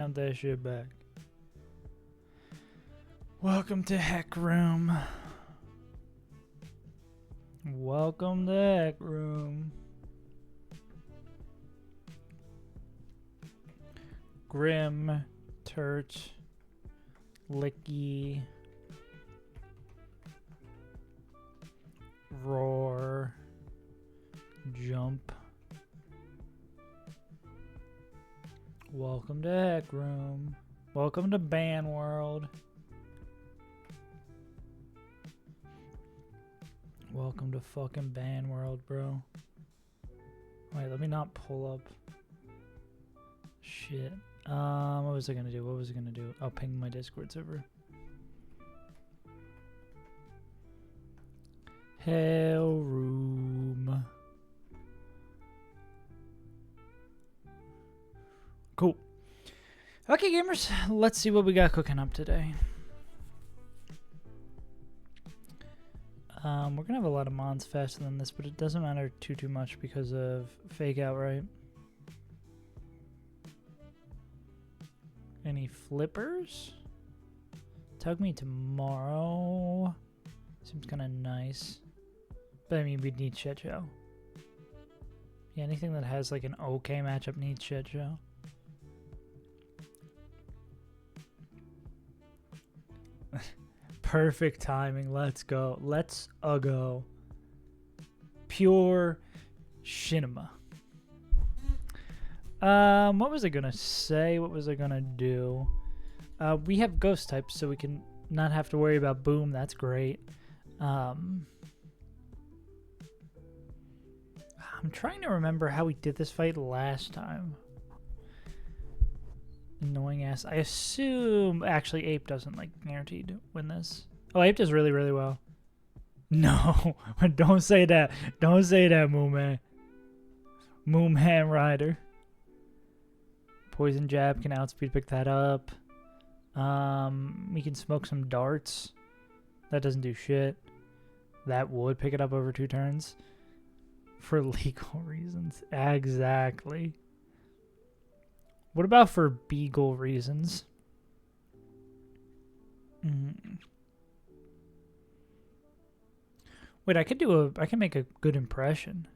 Count that shit back. Welcome to Heck Room. Welcome to Heck Room. Grim, Turt, Licky, Roar, Jump. Welcome to Heck Room. Welcome to Ban World. Welcome to fucking Ban World, bro. Wait, let me not pull up. Shit. What was I gonna do? What was I gonna do? I'll ping my Discord server. Hell Room. Cool. Okay, gamers, let's see what we got cooking up today. We're gonna have a lot of mons faster than this, but it doesn't matter too much because of fake out, right? Any flippers? Tug me tomorrow. Seems kind of nice. But I mean, we'd need shit show. Yeah, anything that has like an okay matchup needs shit show. Perfect timing. Let's go. Let's go. Pure Shinema. What was I gonna say? What was I gonna do? We have ghost types, so we can not have to worry about boom. That's great. I'm trying to remember how we did this fight last time. Annoying ass. I assume actually Ape doesn't like guaranteed to win this. Oh, Ape does really, really well. No, don't say that. Don't say that, Mooman. Moomhan Rider. Poison Jab can outspeed pick that up. We can smoke some darts. That doesn't do shit. That would pick it up over 2 turns. For legal reasons. Exactly. What about for beagle reasons? Wait, I can make a good impression.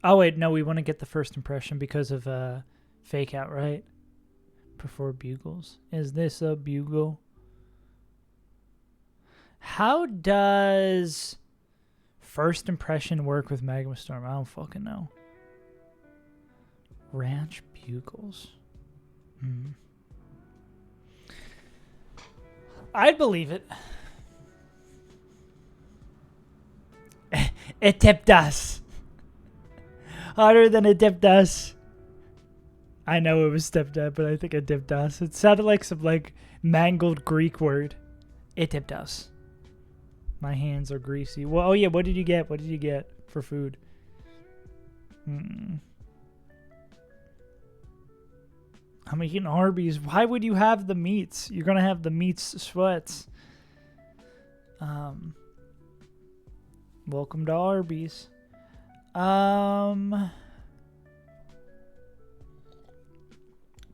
Oh wait, no, we want to get the first impression because of fake out, right? Prefer bugles. Is this a bugle? How does first impression work with Magma Storm? I don't fucking know. Ranch bugles. I'd believe it. It tipped us. Harder than it tipped us. I know it was tipped up, but I think it tipped us. It sounded like some like mangled Greek word. It tipped us. My hands are greasy. Well, oh yeah, what did you get? What did you get for food? I'm eating Arby's. Why would you have the meats? You're gonna have the meats sweats. Welcome to Arby's.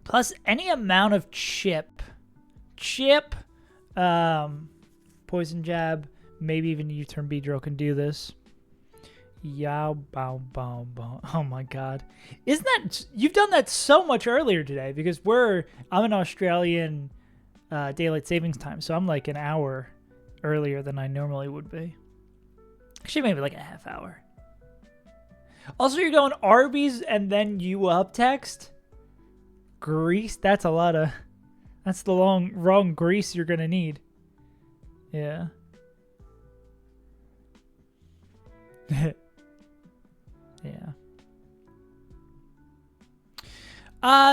Plus any amount of chip, poison jab, maybe even U-turn Beedrill can do this. Yow, bow, bow, bow. Oh my god. Isn't that... You've done that so much earlier today because I'm in Australian daylight savings time, so I'm like an hour earlier than I normally would be. Actually, maybe like a half hour. Also, you're going Arby's and then you up text? Grease? That's a lot of... That's the wrong grease you're gonna need. Yeah. Yeah.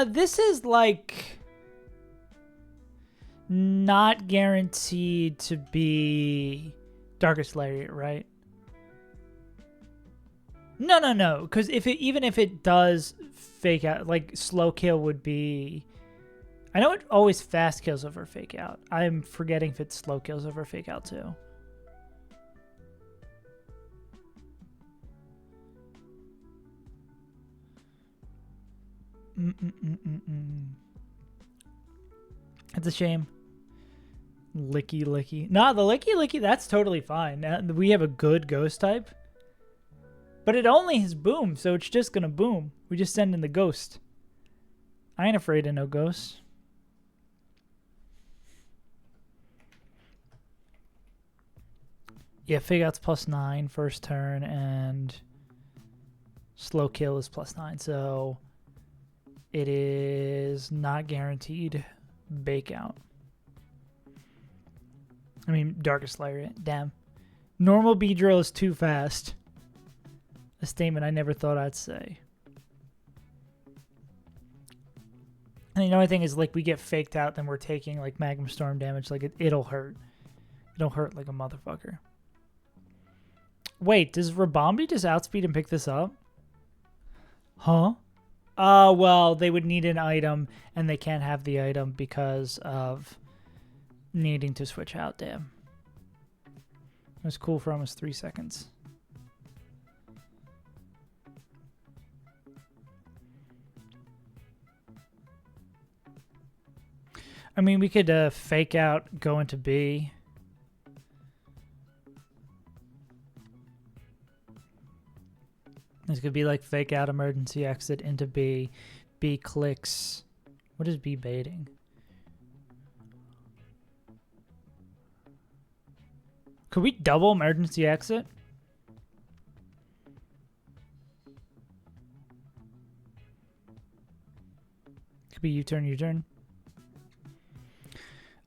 This is like not guaranteed to be Darkest Lariat, right? No, because even if it does fake out, like slow kill would be. I know it always fast kills over fake out. I'm forgetting if it slow kills over fake out too. It's a shame. Licky licky. Nah, the licky licky, that's totally fine. We have a good ghost type. But it only has boom, so it's just gonna boom. We just send in the ghost. I ain't afraid of no ghosts. Yeah, Fig Out's +9 first turn, and slow kill is +9, so it is not guaranteed bake out. I mean, Darkest Lariat. Damn. Normal Beedrill is too fast. A statement I never thought I'd say. And the only thing is, like, we get faked out, then we're taking, like, Magma Storm damage. Like, it'll hurt. It'll hurt like a motherfucker. Wait, does Rabombi just outspeed and pick this up? Huh? Well, they would need an item, and they can't have the item because of needing to switch out. Damn. It was cool for almost 3 seconds. I mean, we could fake out, go into B. This could be like fake out, emergency exit into B. B clicks. What is B baiting? Could we double emergency exit? Could be U-turn, U-turn.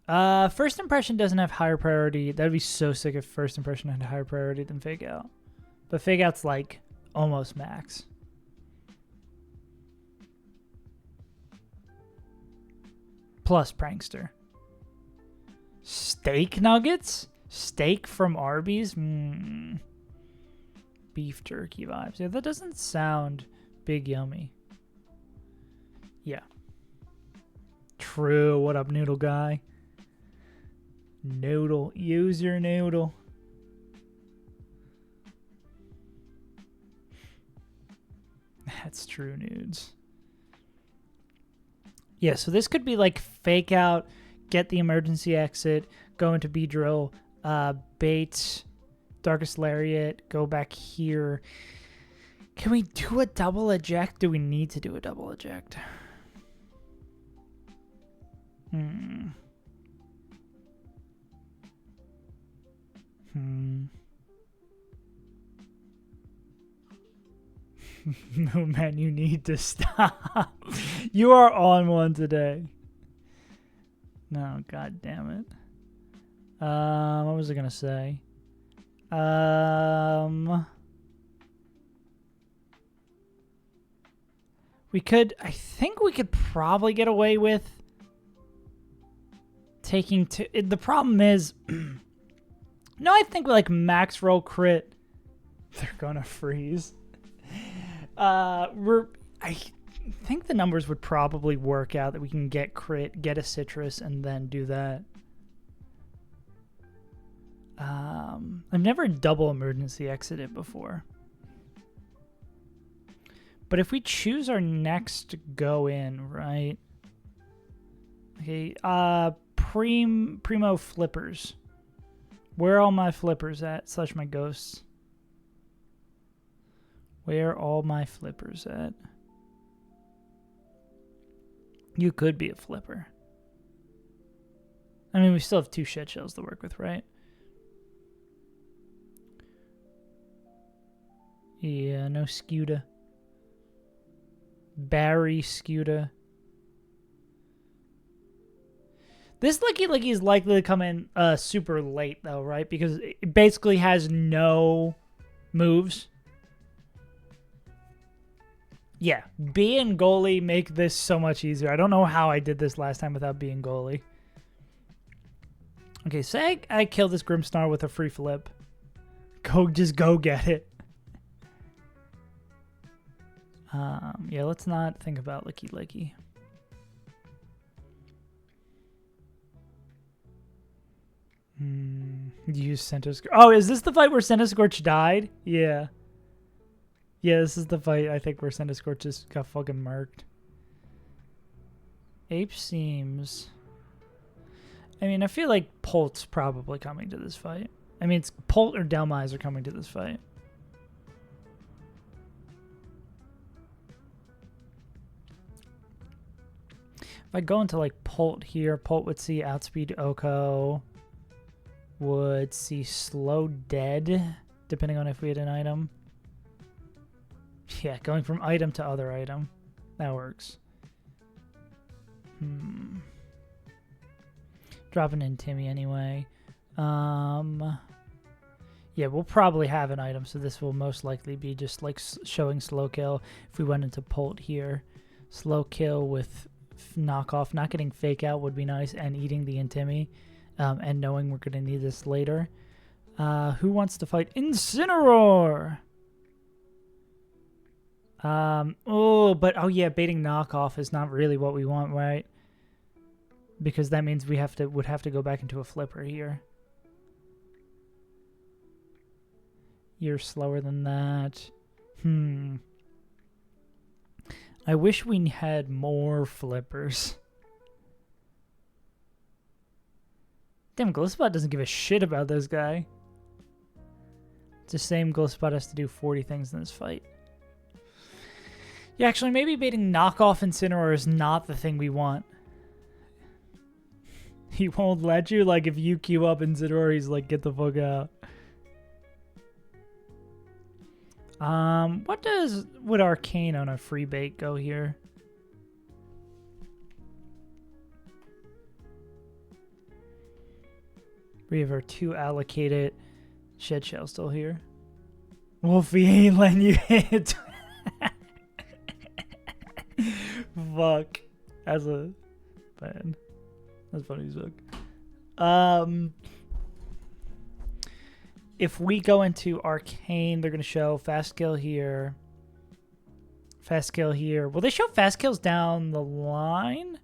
First impression doesn't have higher priority. That'd be so sick if first impression had higher priority than fake out. But fake out's like almost max. Plus prankster. Steak nuggets? Steak from Arby's? Beef jerky vibes. Yeah, that doesn't sound big yummy. Yeah. True. What up, noodle guy? Noodle. Use your noodle. That's true, nudes. Yeah, so this could be like fake out, get the emergency exit, go into Beedrill, bait, Darkest Lariat, go back here. Can we do a double eject? Do we need to do a double eject? No, man, you need to stop. You are on one today. No, god damn it. What was I gonna say? I think we could probably get away with taking two. The problem is, no, I think like max roll crit, they're gonna freeze. I think the numbers would probably work out that we can get crit, get a citrus, and then do that. I've never double emergency exited before. But if we choose our next go in, right? Okay, primo flippers. Where are all my flippers at? Slash my ghosts. Where are all my flippers at? You could be a flipper. I mean, we still have 2 shit shells to work with, right? Yeah, no Scuda. Barry Scuda. This Licky Licky is likely to come in super late, though, right? Because it basically has no moves. Yeah, B and goalie make this so much easier. I don't know how I did this last time without being goalie. Okay, say I kill this Grimmsnarl with a free flip. Just go get it. Yeah, let's not think about Licky Licky. Use Centoscorch. Oh, is this the fight where Centoscorch died? Yeah. Yeah, this is the fight, I think, where Centoscorch just got fucking murked. Ape seems I mean, I feel like Polt's probably coming to this fight. I mean, it's Polt or Delmise are coming to this fight. If I go into like Polt here, Polt would see Outspeed Oko, would see Slow Dead, depending on if we had an item. Yeah, going from item to other item. That works. Dropping in Timmy anyway. Yeah, we'll probably have an item, so this will most likely be just like showing slow kill. If we went into Polt here, slow kill with knockoff, not getting fake out would be nice, and eating the Intimi, and knowing we're going to need this later. Who wants to fight Incineroar? Oh yeah, baiting knockoff is not really what we want, right? Because that means we would have to go back into a flipper here. You're slower than that. I wish we had more flippers. Damn, Glisspot doesn't give a shit about this guy. It's the same Glisspot has to do 40 things in this fight. Yeah, actually, maybe baiting knockoff Incineroar is not the thing we want. He won't let you? Like, if you queue up Incineroar, he's like, get the fuck out. What would Arcane on a free bait go here? We have our 2 allocated. Shed Shell still here. Wolfie ain't letting you hit. Fuck. As a man. That's funny as fuck. If we go into Arcane, they're going to show fast kill here. Fast kill here. Will they show fast kills down the line?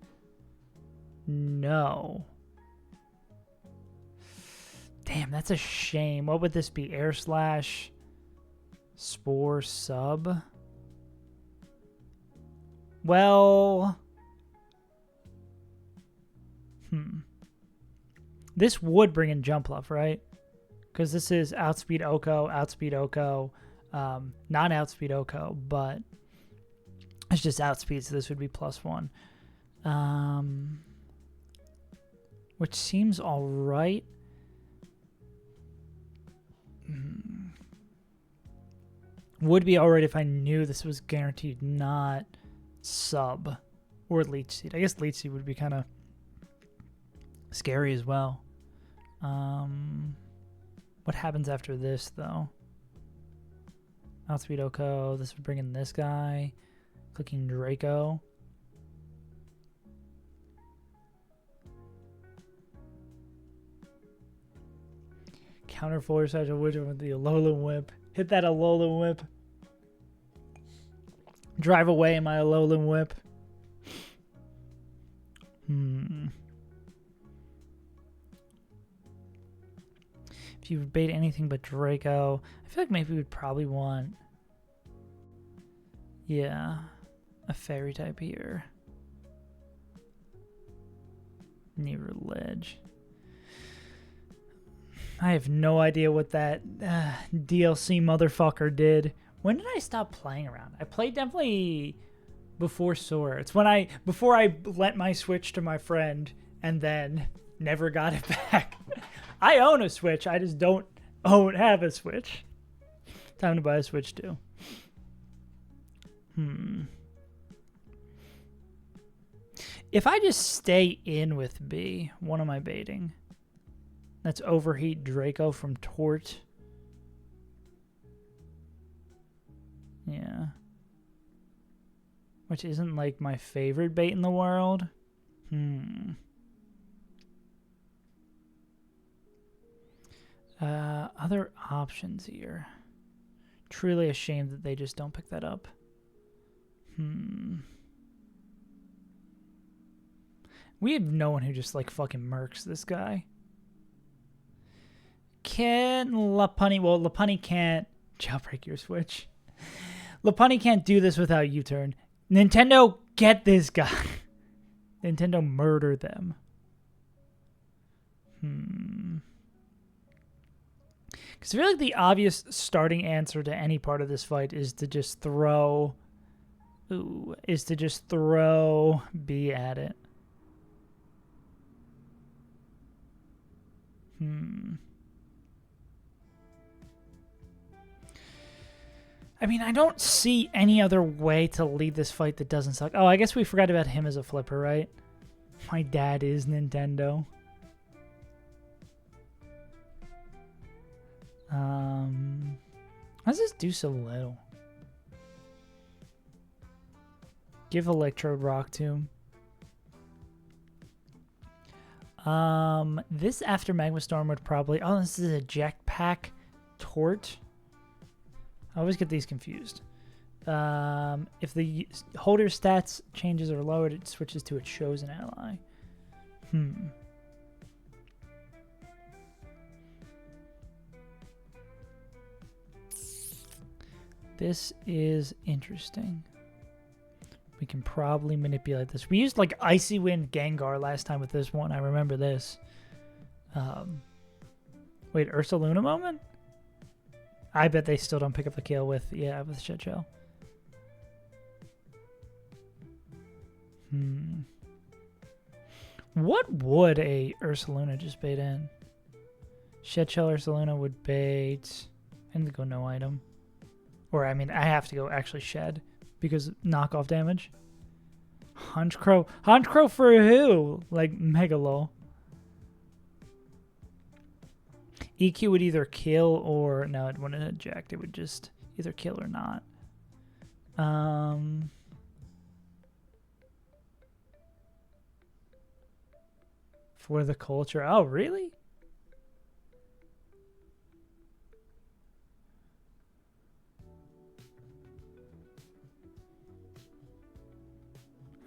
No. Damn, that's a shame. What would this be? Air Slash? Spore Sub? Well... This would bring in Jump Bluff, right? Because this is Outspeed Oko, non-Outspeed Oko, but it's just Outspeed, so this would be +1. Which seems alright. Would be alright if I knew this was guaranteed not sub or Leech Seed. I guess Leech Seed would be kind of scary as well. What happens after this, though? Outspeed Oko. This would bring in this guy. Clicking Draco. Counter forward side of Widget with the Alolan Whip. Hit that Alolan Whip. Drive away in my Alolan Whip. If you would bait anything but Draco, I feel like maybe we would probably want, yeah, a fairy type here. Near ledge. I have no idea what that DLC motherfucker did. When did I stop playing around? I played definitely before Sora. It's when before I lent my Switch to my friend and then never got it back. I own a Switch. I just don't have a Switch. Time to buy a Switch too. If I just stay in with B, what am I baiting? That's Overheat Draco from Tort. Yeah. Which isn't like my favorite bait in the world. Other options here. Truly a shame that they just don't pick that up. We have no one who just like fucking murks this guy. Can Lopunny... Well, Lopunny can't jailbreak your Switch. Lopunny can't do this without U-turn. Nintendo, get this guy. Nintendo, murder them. Because I feel like the obvious starting answer to any part of this fight is to just throw... Ooh, is to just throw B at it. I mean, I don't see any other way to lead this fight that doesn't suck. Oh, I guess we forgot about him as a flipper, right? My dad is Nintendo. How does this do so little? Give Electrode Rock to him. This after Magma Storm would probably... Oh, this is a Jetpack Tort. I always get these confused. If the holder's stats changes or lowered, it switches to its chosen ally. This is interesting. We can probably manipulate this. We used like Icy Wind Gengar last time with this one. I remember this. Wait, Ursaluna moment? I bet they still don't pick up the kill with, yeah, with Shit Shell. What would a Ursaluna just bait in? Shit Shell Ursaluna would bait... I need to go no item. Or, I mean, I have to go actually Shed. Because knockoff damage. Honchkrow. Honchkrow for who? Like, Megalo. EQ would either kill or... No, it wouldn't eject. It would just either kill or not. For the culture. Oh, really?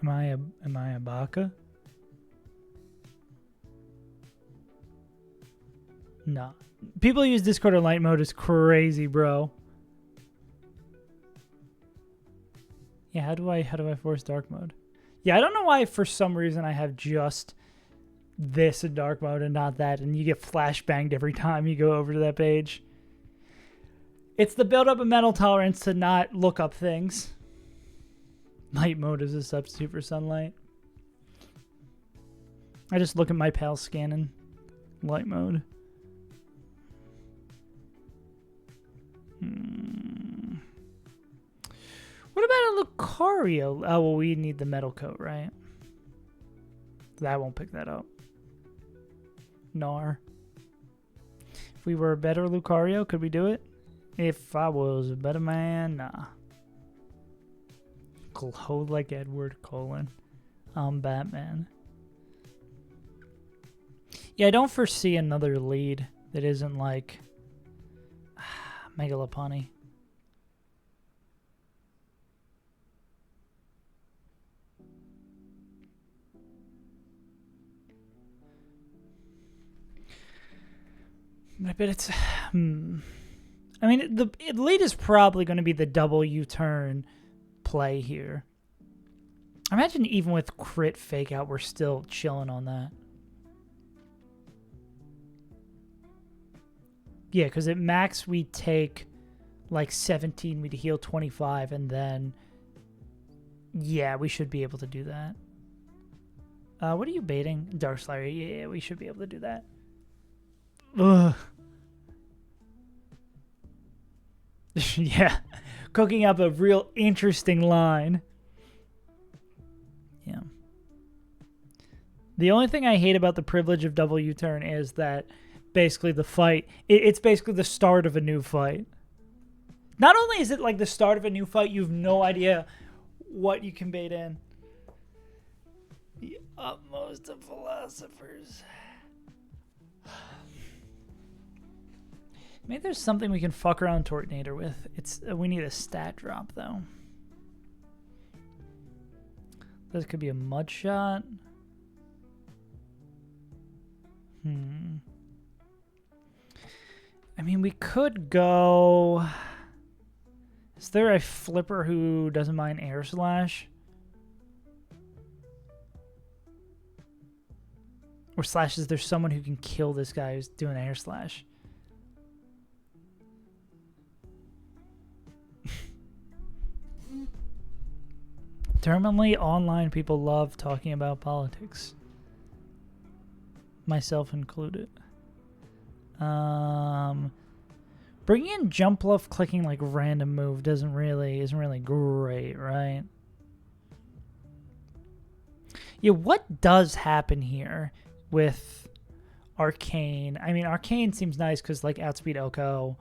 Am I a baka? No. People use Discord in light mode is crazy, bro. Yeah, how do I force dark mode? Yeah, I don't know why for some reason I have just this in dark mode and not that, and you get flashbanged every time you go over to that page. It's the build up of mental tolerance to not look up things. Light mode is a substitute for sunlight. I just look at my pal scan in light mode. What about a Lucario? Oh, well, we need the metal coat, right? That won't pick that up. Nar. If we were a better Lucario, could we do it? If I was a better man, nah. Glow like Edward, : I'm Batman. Yeah, I don't foresee another lead that isn't like Megalopony. I bet it's... I mean, the lead is probably going to be the double U-turn play here. Imagine even with crit fake out, we're still chilling on that. Yeah, because at max we take like 17, we'd heal 25, and then yeah, we should be able to do that. What are you baiting? Darkslayer. Yeah, we should be able to do that. Ugh. Yeah, cooking up a real interesting line. Yeah. The only thing I hate about the privilege of double U-turn is that basically the fight, it's basically the start of a new fight. Not only is it like the start of a new fight, you have no idea what you can bait in. The utmost of philosophers. Maybe there's something we can fuck around Tortinator with. It's we need a stat drop though. This could be a mud shot. I mean, we could go... Is there a flipper who doesn't mind air slash? Or slash, is there someone who can kill this guy who's doing air slash? Terminally online people love talking about politics. Myself included. Bringing in jump left clicking like random move isn't really great, right? Yeah, what does happen here with Arcane? I mean, Arcane seems nice because like outspeed Oko.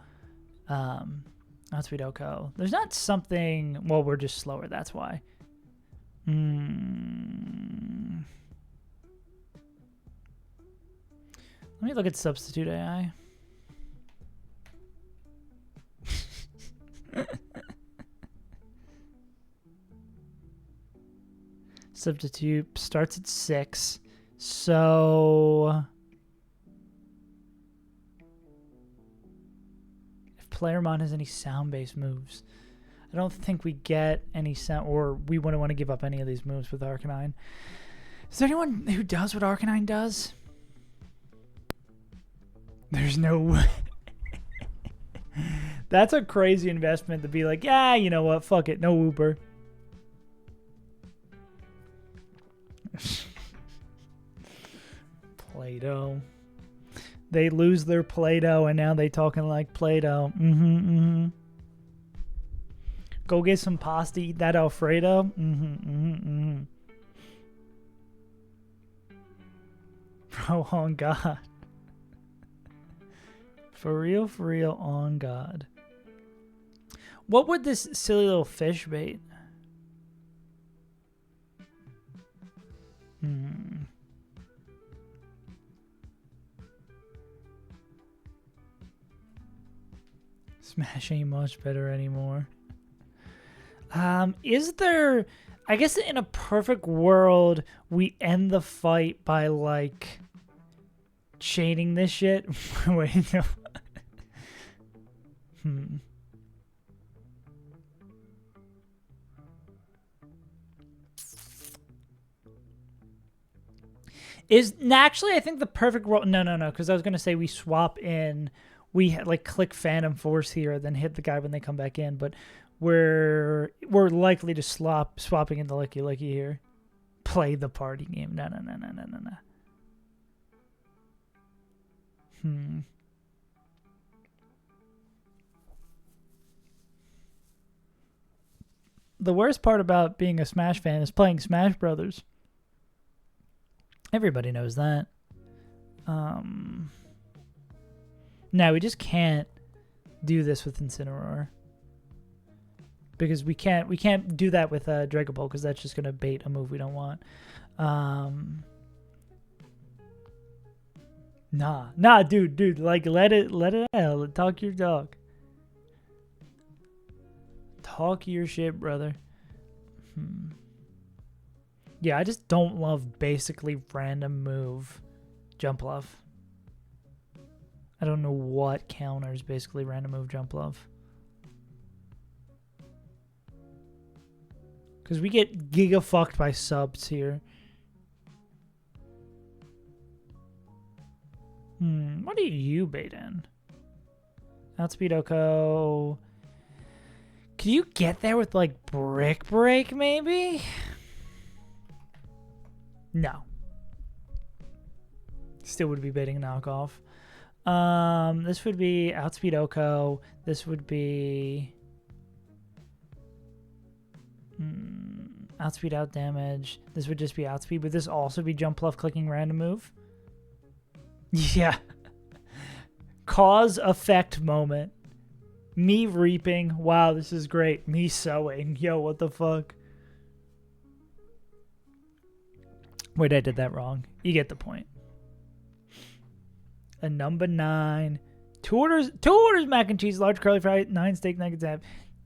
Outspeed Oko. There's not something. Well, we're just slower. That's why. Let me look at substitute AI. Substitute starts at 6. So if Playermon has any sound-based moves, I don't think we get any sound, or we wouldn't want to give up any of these moves with Arcanine. Is there anyone who does what Arcanine does? There's no way. That's a crazy investment to be like, yeah, you know what? Fuck it. No Wooper. Play-Doh. They lose their Play-Doh and now they talking like Play-Doh. Go get some pasta, eat that Alfredo. Bro, on God. For real, on God. What would this silly little fish bait? Smash ain't much better anymore. Is there... I guess in a perfect world, we end the fight by, like, chaining this shit. Wait, no. Actually, I think the perfect world... No, because I was going to say we swap in... We, like, click Phantom Force here, then hit the guy when they come back in, but... We're likely to swapping into Licky Licky here. Play the party game. No. The worst part about being a Smash fan is playing Smash Brothers. Everybody knows that. No, we just can't do this with Incineroar. Because we can't do that with Dragon Ball because that's just gonna bait a move we don't want. Nah, dude, like let it out. Talk your dog. Talk your shit, brother. Yeah, I just don't love basically random move Jump Love. I don't know what counters basically random move Jump Love. Because we get giga fucked by subs here. What are you baiting? Outspeed Oko. Can you get there with like Brick Break maybe? No. Still would be baiting knockoff. This would be Outspeed Oko. This would be... outspeed out damage. This would just be outspeed. Would this also be jump left clicking random move? Yeah. Cause effect moment. Me reaping. Wow, this is great. Me sowing. Yo, what the fuck? Wait, I did that wrong. You get the point. A number 9. Two orders mac and cheese, large curly fry, 9 steak nuggets.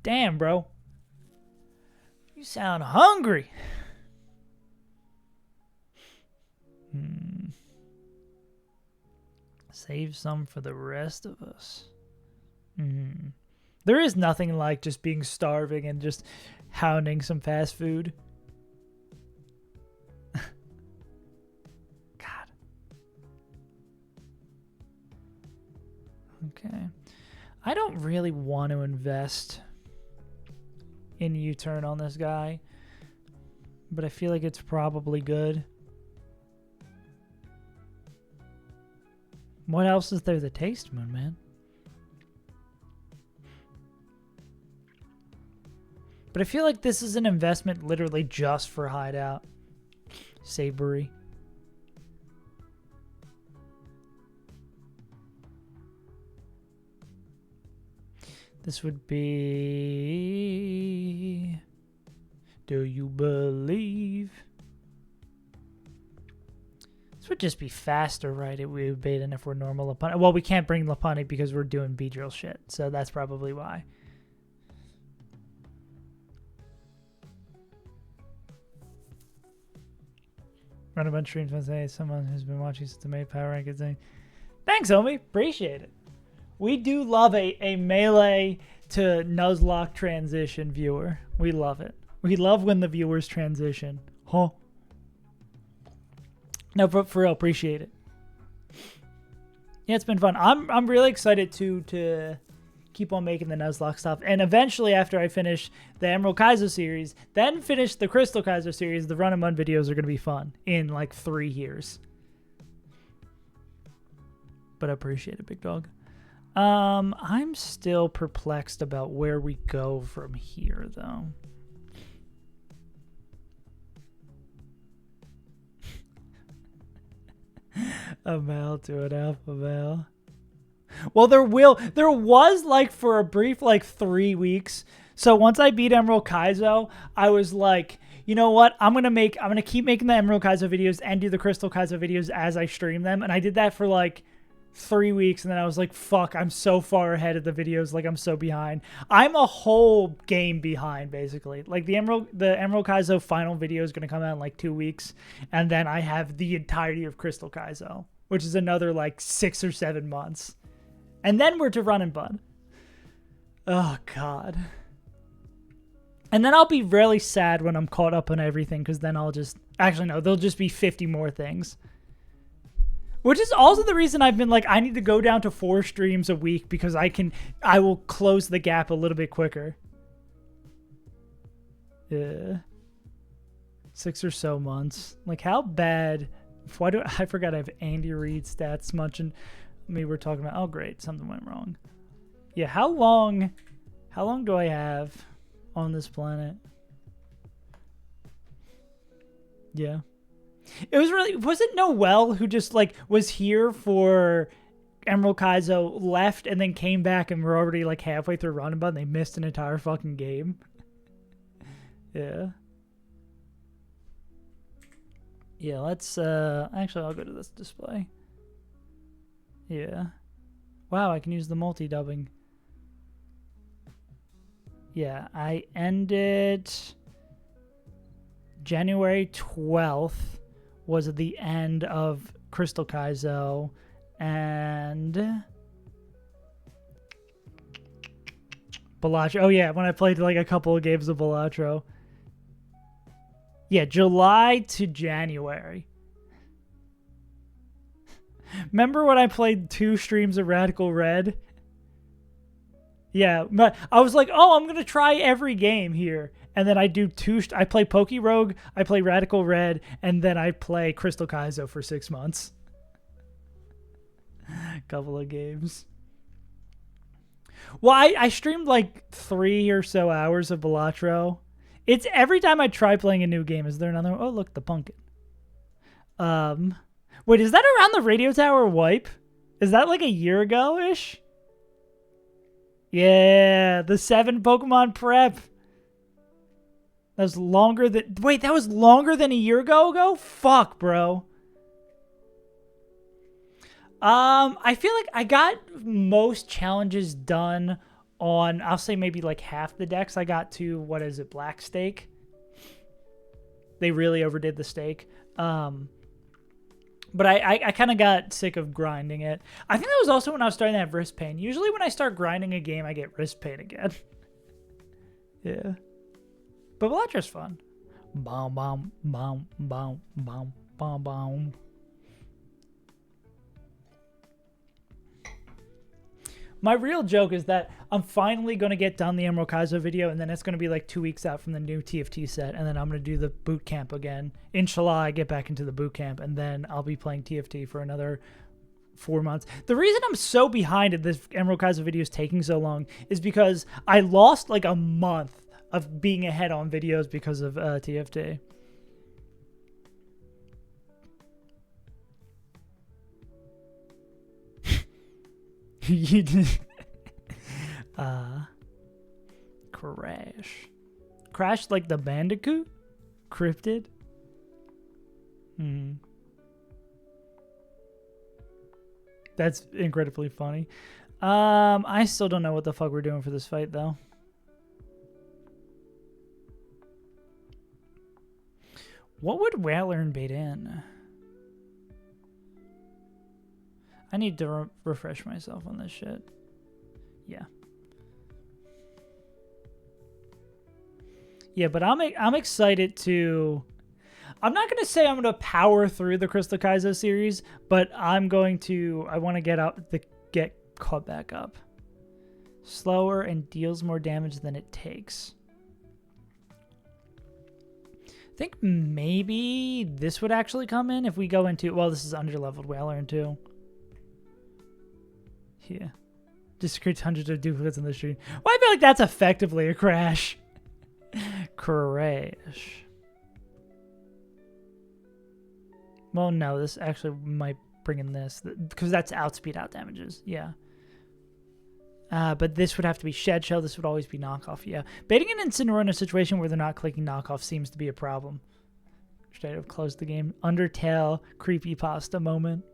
Damn, bro. You sound hungry. Save some for the rest of us. There is nothing like just being starving and just hounding some fast food. God. Okay. I don't really want to invest in U-turn on this guy, but I feel like it's probably good. What else is there? The Taste Moon, man. But I feel like this is an investment literally just for Hideout. Savory. This would be... Do you believe? This would just be faster, right? It would be than if we're normal Lapunic. Well, we can't bring Lapunic because we're doing Beedrill shit. So that's probably why. Run a bunch of streams Wednesday. Someone who's been watching since the May Power Rankings thing. Thanks, homie. Appreciate it. We do love a Melee to Nuzlocke transition viewer. We love it. We love when the viewers transition. Huh? No, but for real, appreciate it. Yeah, it's been fun. I'm really excited to keep on making the Nuzlocke stuff. And eventually, after I finish the Emerald Kaizo series, then finish the Crystal Kaizo series, the Run and Run videos are going to be fun in like 3 years. But I appreciate it, big dog. I'm still perplexed about where we go from here, though. A male to an alpha male. Well, there was like for a brief like 3 weeks. So once I beat Emerald Kaizo, I was like, you know what? I'm gonna keep making the Emerald Kaizo videos and do the Crystal Kaizo videos as I stream them. And I did that for like 3 weeks, and then I was like, fuck, I'm so far ahead of the videos, like I'm so behind. I'm a whole game behind, basically. Like the Emerald Kaizo final video is gonna come out in like 2 weeks, and then I have the entirety of Crystal Kaizo, which is another like 6 or 7 months. And then we're to Run and Bud. Oh god. And then I'll be really sad when I'm caught up on everything, because then I'll just actually no, there'll just be 50 more things. Which is also the reason I've been like, I need to go down to 4 streams a week because I will close the gap a little bit quicker. Yeah. 6 or so months. Like, how bad? Why do I forgot I have Andy Reid stats munching me? We're talking about, oh great, something went wrong. Yeah, how long do I have on this planet? Yeah. Was it Noel who just like was here for Emerald Kaizo, left, and then came back, and we're already like halfway through Run and Bud, and they missed an entire fucking game? Yeah. Yeah, let's actually I'll go to this display. Yeah. Wow, I can use the multi-dubbing. Yeah, I ended January 12th. Was at the end of Crystal Kaizo, and Balatro. Oh yeah, when I played like a couple of games of Balatro. Yeah, July to January. Remember when I played 2 streams of Radical Red? Yeah, but I was like, oh, I'm gonna try every game here. And then I do 2. I play Poke Rogue, I play Radical Red, and then I play Crystal Kaizo for 6 months. Couple of games. Well, I streamed like 3 or so hours of Balatro. It's every time I try playing a new game. Is there another one? Oh, look, the pumpkin. Wait, is that around the Radio Tower wipe? Is that like a year ago-ish? Yeah, the 7 Pokemon prep. That was longer than... Wait, that was longer than a year ago? Fuck, bro. I feel like I got most challenges done on, I'll say maybe like half the decks. I got to, what is it, Black Stake? They really overdid the stake. But I kind of got sick of grinding it. I think that was also when I was starting to have wrist pain. Usually when I start grinding a game, I get wrist pain again. Yeah. But Balatra's fun. Boom, boom, boom, boom, boom, boom, boom. My real joke is that I'm finally going to get done the Emerald Kaizo video, and then it's going to be like 2 weeks out from the new TFT set, and then I'm going to do the boot camp again. Inshallah, I get back into the boot camp, and then I'll be playing TFT for another 4 months. The reason I'm so behind and this Emerald Kaizo video is taking so long is because I lost like a month of being ahead on videos because of TFT. You did. Crash like the Bandicoot? Cryptid? That's incredibly funny. I still don't know what the fuck we're doing for this fight, though. What would Whalern bait in? I need to refresh myself on this shit. Yeah. Yeah, but I'm excited to... I'm not going to say I'm going to power through the Crystal Kaizo series, but I'm going to... I want to get caught back up. Slower and deals more damage than it takes. I think maybe this would actually come in if we go into... Well, this is underleveled Whalern too. Yeah. Just creates hundreds of duplicates in the stream. Well, I feel like that's effectively a crash. Crash. Well, no, this actually might bring in this. Because that's outspeed out damages. Yeah. But this would have to be Shed Shell. This would always be knockoff. Yeah. Baiting an Incineroar in a situation where they're not clicking knockoff seems to be a problem. Straight up close the game. Undertale creepypasta moment.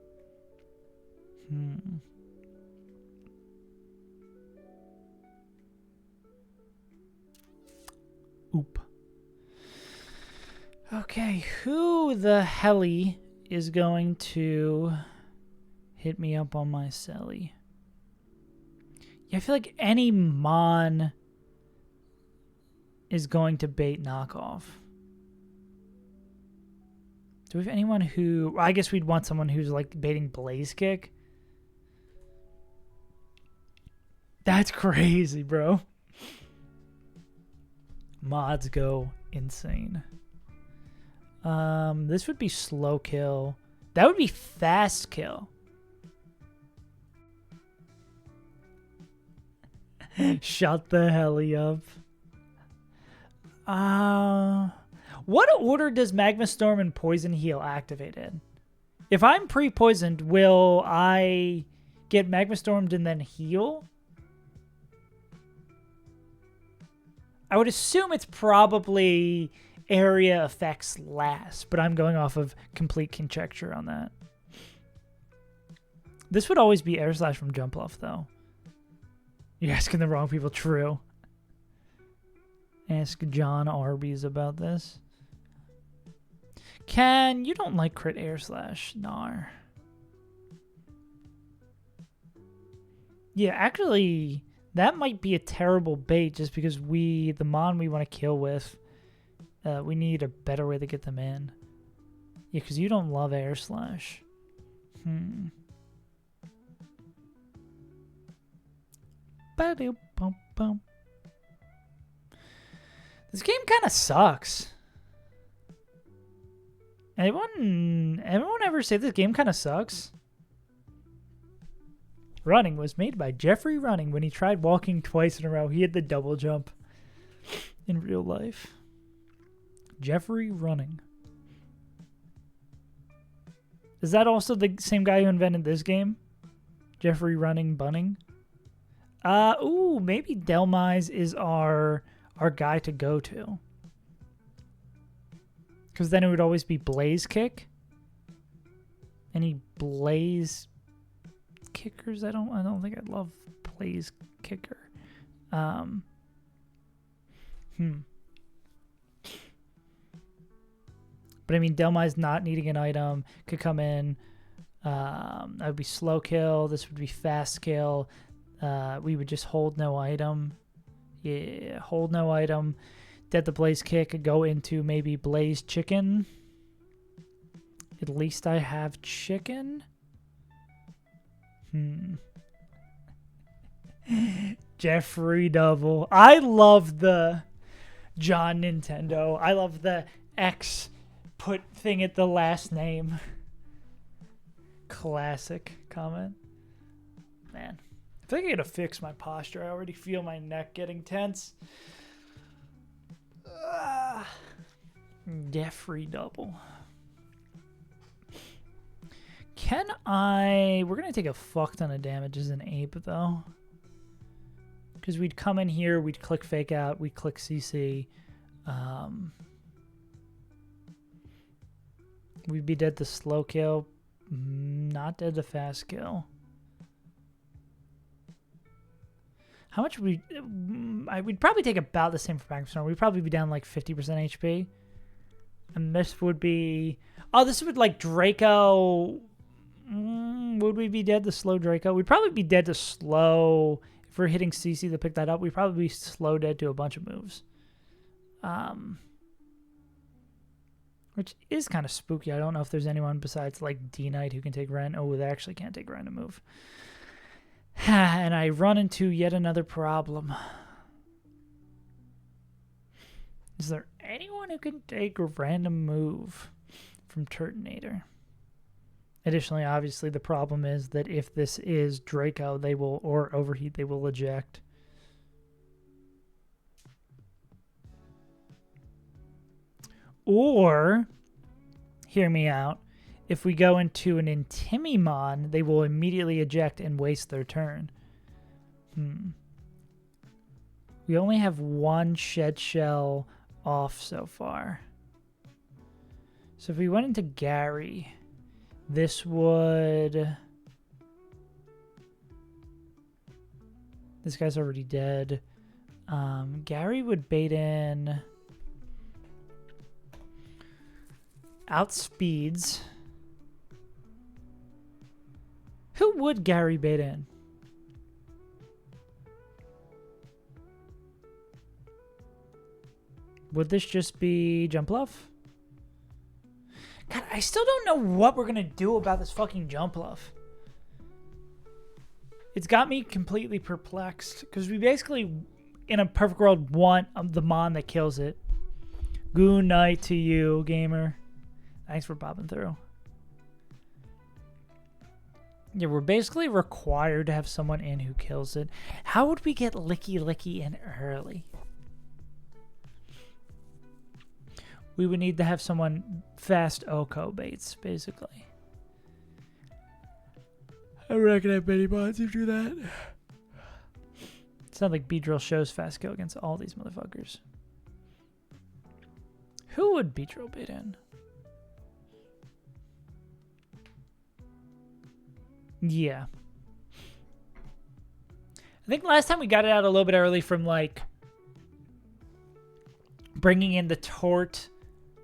Oop. Okay, who the helly is going to hit me up on my celly? Yeah, I feel like any Mon is going to bait knockoff. Do we have anyone who... I guess we'd want someone who's like baiting Blaze Kick. That's crazy, bro. Mods go insane. This would be slow kill. That would be fast kill. Shut the heli up. What order does Magma Storm and Poison Heal activate in? If I'm pre-poisoned, will I get Magma Stormed and then heal? I would assume it's probably area effects last, but I'm going off of complete conjecture on that. This would always be Air Slash from Jump Off, though. You're asking the wrong people. True. Ask John Arby's about this. Ken, you don't like crit Air Slash. Nar. Yeah, actually... That might be a terrible bait just because the Mon we want to kill with, we need a better way to get them in. Yeah, because you don't love Air Slash. This game kind of sucks. Everyone ever say this game kind of sucks? Running was made by Jeffrey Running. When he tried walking twice in a row, he had the double jump in real life. Jeffrey Running. Is that also the same guy who invented this game? Jeffrey Running Bunning? Ooh, maybe Delmise is our guy to go to. Because then it would always be Blaze Kick. Any Blaze kickers? I don't think I'd love Blaze Kicker. But I mean, Delmise not needing an item could come in. That would be slow kill. This would be fast kill. We would just hold no item. Yeah, hold no item. Dead the Blaze Kick could go into maybe Blaze Chicken. At least I have chicken. Jeffrey Double. I love the John Nintendo. I love the X put thing at the last name. Classic comment. Man, I think I gotta fix my posture. I already feel my neck getting tense. Jeffrey Double. We're gonna take a fuck ton of damage as an ape though. Because we'd come in here, we'd click fake out, we'd click CC. We'd be dead to slow kill, not dead to fast kill. How much would we'd probably take about the same for back storm. We'd probably be down like 50% HP. And this would be, this would like Draco. Would we be dead to slow Draco? We'd probably be dead to slow. If we're hitting CC to pick that up, we'd probably be slow dead to a bunch of moves. Which is kind of spooky. I don't know if there's anyone besides like D-Knight who can take Ren. Oh, they actually can't take Ren to move. And I run into yet another problem. Is there anyone who can take a random move from Turtonator? Additionally, obviously, the problem is that if this is Draco, they will, or Overheat, they will eject. Or, hear me out, if we go into an Intimimon, they will immediately eject and waste their turn. We only have one Shed Shell off so far. So if we went into Gary, this would... This guy's already dead. Gary would bait in... Outspeeds. Who would Gary bait in? Would this just be Jump Bluff? God, I still don't know what we're going to do about this fucking Jump Bluff. It's got me completely perplexed. Because we basically, in a perfect world, want the Mon that kills it. Good night to you, gamer. Thanks for popping through. Yeah, we're basically required to have someone in who kills it. How would we get Licky Licky in early? We would need to have someone fast Oko baits, basically. I reckon I have many mods who do that. It's not like Beedrill shows fast kill against all these motherfuckers. Who would Beedrill bait in? Yeah. I think last time we got it out a little bit early from like bringing in the Tort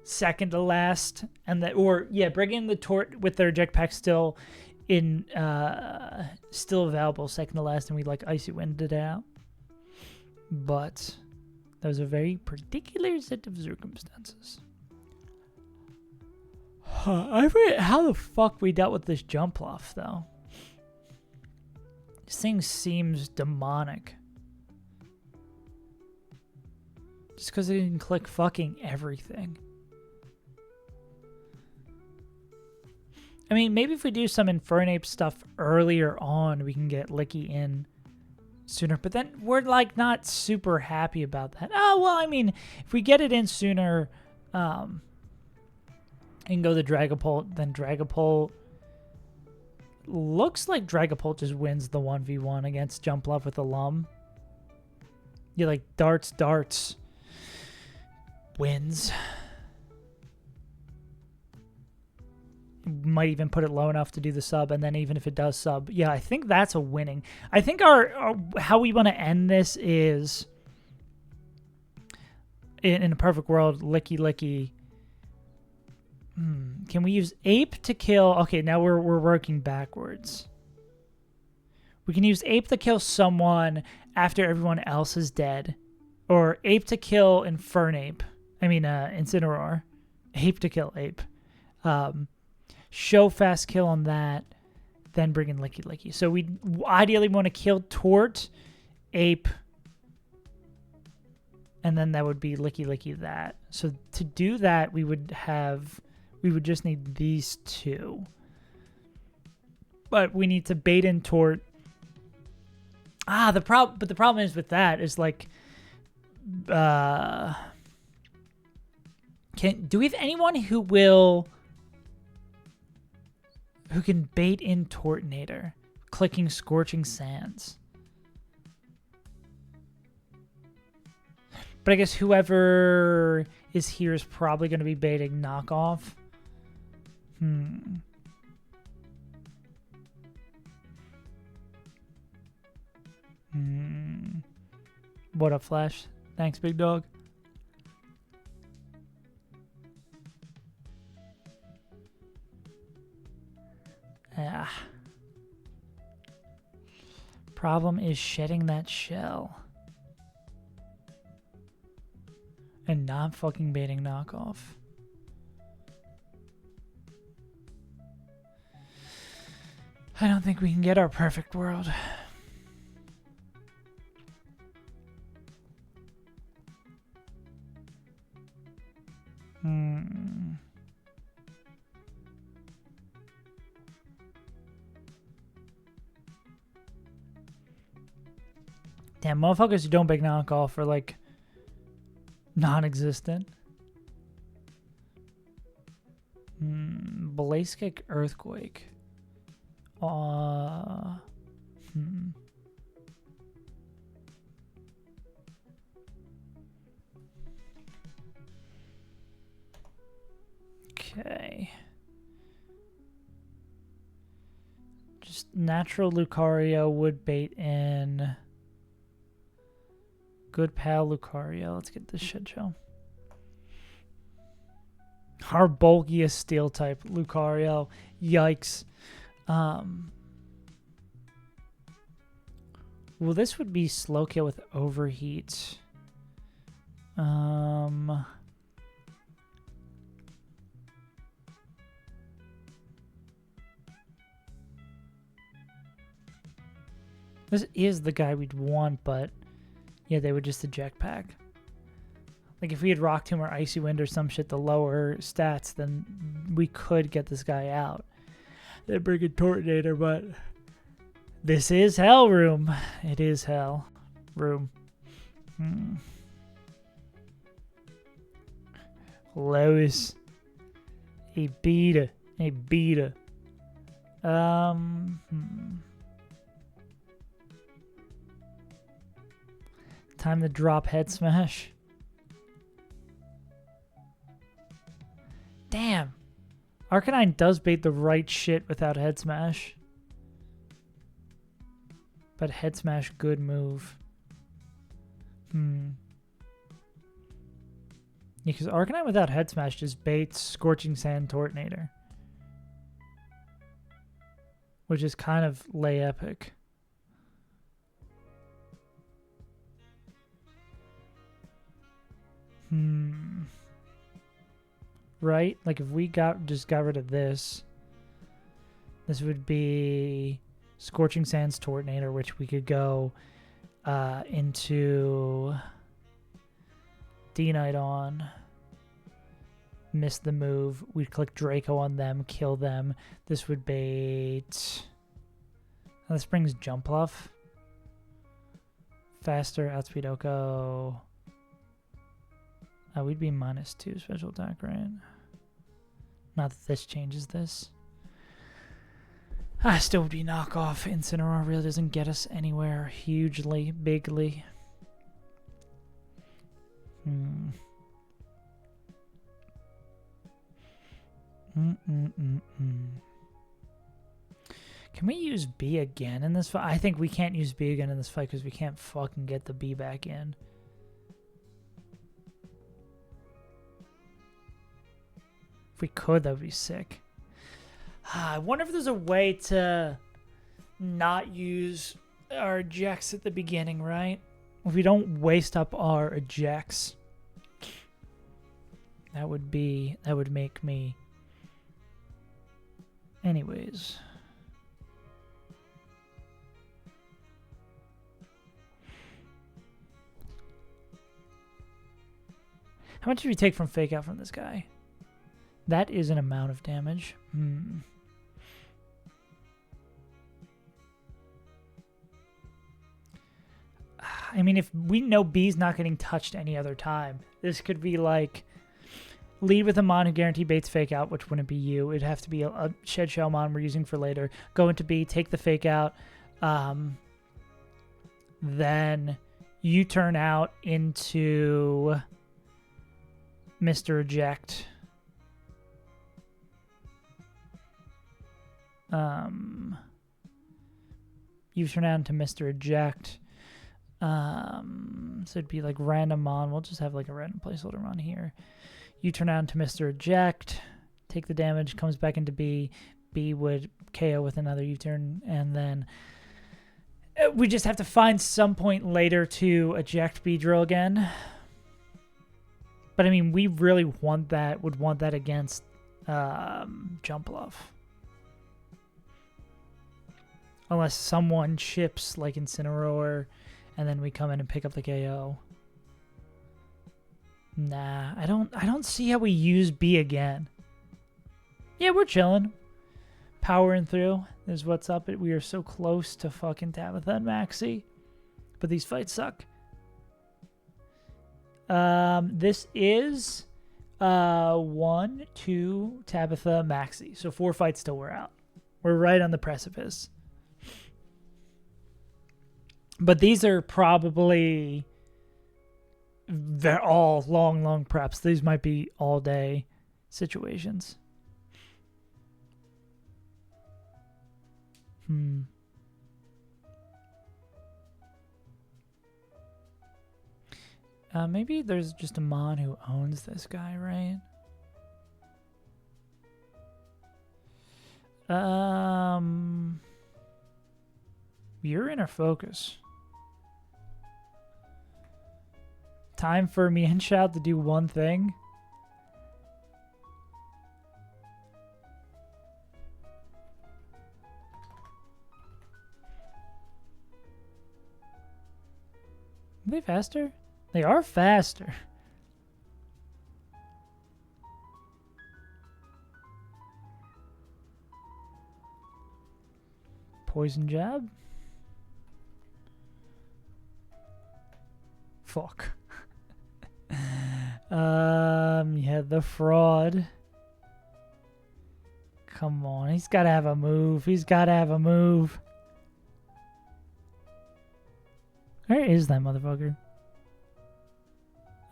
second to last, and bringing in the Tort with their jetpack still available second to last, and we like icy winded it out. But that was a very particular set of circumstances. I forget how the fuck we dealt with this Jump Bluff though. This thing seems demonic. Just because it can click fucking everything. I mean, maybe if we do some Infernape stuff earlier on, we can get Licky in sooner. But then we're like not super happy about that. Oh, well, I mean, if we get it in sooner and go the Dragapult, then Dragapult... Looks like Dragapult just wins the 1v1 against Jump Bluff with a Lum. You're like, darts. Wins. Might even put it low enough to do the sub, and then even if it does sub, yeah, I think that's a winning. I think our how we want to end this is, in a perfect world, Licky Licky. Can we use Ape to kill? Okay, now we're working backwards. We can use Ape to kill someone after everyone else is dead. Or Ape to kill Infernape. I mean, Incineroar. Ape to kill Ape. Show fast kill on that. Then bring in Licky Licky. So we ideally want to kill Tort ape, and then that would be licky licky that. So to do that, we would just need these two. But we need to bait and tort. But the problem is with that is like, do we have anyone who can bait in Tortinator, clicking Scorching Sands? But I guess whoever is here is probably going to be baiting Knockoff. What up, Flash? Thanks, big dog. Problem is shedding that shell. And not fucking baiting Knockoff. I don't think we can get our perfect world. Damn, motherfuckers who don't big knockoff are like non-existent. Blaze Kick Earthquake. Okay. Just natural Lucario would bait in. Good pal Lucario. Let's get this shit show. Our bulkiest steel type Lucario. Yikes. Well, this would be slow kill with overheat. This is the guy we'd want, but yeah, they would just eject pack. Like if we had Rock Tomb or Icy Wind or some shit, the lower stats, then we could get this guy out. They bring a Tortinator, but this is Hell Room. It is Hell Room. Lois. A beta. A beta. Time to drop Head Smash. Damn. Arcanine does bait the right shit without Head Smash. But Head Smash, good move. Yeah, because Arcanine without Head Smash just baits Scorching Sand Tortinator. Which is kind of lay epic. Right? Like if we just got rid of this, this would be Scorching Sands Tortinator, which we could go into D-Knight on, miss the move. We'd click Draco on them, kill them. This would bait. This brings Jump Bluff. Faster, outspeed Oko. We'd be -2 special attack, right? Not that this changes this. Still would be knockoff. Incineroar really doesn't get us anywhere hugely, bigly. Can we use B again in this fight? I think we can't use B again in this fight because we can't fucking get the B back in. If we could, that would be sick. I wonder if there's a way to not use our ejects at the beginning, right? If we don't waste up our ejects, that would make me. Anyways. How much did we take from fake out from this guy? That is an amount of damage. I mean, if we know B's not getting touched any other time, this could be like lead with a mon who guarantee baits fake out, which wouldn't be you. It'd have to be a shed shell mon we're using for later. Go into B, take the fake out. Then you turn out into Mr. Eject. You turn out into Mr. Eject. So it'd be like random on. We'll just have like a random placeholder on here. You turn out into Mr. Eject, take the damage, comes back into B. B would KO with another U-turn, and then we just have to find some point later to eject B drill again. But I mean, we really would want that against Jump Bluff. Unless someone chips like Incineroar, and then we come in and pick up the KO. Nah, I don't see how we use B again. Yeah, we're chilling. Powering through is what's up. We are so close to fucking Tabitha and Maxi. But these fights suck. This is 1, 2, Tabitha, Maxi. So 4 fights till we're out. We're right on the precipice. But these are probably they're all long preps. These might be all day situations. Maybe there's just a mon who owns this guy, right? You're in our focus. Time for me and Shout to do one thing. Are they faster? They are faster. Poison jab. Fuck. Yeah, the fraud. Come on, he's gotta have a move. He's gotta have a move. Where is that motherfucker?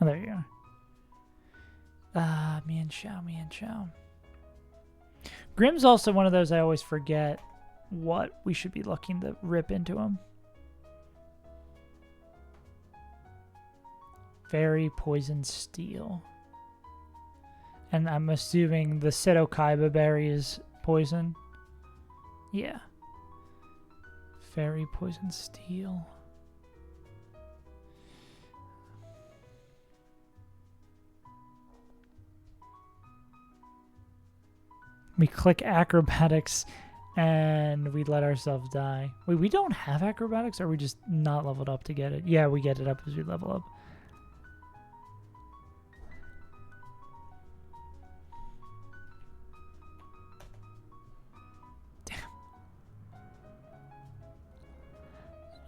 Oh, there you are. Me and Chow. Grim's also one of those I always forget what we should be looking to rip into him. Fairy, poison, steel. And I'm assuming the Seto Kaiba berry is poison. Yeah. Fairy, poison, steel. We click acrobatics and we let ourselves die. Wait, we don't have acrobatics, or are we just not leveled up to get it? Yeah, we get it up as we level up.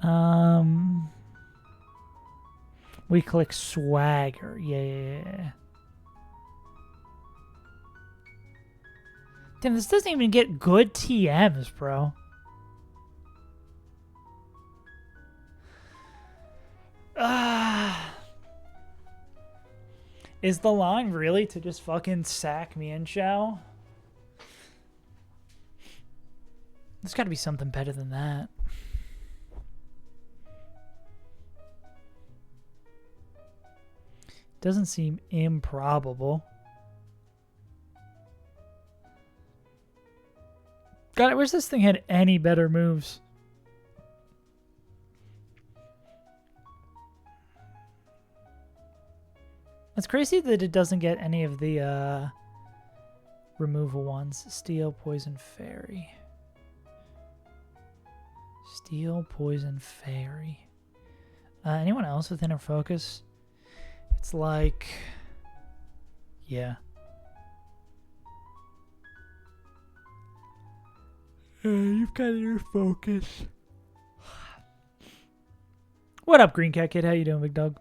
Damn. We click swagger. Yeah. Damn, this doesn't even get good TMs, bro. Is the line really to just fucking sack Mian Shao? There's gotta be something better than that. Doesn't seem improbable. God, I wish this thing had any better moves. It's crazy that it doesn't get any of the removal ones. Steel, poison, fairy. Steel, poison, fairy. Anyone else with inner focus? It's like Yeah. You've got your focus. What up, Green Cat Kid? How you doing, big dog?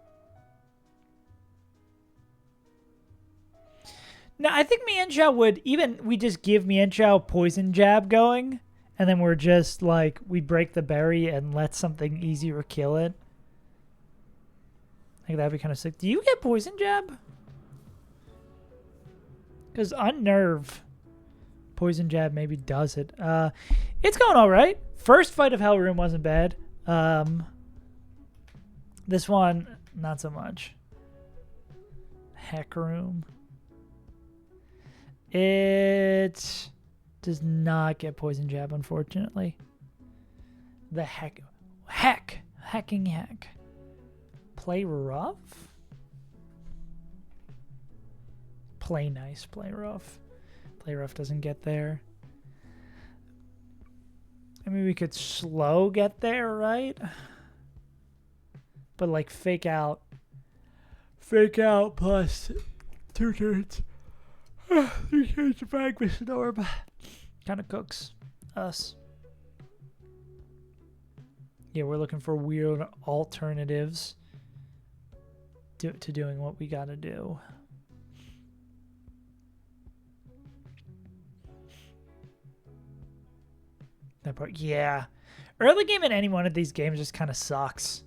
No, I think Mienshao would, even we just give Mienshao poison jab going, and then we're just like, we break the berry and let something easier kill it. I think that'd be kind of sick. Do you get poison jab? Because Unnerve, poison jab maybe does it. It's going all right. First fight of Hell Room wasn't bad. This one, not so much. Heck Room. It does not get poison jab, unfortunately. The hecking heck. Play rough? Play nice, play rough. Play rough doesn't get there. I mean, we could slow get there, right? But like fake out plus 2 turns. 3 turns of Magnus Orb. Kind of cooks us. Yeah, we're looking for weird alternatives to doing what we gotta do. That part, yeah. Early game in any one of these games just kind of sucks.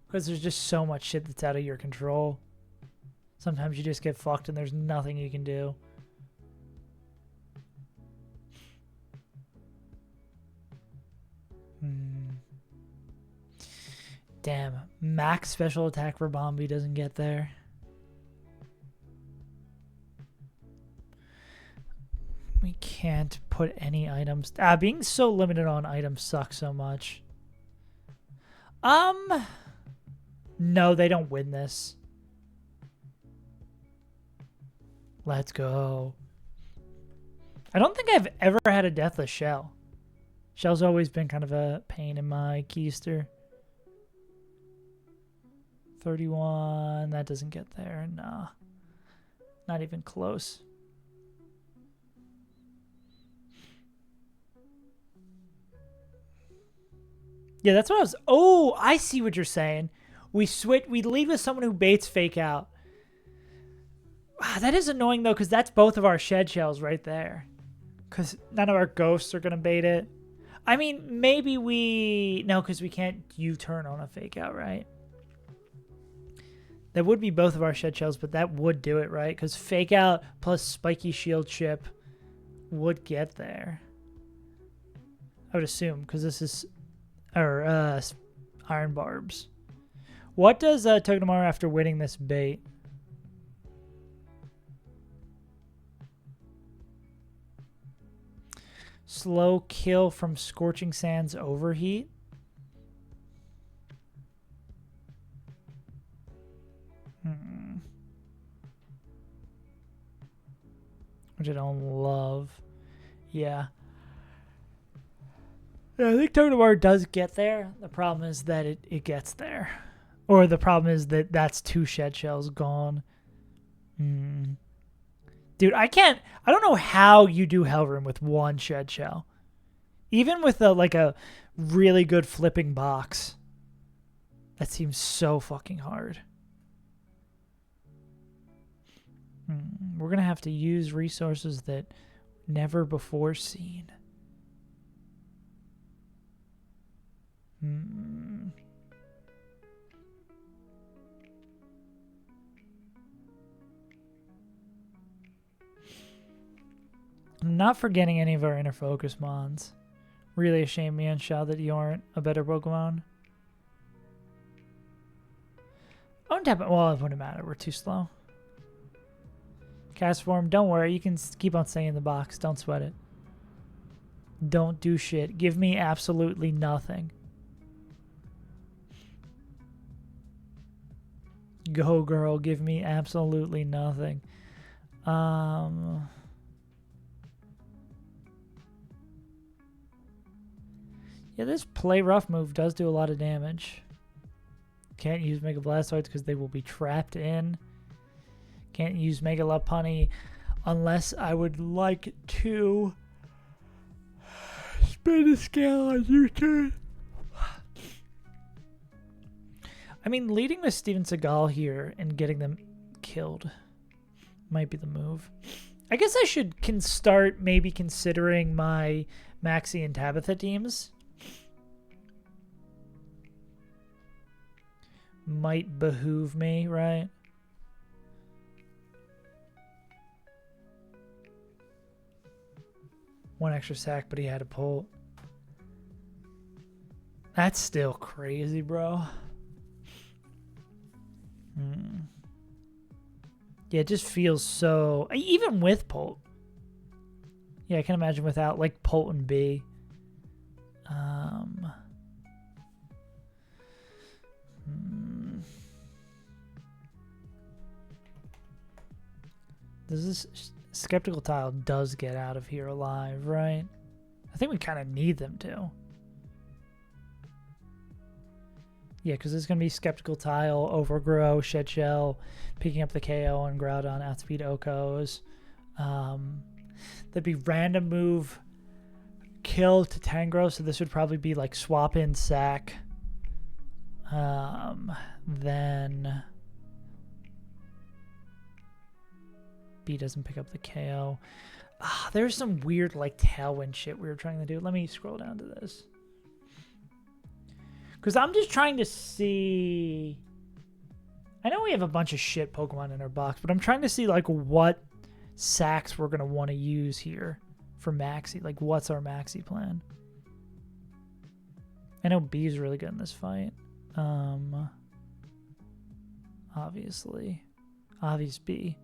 Because there's just so much shit that's out of your control. Sometimes you just get fucked and there's nothing you can do. Damn. Max special attack for Bombi doesn't get there. We can't put any items. Being so limited on items sucks so much. No, they don't win this. Let's go. I don't think I've ever had a deathless shell. Shell's always been kind of a pain in my keister. 31, that doesn't get there. Nah. Not even close. Yeah, that's what I was. Oh, I see what you're saying. We lead with someone who baits fake out. That is annoying though, because that's both of our shed shells right there. Because none of our ghosts are gonna bait it. I mean, maybe no, because we can't U-turn on a fake out, right? That would be both of our shed shells, but that would do it, right? Because fake out plus spiky shield chip would get there. I would assume, because this is iron barbs. What does Togedemaru after winning this bait? Slow kill from Scorching Sands overheat. Which I don't love. Yeah. Yeah, I think Togedemaru does get there. The problem is that it gets there. Or the problem is that that's 2 shed shells gone. Dude, I don't know how you do Hellroom with 1 shed shell. Even with a really good flipping box. That seems so fucking hard. We're going to have to use resources that never before seen. I'm not forgetting any of our inner focus mons. Really a shame, Mienshao, that you aren't a better Pokemon. Oh, tap it. Well, it wouldn't matter. We're too slow. Cast form, don't worry. You can keep on staying in the box. Don't sweat it. Don't do shit. Give me absolutely nothing. Go, girl. Give me absolutely nothing. Yeah, this play rough move does do a lot of damage. Can't use Mega Blastoids because they will be trapped in. Can't use Mega Lopunny unless I would like to spin a scale on U-turn. I mean, leading with Steven Seagal here and getting them killed might be the move. I guess I can start maybe considering my Maxie and Tabitha teams. Might behoove me, right? One extra sack, but he had a pull. That's still crazy, bro. Yeah, it just feels so... Even with Polt. Yeah, I can imagine without, like, Polt and B. This Skeptical Tile does get out of here alive, right? I think we kind of need them to. Yeah, because there's going to be Skeptical Tile, Overgrow, Shed Shell, picking up the KO on Groudon, outspeed Okos. There'd be random move, kill to Tangro, so this would probably be like swap in sack. Then B doesn't pick up the KO. There's some weird like Tailwind shit we were trying to do. Let me scroll down to this. Because I'm just trying to see... I know we have a bunch of shit Pokemon in our box, but I'm trying to see like what sacks we're going to want to use here for Maxie. Like, what's our Maxie plan? I know B is really good in this fight. Obviously. Obvious B.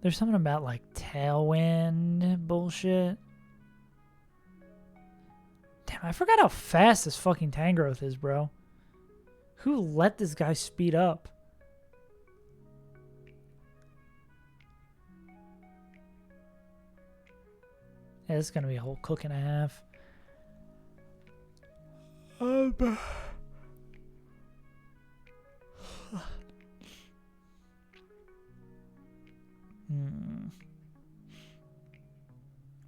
There's something about like Tailwind bullshit. Damn, I forgot how fast this fucking Tangrowth is, bro. Who let this guy speed up? Yeah, this is gonna be a whole cook and a half.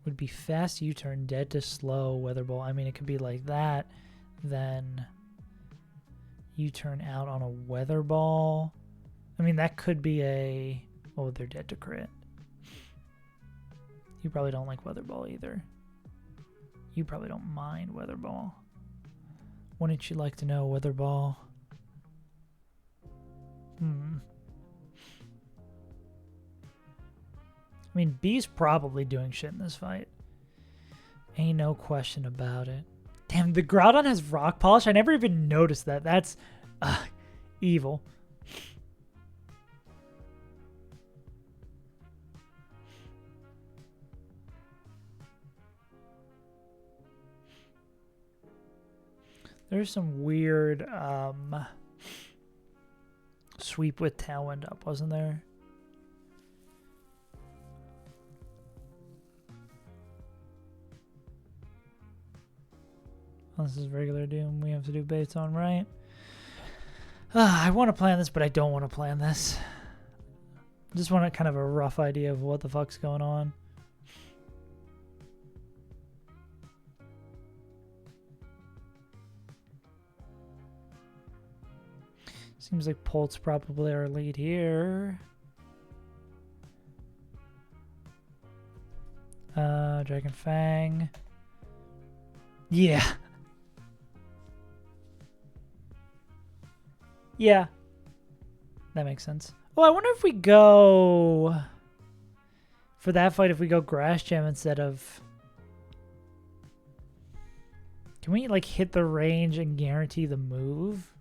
Would be fast U-turn, dead to slow, Weather Ball. I mean, it could be like that. Then U-turn out on a Weather Ball. I mean, that could be a... Oh, they're dead to crit. You probably don't like Weather Ball either. You probably don't mind Weather Ball. Wouldn't you like to know Weather Ball? I mean, B's probably doing shit in this fight. Ain't no question about it. Damn, the Groudon has Rock Polish? I never even noticed that. That's evil. There's some weird sweep with Tailwind up, wasn't there? This is regular Doom. We have to do baits on, right? I want to plan this, but I don't want to plan this. Just want a kind of a rough idea of what the fuck's going on. Seems like Polt's probably our lead here. Dragon Fang. Yeah. Yeah. That makes sense. Well, I wonder if we go... For that fight, if we go Grass Gem instead of... Can we, like, hit the range and guarantee the move?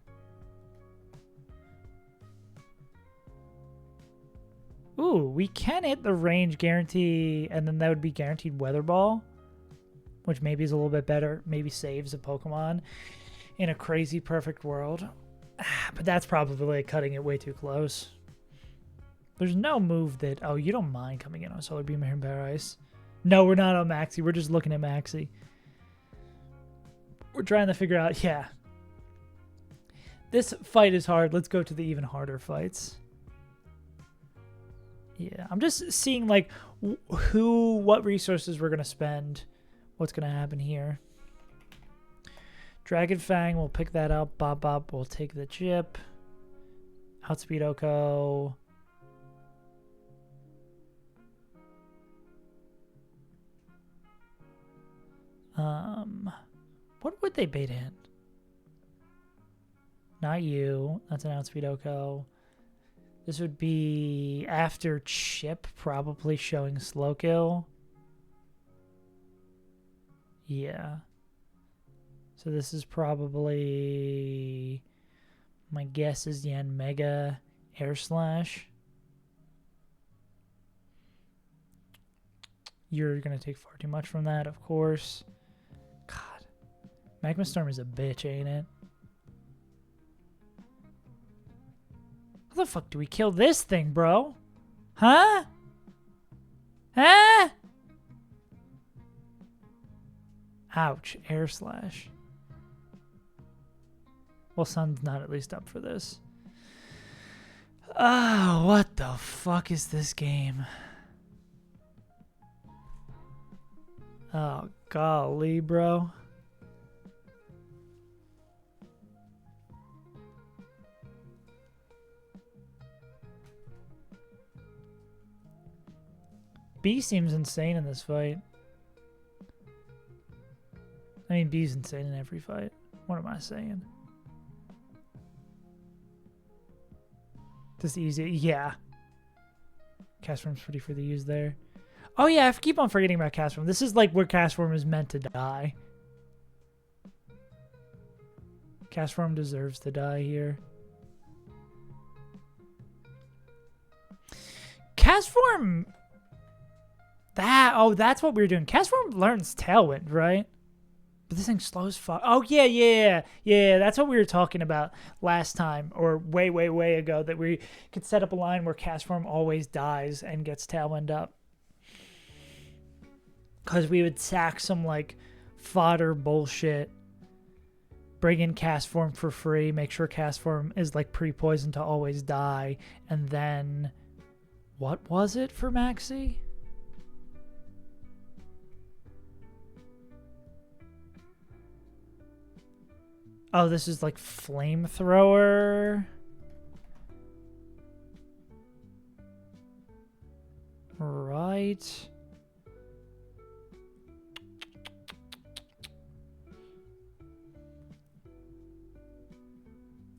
Ooh, we can hit the range guarantee, and then that would be guaranteed Weather Ball, which maybe is a little bit better. Maybe saves a Pokemon in a crazy perfect world. But that's probably like cutting it way too close. There's no move that... Oh, you don't mind coming in on Solar Beam here in Bear Ice? No, we're not on Maxie. We're just looking at Maxie. We're trying to figure out, yeah. This fight is hard. Let's go to the even harder fights. Yeah, I'm just seeing like what resources we're going to spend, what's going to happen here. Dragon Fang, we'll pick that up. Bob Bob, we'll take the chip. Outspeed Oko. What would they bait in? Not you. That's an Outspeed Oko. This would be after chip, probably showing slow kill. Yeah. So this is probably, my guess is Yan Mega Air Slash. You're going to take far too much from that, of course. God. Magma Storm is a bitch, ain't it? How the fuck do we kill this thing, bro? Huh? Huh? Ouch. Air Slash. Well, Sun's not at least up for this. Oh, what the fuck is this game? Oh, golly, bro. B seems insane in this fight. I mean, B's insane in every fight. What am I saying? Just easy. Yeah. Castform's pretty free to use there. Oh, yeah. I keep on forgetting about Castform. This is like where Castform is meant to die. Castform deserves to die here. Castform... that's what we were doing. Castform learns Tailwind, right? But this thing slows fuck. Oh, yeah. That's what we were talking about last time, or way ago, that we could set up a line where Castform always dies and gets Tailwind up. Because we would sack some, like, fodder bullshit, bring in Castform for free, make sure Castform is, like, pre-poisoned to always die, and then... What was it for Maxi? Oh, this is like flamethrower. Right.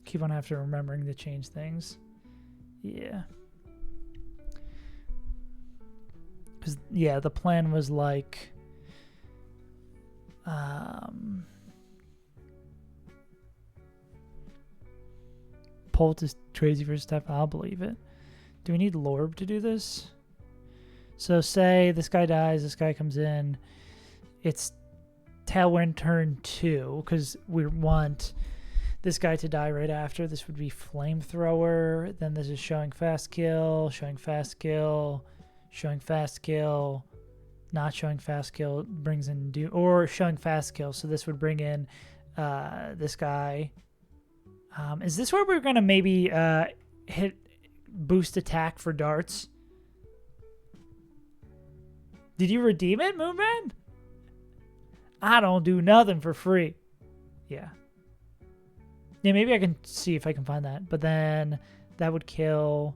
Keep on after remembering to change things. Yeah. Because, yeah, the plan was like... Polt is crazy for step. I'll believe it. Do we need Lorb to do this? So say this guy dies, this guy comes in. It's Tailwind turn 2, because we want this guy to die right after. This would be Flamethrower. Then this is showing fast kill, showing fast kill, showing fast kill, not showing fast kill, brings in or showing fast kill. So this would bring in this guy. Is this where we're going to maybe hit boost attack for darts? Did you redeem it, Moonman? I don't do nothing for free. Yeah. Yeah, maybe I can see if I can find that. But then that would kill...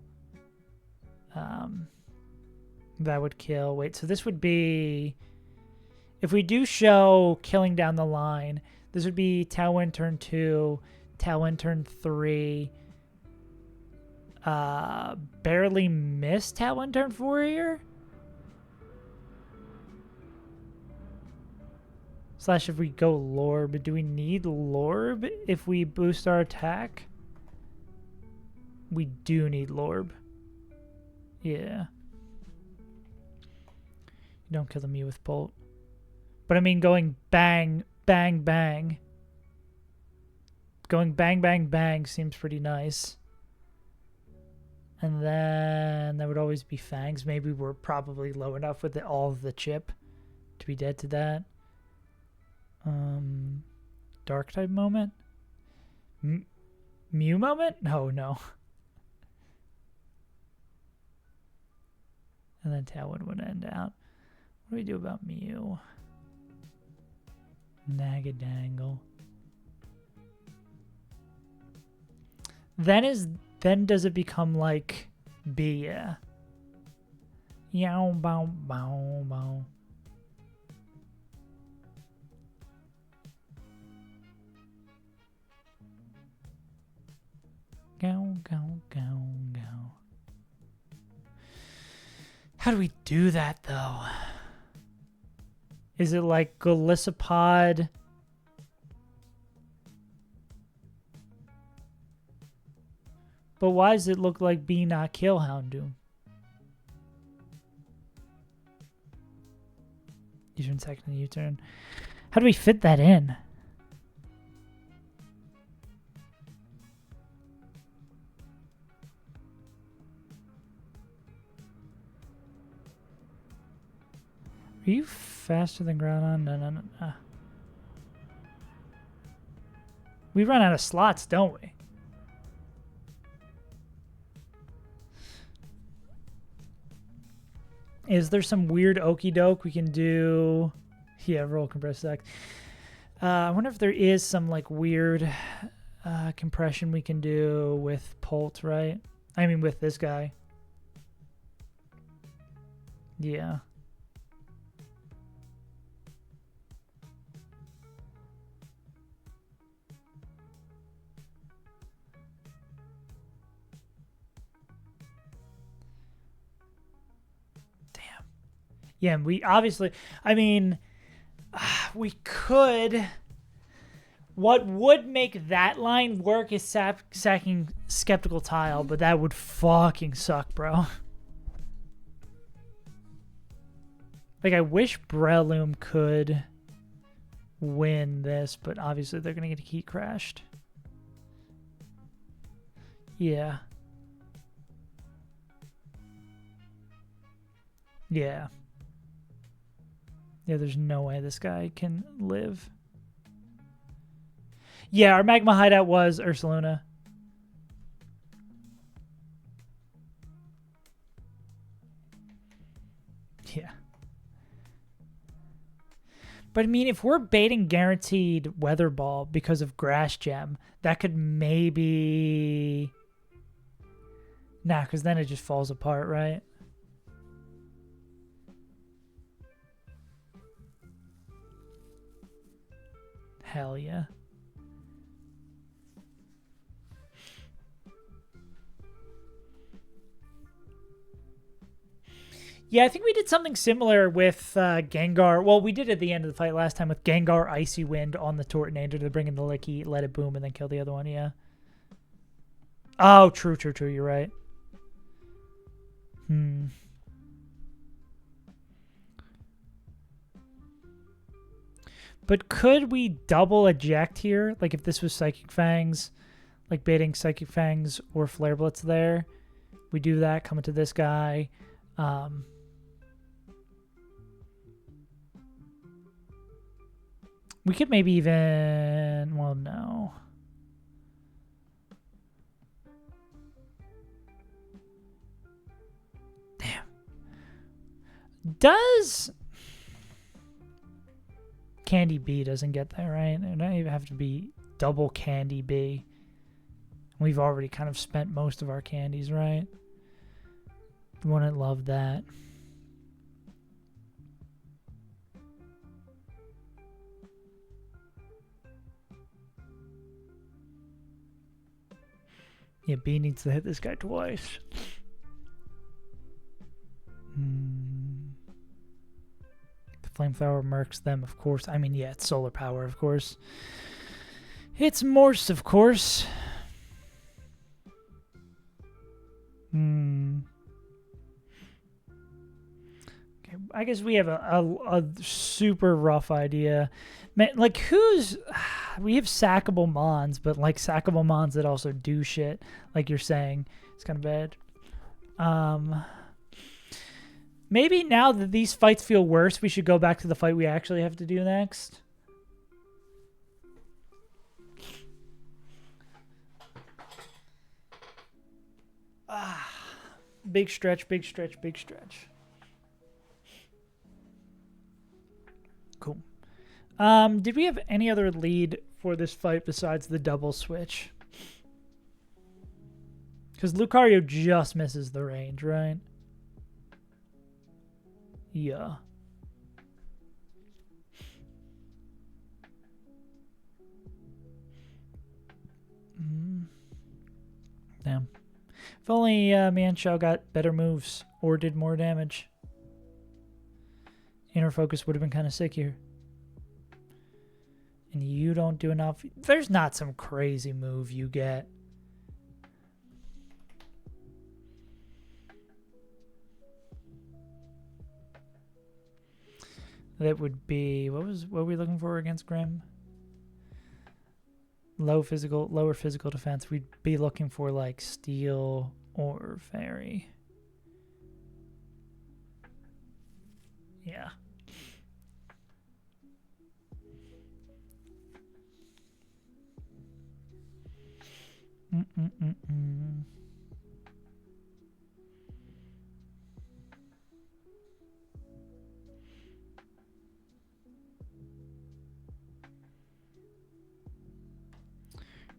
that would kill... Wait, so this would be... If we do show killing down the line, this would be Tailwind turn 2... Tailwind turn 3. Barely missed Tailwind turn 4 here. Slash if we go Lorb. Do we need Lorb if we boost our attack? We do need Lorb. Yeah. You don't kill me with Bolt. But I mean going bang, bang, bang. Going bang, bang, bang seems pretty nice. And then there would always be Fangs. Maybe we're probably low enough with all of the chip to be dead to that. Dark type moment? Mew moment? No. And then Tailwind would end out. What do we do about Mew? Nagadangle. Then does it become like B? Yeah. Yow bow bow bow. Go go go go. How do we do that though? Is it like Golisopod? But why does it look like B not kill Houndoom? U-turn second U-turn. How do we fit that in? Are you faster than Groudon? No. We run out of slots, don't we? Is there some weird okie doke we can do? Yeah, roll compressed X. I wonder if there is some like weird compression we can do with Polt, right? I mean, with this guy. Yeah. Yeah, and we obviously, I mean, we could. What would make that line work is sacking Skeptical Tile, but that would fucking suck, bro. Like, I wish Breloom could win this, but obviously they're going to get heat crashed. Yeah. Yeah. Yeah, there's no way this guy can live. Yeah, our Magma Hideout was Ursaluna. Yeah. But I mean, if we're baiting guaranteed Weather Ball because of Grass Gem, that could maybe... Nah, because then it just falls apart, right? Hell yeah. Yeah, I think we did something similar with Gengar. Well, we did at the end of the fight last time with Gengar Icy Wind on the Tortinator to bring in the Licky, let it boom, and then kill the other one, yeah. Oh, true, you're right. But could we double eject here? Like if this was Psychic Fangs, like baiting Psychic Fangs or Flare Blitz there. We do that, come into this guy. We could maybe even... Well, no. Damn. Does... Candy B doesn't get that, right? It don't even have to be double Candy B. We've already kind of spent most of our candies, right? Wouldn't love that. Yeah, B needs to hit this guy twice. The Flamethrower mercs them, of course. I mean, yeah, it's solar power, of course. It's Morse, of course. Okay, I guess we have a super rough idea. Man, like, who's... We have sackable Mons, but, like, sackable Mons that also do shit, like you're saying. It's kind of bad. Maybe now that these fights feel worse, we should go back to the fight we actually have to do next. Big stretch, big stretch, big stretch. Cool. Did we have any other lead for this fight besides the double switch? Because Lucario just misses the range, right? Yeah. Damn. If only Mienshao got better moves or did more damage. Inner focus would have been kind of sick here. And you don't do enough. There's not some crazy move you get. That would be, what were we looking for against Grim? Lower physical defense. We'd be looking for like Steel or Fairy. Yeah.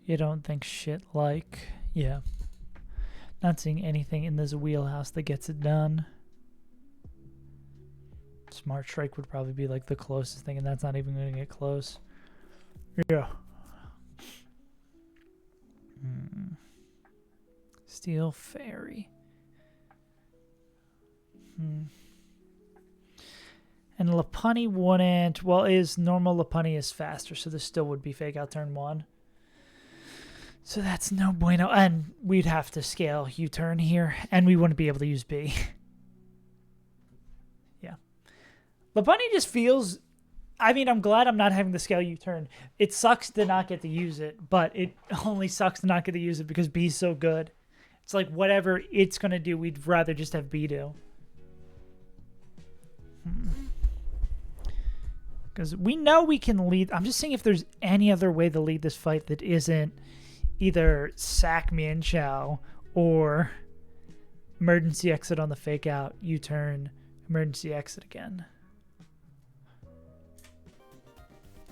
You don't think shit like... Yeah. Not seeing anything in this wheelhouse that gets it done. Smart Strike would probably be like the closest thing, and that's not even going to get close. Yeah. Steel Fairy. And Lopunny wouldn't... Well, normal Lopunny is faster, so this still would be Fake Out turn 1. So that's no bueno. And we'd have to scale U-turn here, and we wouldn't be able to use B. Yeah. Lopunny just feels... I mean, I'm glad I'm not having to scale U-turn. It sucks to not get to use it, but it only sucks to not get to use it because B's so good. It's like whatever it's going to do, we'd rather just have B do. Because we know we can lead... I'm just seeing if there's any other way to lead this fight that isn't either sack Mienshao or emergency exit on the Fake Out, U-turn, emergency exit again.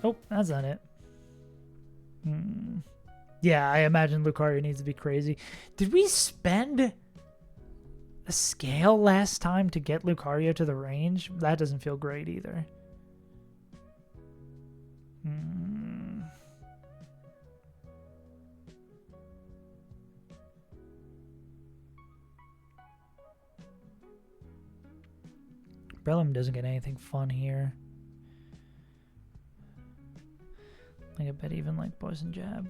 Oh, that's not it. Yeah, I imagine Lucario needs to be crazy. Did we spend a scale last time to get Lucario to the range? That doesn't feel great either. Breloom doesn't get anything fun here. I bet even like Poison Jab.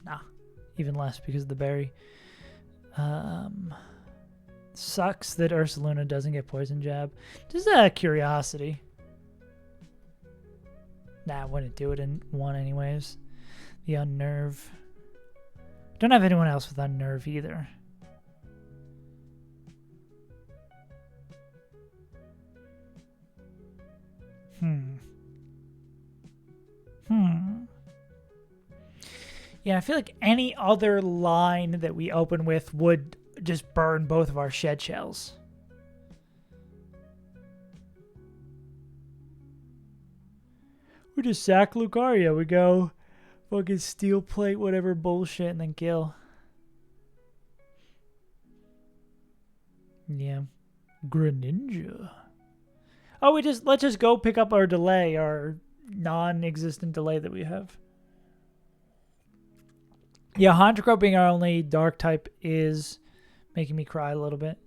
Nah, even less because of the berry. Sucks that Ursaluna doesn't get Poison Jab. Just out of curiosity. Nah, I wouldn't do it in one anyways. The Unnerve. Don't have anyone else with Unnerve either. Yeah, I feel like any other line that we open with would just burn both of our shed shells. We just sack Lucario. We go fucking steel plate, whatever bullshit, and then kill. Yeah. Greninja. Oh, let's just go pick up our delay, our non-existent delay that we have. Yeah, Honchkrow being our only dark type is making me cry a little bit.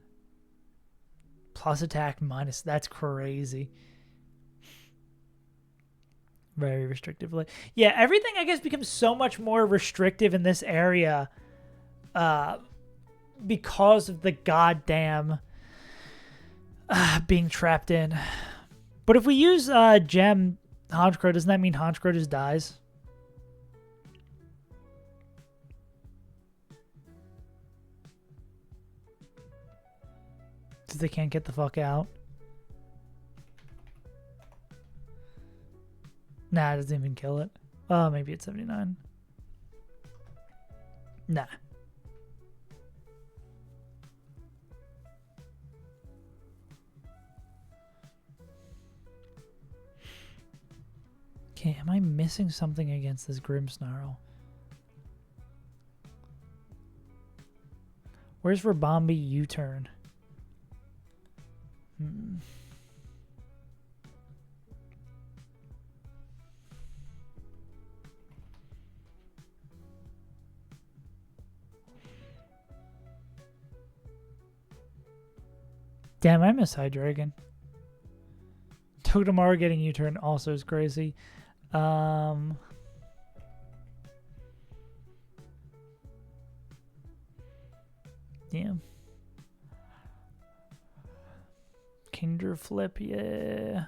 Plus attack minus, that's crazy. Very restrictively. Yeah, everything I guess becomes so much more restrictive in this area because of the goddamn being trapped in. But if we use Gem Honchkrow, doesn't that mean Honchkrow just dies? Because they can't get the fuck out. Nah, it doesn't even kill it. Oh, maybe it's 79. Nah. Okay, am I missing something against this Grimmsnarl? Where's Rabombi U-turn? Damn, I miss Hydreigon. Togedemaru getting U-turn also is crazy. Damn. Kingdra flip, yeah.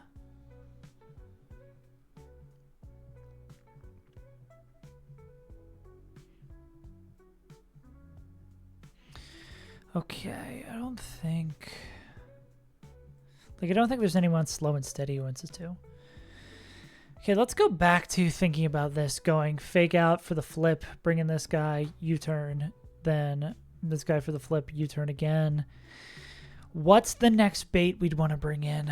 Okay, I don't think there's anyone slow and steady who wins this too. Okay, let's go back to thinking about this. Going fake out for the flip, bringing this guy, U-turn, then this guy for the flip, U-turn again. What's the next bait we'd want to bring in?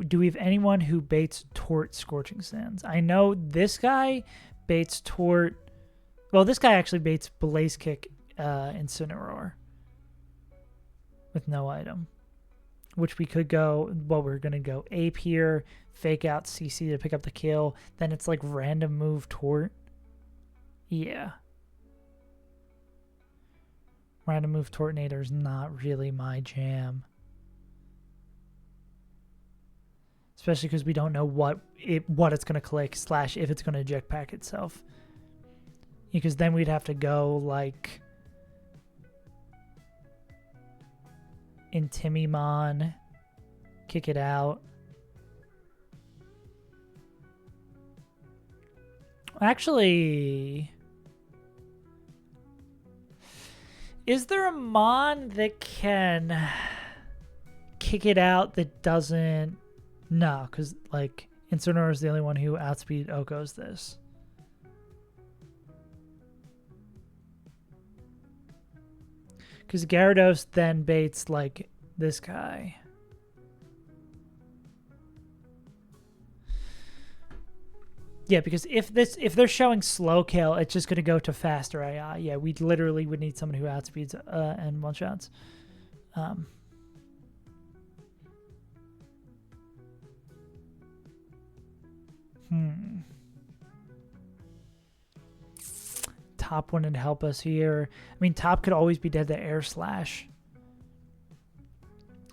Do we have anyone who baits Tort Scorching Sands? I know this guy baits Tort. Well, this guy actually baits Blaze Kick Incineroar with no item, which we could go. Well, we're gonna go Ape here, fake out CC to pick up the kill. Then it's like random move Tort. Yeah. Random move Tortinator is not really my jam. Especially because we don't know what it's going to click / if it's going to eject pack itself. Because then we'd have to go like Intimimon, kick it out. Actually, is there a Mon that can kick it out that doesn't? No, because like Incineroar is the only one who outspeed Oko's this. Because Gyarados then baits like this guy. Yeah, because if they're showing slow kill, it's just gonna go to faster AI. Yeah, we literally would need someone who outspeeds and one shots. Top wouldn't help us here. I mean, top could always be dead to Air Slash.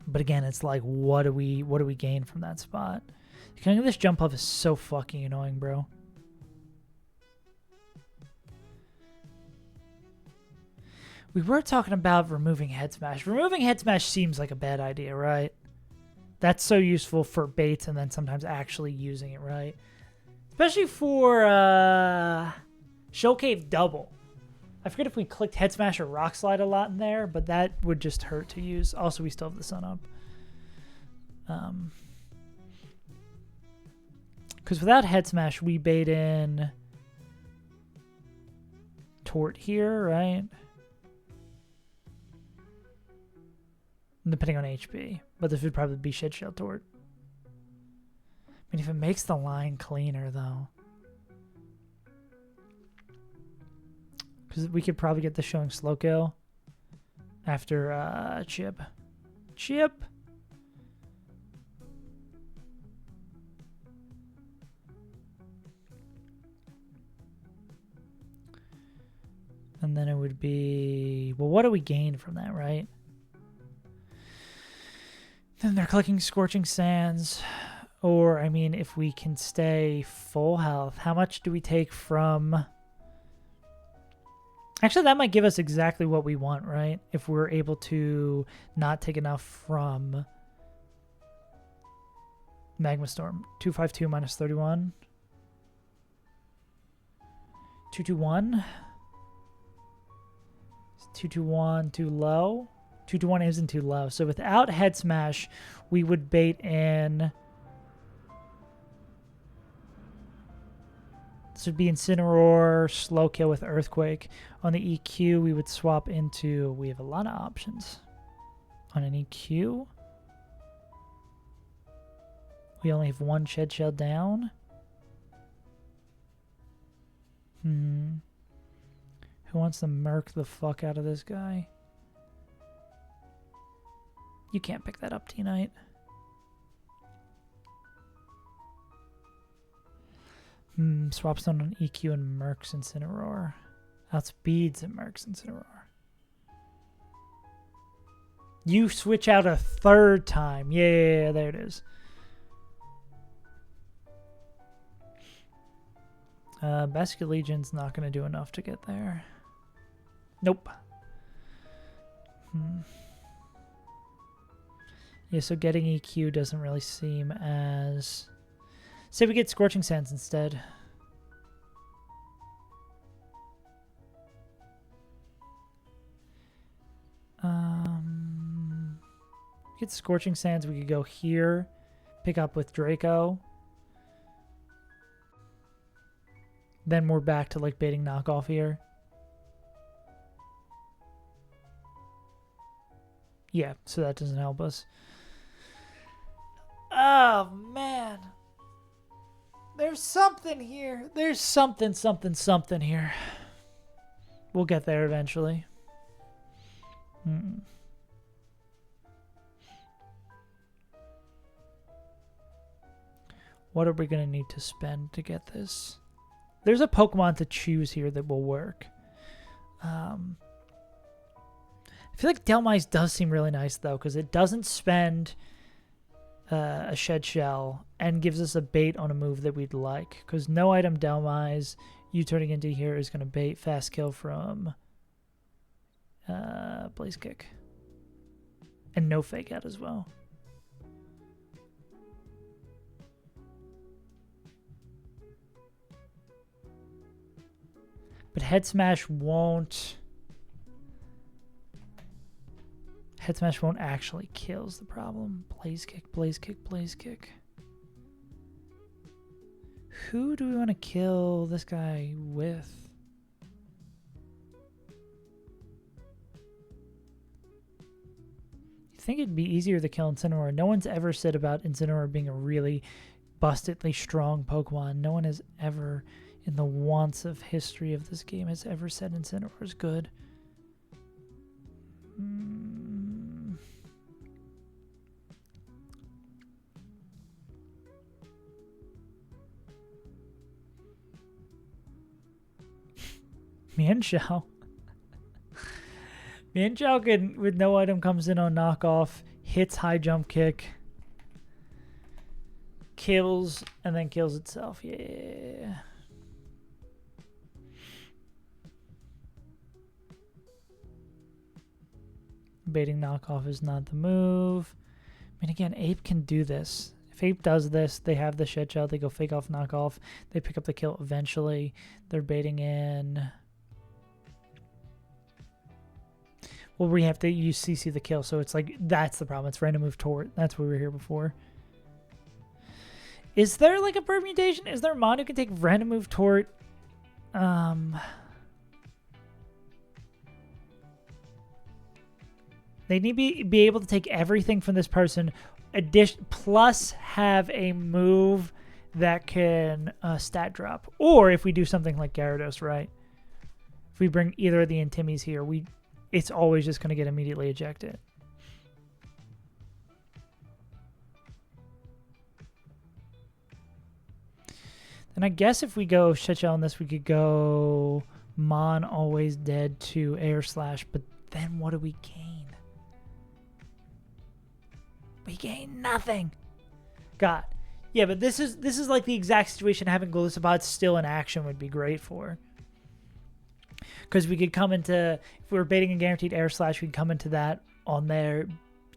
But again, it's like, what do we gain from that spot? Killing this jump up is so fucking annoying, bro. We were talking about removing Head Smash. Removing Head Smash seems like a bad idea, right? That's so useful for baits and then sometimes actually using it, right? Especially for Shell Cave Double. I forget if we clicked Head Smash or Rock Slide a lot in there, but that would just hurt to use. Also, we still have the sun up. Because without Head Smash, we bait in Tort here, right? Depending on HP. But this would probably be Shed Shell Tort. I mean, if it makes the line cleaner, though. Because we could probably get this showing slow kill after Chip. Chip! And then it would be... Well, what do we gain from that, right? Then they're clicking Scorching Sands. Or, I mean, if we can stay full health, how much do we take from... Actually, that might give us exactly what we want, right? If we're able to not take enough from Magma Storm. 252 minus 31. 221. 221 too low. 221 isn't too low. So without Head Smash, we would bait in... This would be Incineroar, slow kill with Earthquake. On the EQ, we would swap into... We have a lot of options. On an EQ... We only have one shed shell down. Who wants to murk the fuck out of this guy? You can't pick that up, T-Knight. Swap stone on EQ and Mercs Incineroar. Outspeeds and Mercs Incineroar. You switch out a third time. Yeah, there it is. Basket Legion's not going to do enough to get there. Nope. Yeah, so getting EQ doesn't really seem as... Say we get Scorching Sands instead. Get Scorching Sands, we could go here, pick up with Draco. Then we're back to like baiting knockoff here. Yeah, so that doesn't help us. Oh, man. There's something here. There's something here. We'll get there eventually. What are we going to need to spend to get this? There's a Pokemon to choose here that will work. I feel like Delmise does seem really nice, though, because it doesn't spend a Shed Shell and gives us a bait on a move that we'd like. Because no item Delmise, you turning into here is going to bait Fast Kill from Blaze Kick. And no Fake Out as well. But Head Smash won't... Head Smash won't actually kill is the problem. Blaze Kick, Blaze Kick, Blaze Kick. Who do we want to kill this guy with? You think it'd be easier to kill Incineroar? No one's ever said about Incineroar being a really bustedly strong Pokemon. No one has ever, in the once of history of this game, has ever said Incineroar is good. Mienshao. Mienshao can, with no item, comes in on knockoff, hits high jump kick, kills, and then kills itself. Yeah. Baiting knockoff is not the move. I mean, again, Ape can do this. If Ape does this, they have the Shed Shell, they go fake off knockoff, they pick up the kill eventually. They're baiting in... Well, we have to use CC the kill, so it's like, that's the problem. It's random move tort. That's what we were here before. Is there like a permutation? Is there a mod who can take random move tort? They need to be able to take everything from this person, plus have a move that can stat drop. Or if we do something like Gyarados, right? If we bring either of the Intimis here, it's always just going to get immediately ejected. And I guess if we go Shed Shell on this, we could go Mon always dead to Air Slash, but then what do we gain? We gain nothing. God. Yeah, but this is like the exact situation having Golisopod still in action would be great for. Because we could come into, if we were baiting a guaranteed Air Slash, we could come into that on there,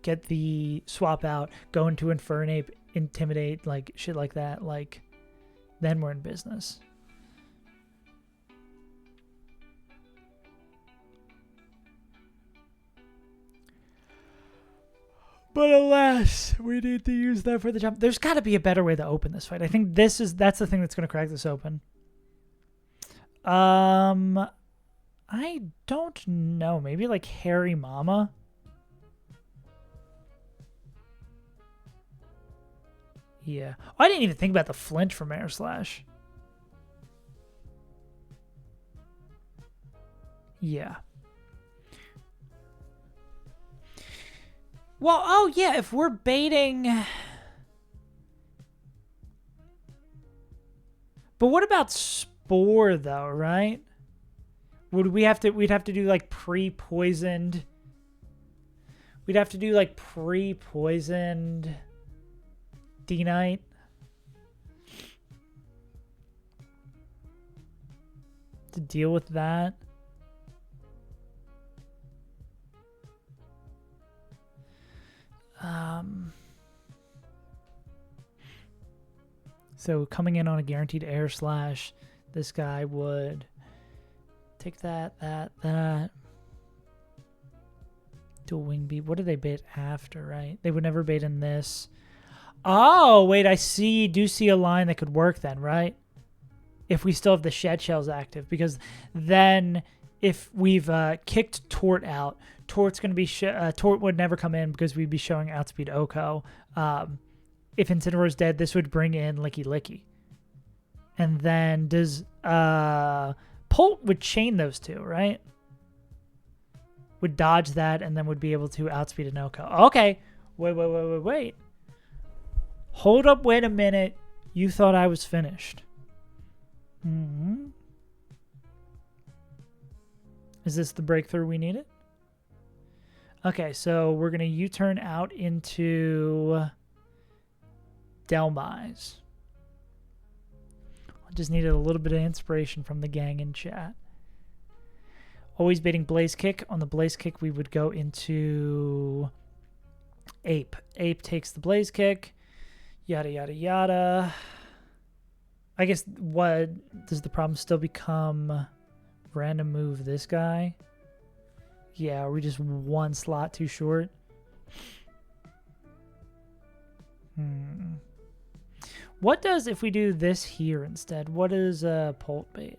get the swap out, go into Infernape, Intimidate, like shit like that. Like, then we're in business. But alas, we need to use that for the jump. There's got to be a better way to open this fight. I think that's the thing that's going to crack this open. I don't know. Maybe like Harry Mama. Yeah. Oh, I didn't even think about the flinch from Air Slash. Yeah. Well, oh yeah, if we're baiting... But what about Spore, though, right? Would we have to... We'd have to do, like, pre-poisoned... We'd have to do, like, pre-poisoned... D-Knight. To deal with that. So coming in on a guaranteed Air Slash, this guy would take that. Dual Wing Beat. What do they bait after, right? They would never bait in this. Oh, wait, I do see a line that could work then, right? If we still have the Shed Shells active. Because then if we've kicked Tort out, Tort's going to be... Tort would never come in because we'd be showing Outspeed Oko. If Incineroar's dead, this would bring in Licky Licky. And then does... Polt would chain those two, right? Would dodge that and then would be able to outspeed an Oko. Okay. Wait. Hold up, wait a minute. You thought I was finished. Is this the breakthrough we needed? Okay, so we're going to U-turn out into Delmise. I just needed a little bit of inspiration from the gang in chat. Always baiting Blaze Kick. On the Blaze Kick, we would go into Ape. Ape takes the Blaze Kick. Yada, yada, yada. I guess what does the problem still become? Random move this guy? Yeah, are we just one slot too short? What does, if we do this here instead, what is Polt bait?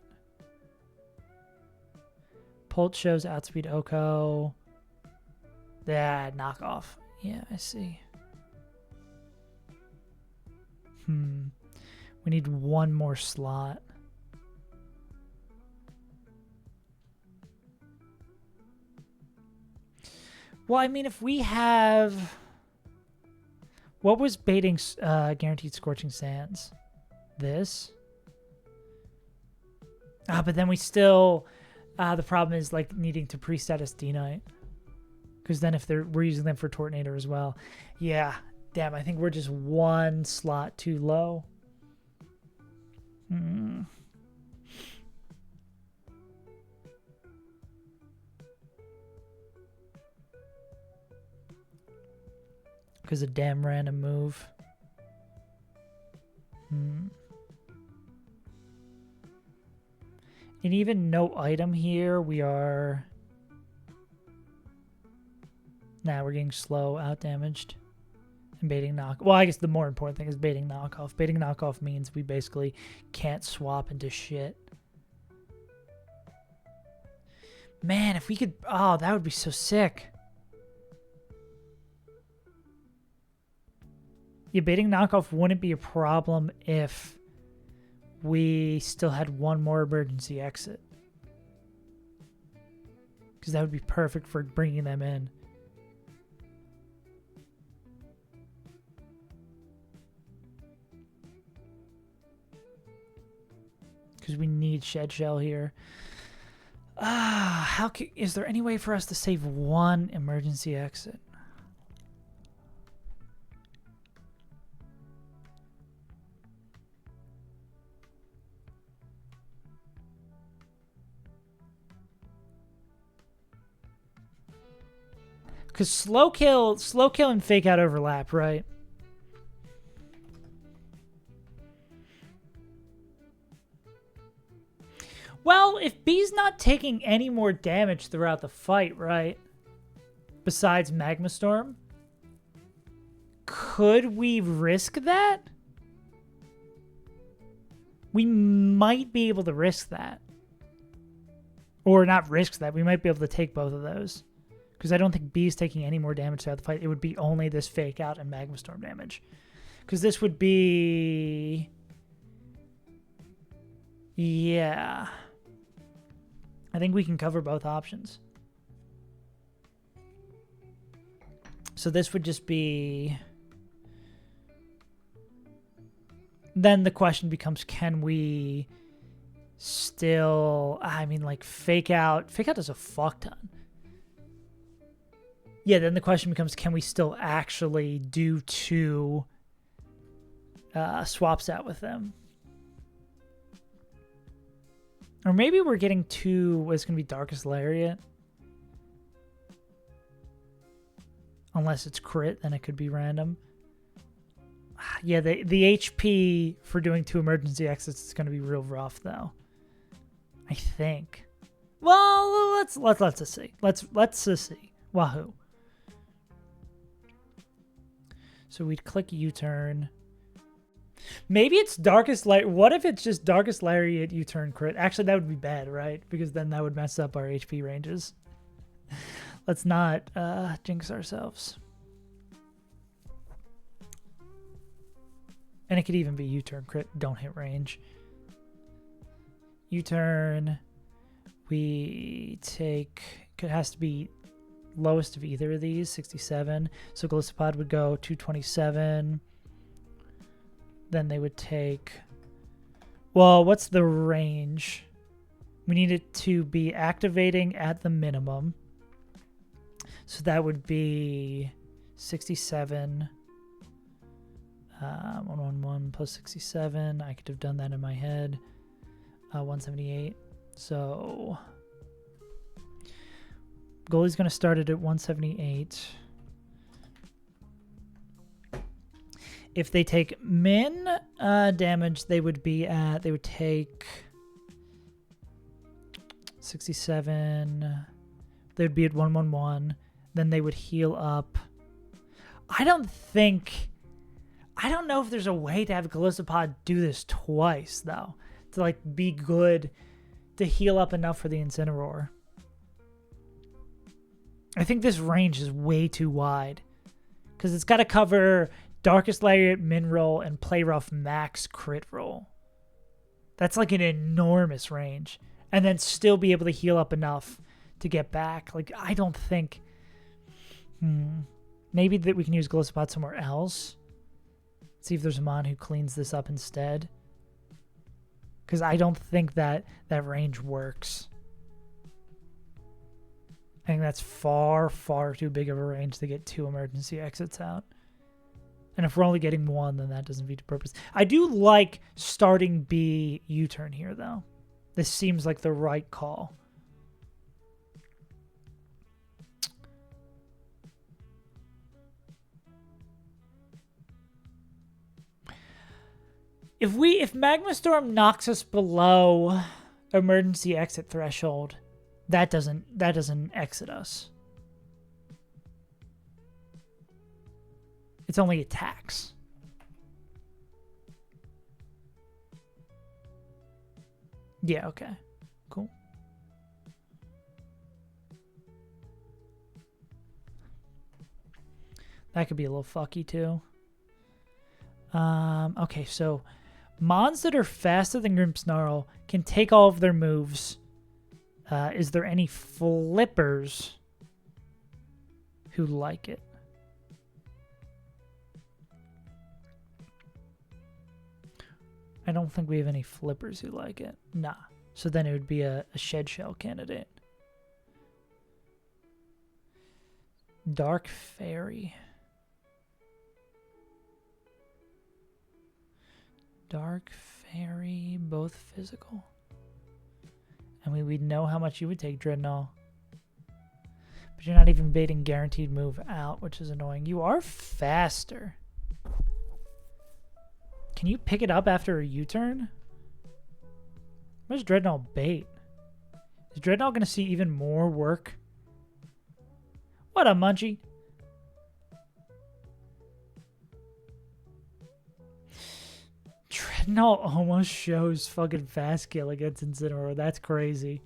Polt shows outspeed Oko. Yeah, knockoff. Yeah, I see. We need one more slot. Well, I mean, if we have... What was baiting Guaranteed Scorching Sands? This? But then we still... the problem is, like, needing to pre-status D-Knight. Because then if we're using them for Tornado as well. Yeah. Damn, I think we're just one slot too low. Because a damn random move. And even no item here, we are... Nah, we're getting slow, out-damaged. And baiting knock. Well, I guess the more important thing is baiting knockoff. Baiting knockoff means we basically can't swap into shit. Man, if we could... Oh, that would be so sick. Yeah, baiting knockoff wouldn't be a problem if we still had one more emergency exit. Because that would be perfect for bringing them in. Because we need Shed Shell here. Is there any way for us to save one emergency exit? Because slow kill and fake out overlap, right? Well, if B's not taking any more damage throughout the fight, right? Besides Magma Storm, could we risk that? We might be able to risk that. Or not risk that. We might be able to take both of those. Because I don't think B's taking any more damage throughout the fight. It would be only this fake out and Magma Storm damage. Because this would be... Yeah. I think we can cover both options. So this would just be... Then the question becomes, can we still... I mean, like, fake out... Fake out does a fuck ton. Yeah, then the question becomes, can we still actually do 2 swaps out with them? Or maybe we're getting 2... What's going to be Darkest Lariat? Unless it's crit, then it could be random. Yeah, the HP for doing 2 emergency exits is going to be real rough, though. I think. Well, let's just see. Let's just see. Wahoo. So we'd click U-turn. Maybe it's Darkest Lariat. What if it's just Darkest Lariat U-turn crit? Actually, that would be bad, right? Because then that would mess up our HP ranges. Let's not jinx ourselves. And it could even be U-turn crit. Don't hit range. U-turn. We take... It has to be lowest of either of these, 67. So Glycopod would go 227. Then they would take... Well, what's the range? We need it to be activating at the minimum. So that would be 67. 111 plus 67. I could have done that in my head. 178. So goalie's going to start it at 178. If they take min damage, they would be at, they would take 67. They would be at 111. Then they would heal up. I don't know if there's a way to have Glycopod do this twice, though. To, like, be good to heal up enough for the Incineroar. I think this range is way too wide. Because it's got to cover Darkest Lariat, min roll, and Play Rough max crit roll. That's like an enormous range. And then still be able to heal up enough to get back. Like, I don't think... Maybe that we can use Glycopod somewhere else. See if there's a mon who cleans this up instead. Because I don't think that range works. I think that's far, far too big of a range to get 2 emergency exits out. And if we're only getting 1, then that doesn't feed the purpose. I do like starting B U-turn here, though. This seems like the right call. If Magma Storm knocks us below emergency exit threshold, that doesn't exit us. It's only attacks. Yeah, okay. Cool. That could be a little fucky too. Okay, so mons that are faster than Grimmsnarl can take all of their moves. Is there any flippers who like it? I don't think we have any flippers who like it. Nah. So then it would be a Shed Shell candidate. Dark Fairy. Dark Fairy, both physical. I mean, we'd know how much you would take, Dreadnought. But you're not even baiting guaranteed move out, which is annoying. You are faster. Can you pick it up after a U-turn? Where's Dreadnought bait? Is Dreadnought going to see even more work? What up, Munchie? Dreadnought almost shows fucking fast kill against Incineroar. That's crazy.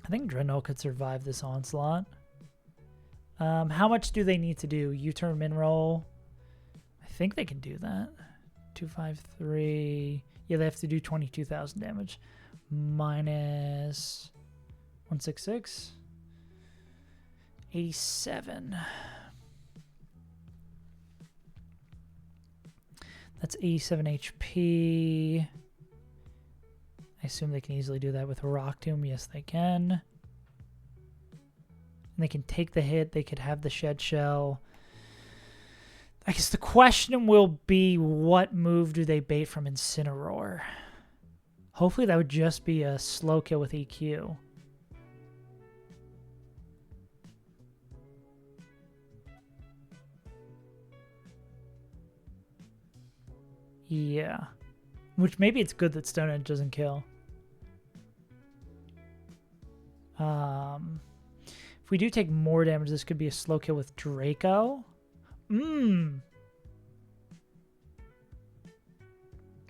I think Dreadnought could survive this onslaught. How much do they need to do? U-turn min roll. I think they can do that. 253. Yeah, they have to do 22,000 damage. Minus 166. 87. That's 87 HP. I assume they can easily do that with a Rock Tomb. Yes, they can. And they can take the hit. They could have the Shed Shell. I guess the question will be, what move do they bait from Incineroar? Hopefully that would just be a slow kill with EQ. Yeah. Which maybe it's good that Stone Edge doesn't kill. If we do take more damage, this could be a slow kill with Draco. Then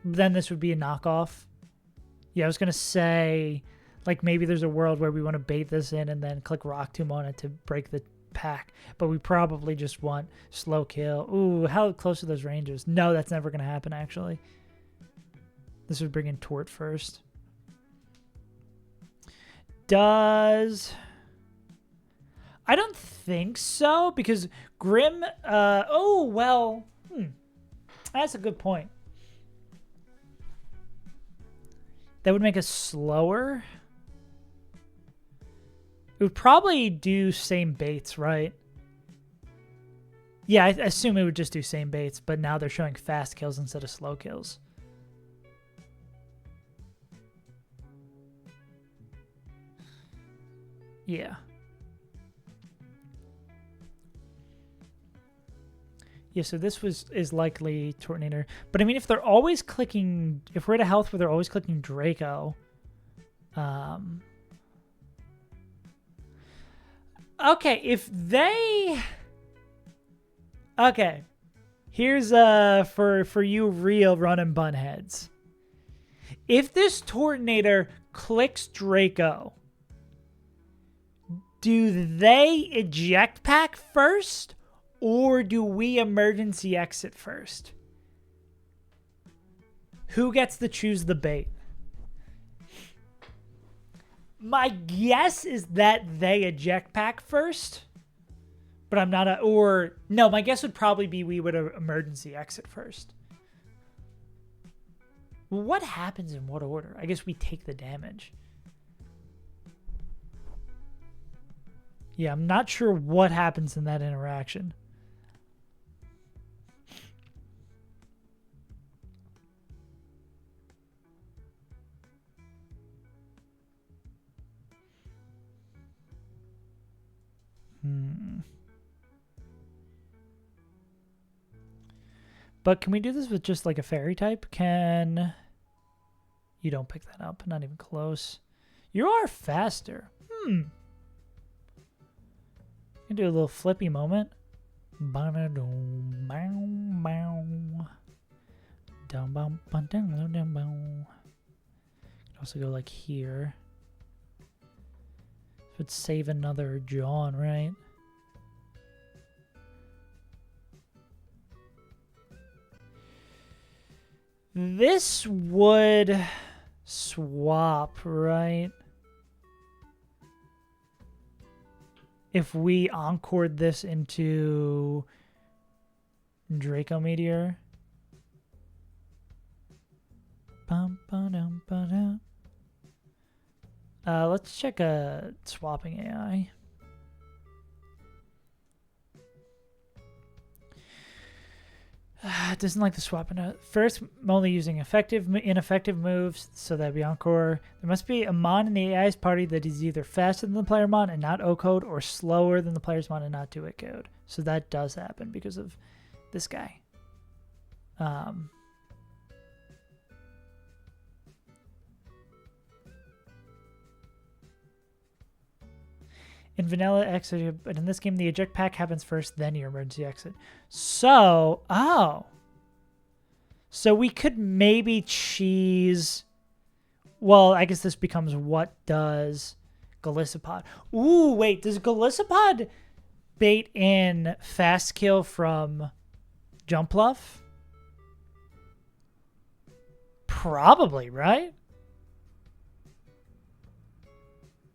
this would be a knockoff. Yeah, I was going to say, like, maybe there's a world where we want to bait this in and then click Rock Tomb on it to break the pack. But we probably just want slow kill. Ooh, how close are those ranges? No, that's never going to happen, actually. This would bring in Tort first. Does... I don't think so, because Grim... oh, well... That's a good point. That would make us slower. It would probably do same baits, right? Yeah, I assume it would just do same baits, but now they're showing fast kills instead of slow kills. Yeah. Yeah, so this is likely Tortinator. But I mean, if they're always clicking... If we're at a health where they're always clicking Draco... okay, if they... Okay. Here's for you real run and bun heads. If this Tortinator clicks Draco... Do they eject pack first, or do we emergency exit first? Who gets to choose the bait? My guess is that they eject pack first, but I'm not no, my guess would probably be we would emergency exit first. What happens in what order? I guess we take the damage. Yeah, I'm not sure what happens in that interaction. But can we do this with just like a fairy type? Can... You don't pick that up. Not even close. You are faster. Can do a little flippy moment. Can also go like here. Would save another John, right? This would swap, right? If we encored this into Draco Meteor. Let's check a swapping AI. It doesn't like the swapping out. First, I'm only using ineffective moves, so that'd be Encore. There must be a mon in the AI's party that is either faster than the player mon and not O code, or slower than the player's mon and not 2-hit code. So that does happen because of this guy. In vanilla exit, but in this game, the eject pack happens first, then your emergency exit. So, so we could maybe cheese. Well, I guess this becomes what does Galissapod. Ooh, wait. Does Galissapod bait in fast kill from Jumpluff? Probably, right?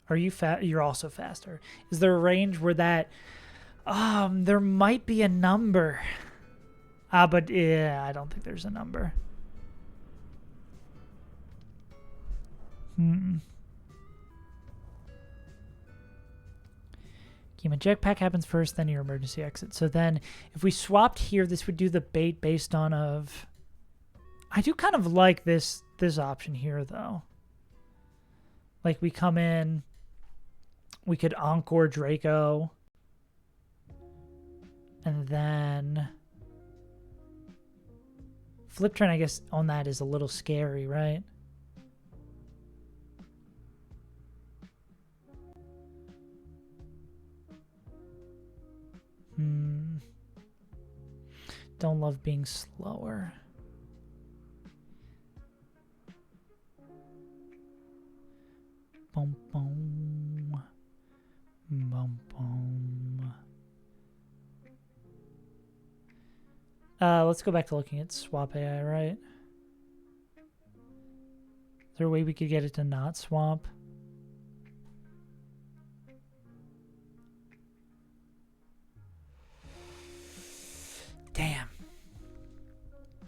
Are you You're also faster. Is there a range where that... there might be a number. But yeah, I don't think there's a number. My jetpack happens first, then your emergency exit. So then if we swapped here, this would do the bait based on of... I do kind of like this option here, though. Like, we come in, we could Encore Draco, and then flip turn, I guess, on that is a little scary, right? Don't love being slower. Boom, boom. Boom, boom. Let's go back to looking at swap AI, right? Is there a way we could get it to not swap? Damn.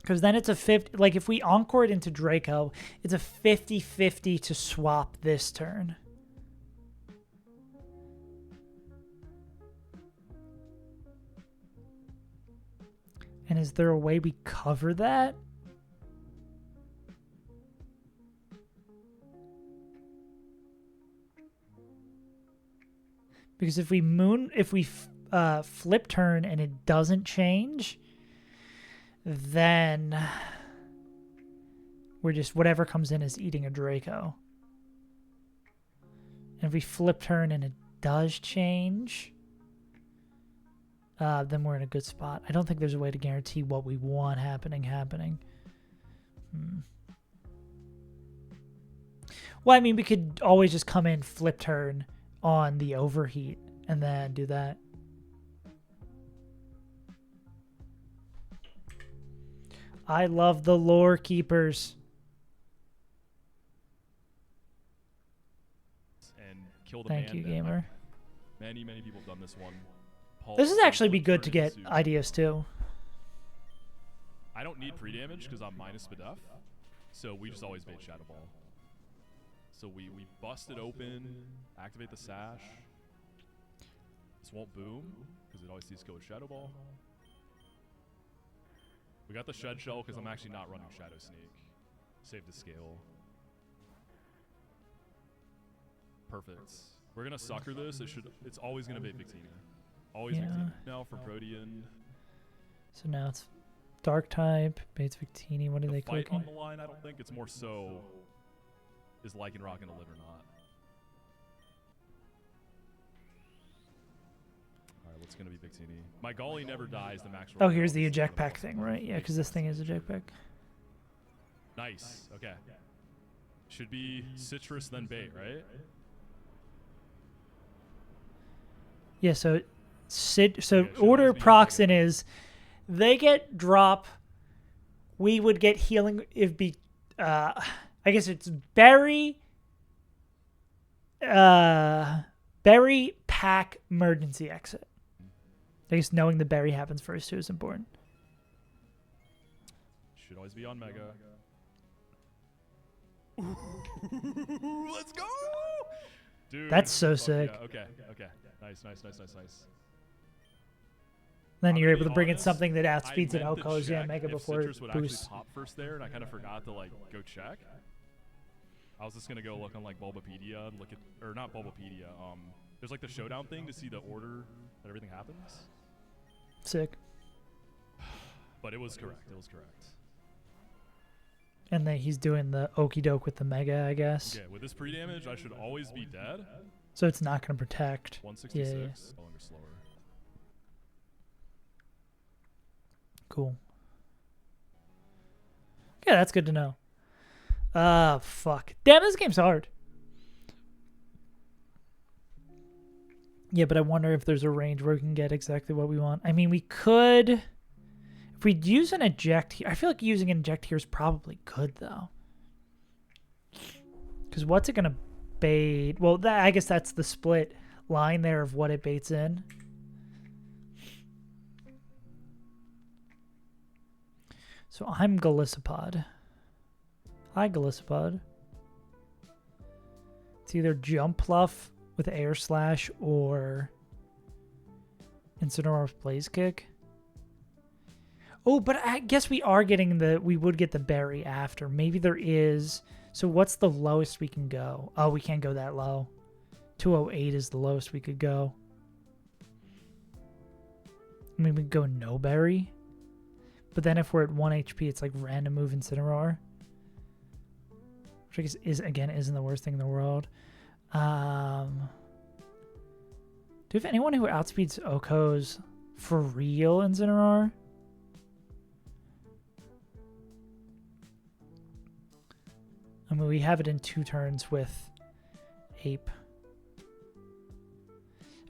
Because then it's a 50... Like, if we Encore it into Draco, it's a 50-50 to swap this turn. And is there a way we cover that? Because if we flip turn and it doesn't change, then we're just, whatever comes in is eating a Draco. And if we flip turn and it does change, then we're in a good spot. I don't think there's a way to guarantee what we want happening. Well, I mean, we could always just come in, flip turn on the overheat, and then do that. I love the lore keepers. And kill the Thank you, gamer. Many people have done this one. This would actually be good to get ideas too. I don't need pre-damage because I'm minus Spadef, so we just always bait Shadow Ball. So we bust it open, activate the sash. This won't boom because it always sees go with Shadow Ball. We got the Shed Shell because I'm actually not running Shadow Sneak. Save the scale. Perfect. We're gonna sucker this. It's always gonna bait Victini. Always Victini. Now for Protean. So now it's Dark type, baits Victini. What are they fight clicking? On the line, I don't think it's more so. Is Lycanroc gonna live or not? Alright, what's gonna be Victini? My Golly never dies. The max. Oh, here's the eject pack thing, right? Yeah, because this thing is eject pack. Nice. Okay. Should be citrus then bait, right? Yeah. So order Proxen is they get drop. We would get healing if be. I guess it's berry. Berry pack emergency exit. I guess knowing the berry happens first too is important. Should always be on Mega. Let's go! Dude, that's so sick. Yeah. Okay. Nice. Then you're able to bring in something that outspeeds it, outgoes, yeah, Mega before it Citrus would boosts. actually pop first there, and I kind of forgot to go check. I was just gonna go look on Bulbapedia and look at, or not Bulbapedia. There's the showdown thing to see the order that everything happens. Sick. But it was correct. And then he's doing the okie doke with the Mega, I guess. Okay, with this pre-damage, I should always be dead. So it's not going to protect. 166. Yeah. Longer, slower. Cool. Yeah, that's good to know. Fuck. Damn, this game's hard. Yeah, but I wonder if there's a range where we can get exactly what we want. I mean, we could... If we'd use an eject here... I feel like using an eject here is probably good, though. Because what's it going to bait? Well, I guess that's the split line there of what it baits in. So I'm Gallisopod. Hi, Gallisopod. It's either Jump Pluff with Air Slash or Incineroar's Blaze Kick. Oh, but I guess we are getting we would get the berry after. Maybe there is. So what's the lowest we can go? Oh, we can't go that low. 208 is the lowest we could go. I mean, we could go no berry. But then if we're at 1 HP, it's like random move Incineroar. Which I guess isn't the worst thing in the world. Do we have anyone who outspeeds Oko's for real Incineroar? I mean, we have it in 2 turns with Ape.